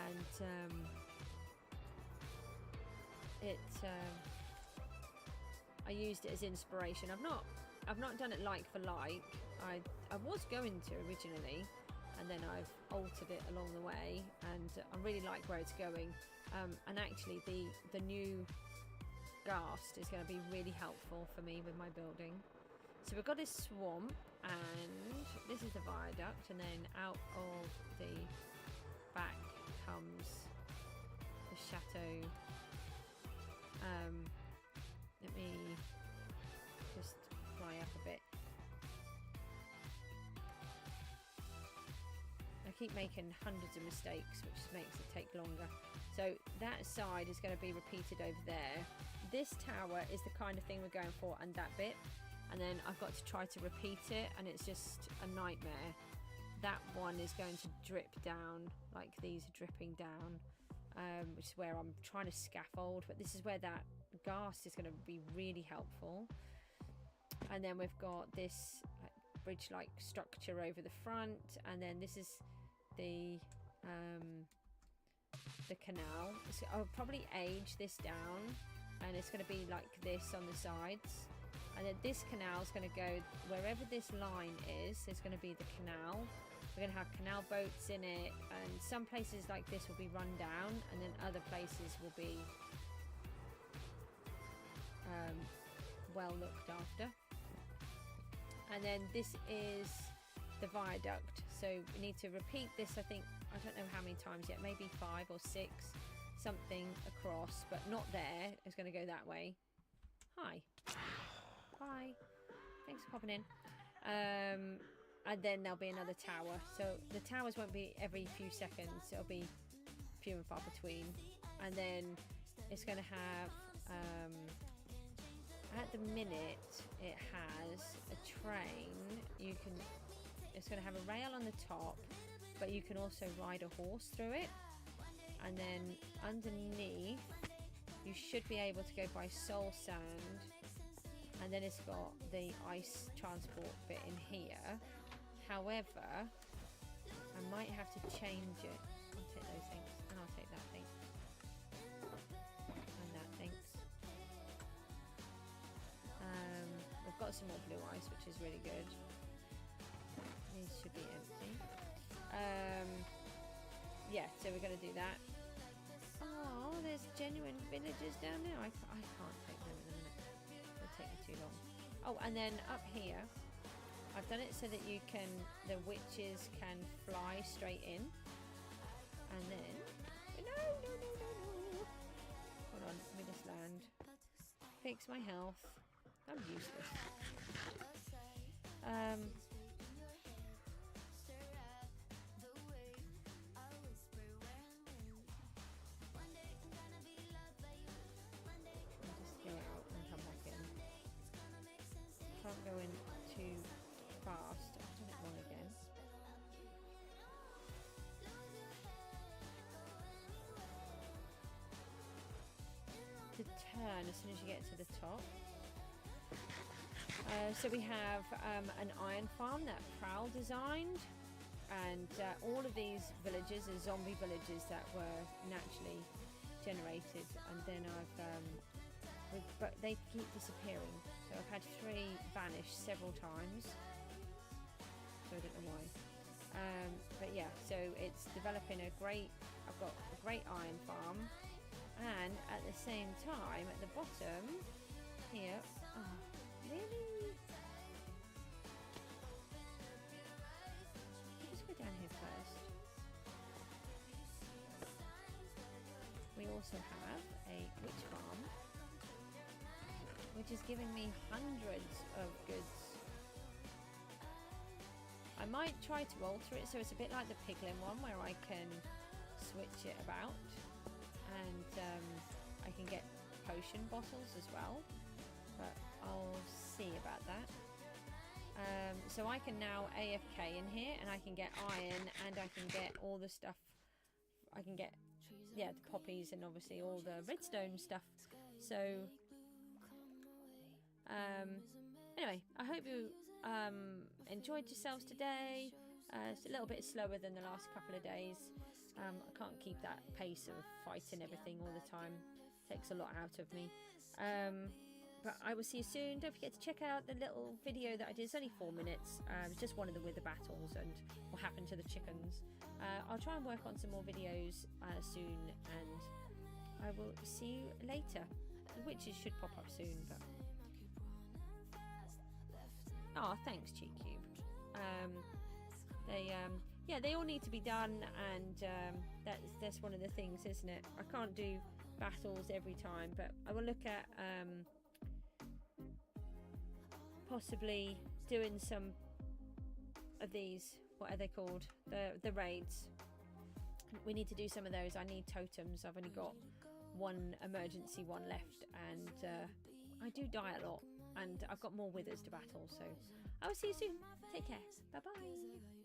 And I used it as inspiration. I've not done it like for like. I was going to originally, and then I've altered it along the way, and I really like where it's going. And actually the new ghast is going to be really helpful for me with my building. So we've got this swamp, and this is the viaduct, and then out of the back comes the chateau. Let me just fly up a bit. I keep making hundreds of mistakes, which makes it take longer. So that side is going to be repeated over there. This tower is the kind of thing we're going for, and that bit. And then I've got to try to repeat it, and it's just a nightmare. That one is going to drip down, like these are dripping down, which is where I'm trying to scaffold. But this is where that ghast is going to be really helpful. And then we've got this bridge-like structure over the front, and then this is the canal. So I'll probably age this down, and it's going to be like this on the sides. And then this canal is going to go wherever this line is. There's going to be the canal. We're going to have canal boats in it, and some places like this will be run down, and then other places will be well looked after. And then this is the viaduct, so we need to repeat this. I think, I don't know how many times yet, maybe 5 or 6, something across, but not there. It's going to go that way. Hi. Hi, thanks for popping in. And then there'll be another tower, so the towers won't be every few seconds, it'll be few and far between. And then it's going to have at the minute it has a train. It's going to have a rail on the top, but you can also ride a horse through it. And then underneath you should be able to go by soul sand. And then it's got the ice transport bit in here. However, I might have to change it. I'll take those things, and I'll take that thing. And that thanks. We've got some more blue ice, which is really good. These should be empty. Yeah, so we're going to do that. Oh, there's genuine villagers down there. I can't take them in a minute. It'll take me too long. Oh, and then up here, I've done it so that the witches can fly straight in. And then, no. Hold on, let me just land. Fix my health. I'm useless. Can't go in too fast. I've done it wrong again. To turn as soon as you get to the top. So we have an iron farm that Prowl designed, and all of these villages are zombie villages that were naturally generated, and then but they keep disappearing. So I've had 3 vanish several times, so I don't know why. But yeah, so it's developing I've got a great iron farm, and at the same time at the bottom here, oh really? Let's go down here first. We also have a witch farm, which is giving me hundreds of goods. I might try to alter it so it's a bit like the piglin one, where I can switch it about, and I can get potion bottles as well, but I'll see about that. So I can now AFK in here, and I can get iron, and I can get all the stuff. I can get, yeah, the poppies and obviously all the redstone stuff. So anyway, I hope you enjoyed yourselves today. It's a little bit slower than the last couple of days. I can't keep that pace of fighting everything all the time. takes a lot out of me. But I will see you soon. Don't forget to check out the little video that I did. It's only 4 minutes. It's just one of the wither battles and what happened to the chickens. I'll try and work on some more videos soon, and I will see you later. The witches should pop up soon, but oh, thanks, Cheek Cube. They all need to be done, and that's one of the things, isn't it? I can't do battles every time, but I will look at possibly doing some of these. What are they called? The raids. We need to do some of those. I need totems. I've only got one emergency one left, and I do die a lot, and I've got more withers to battle, so I will see you soon. Take care. Bye bye.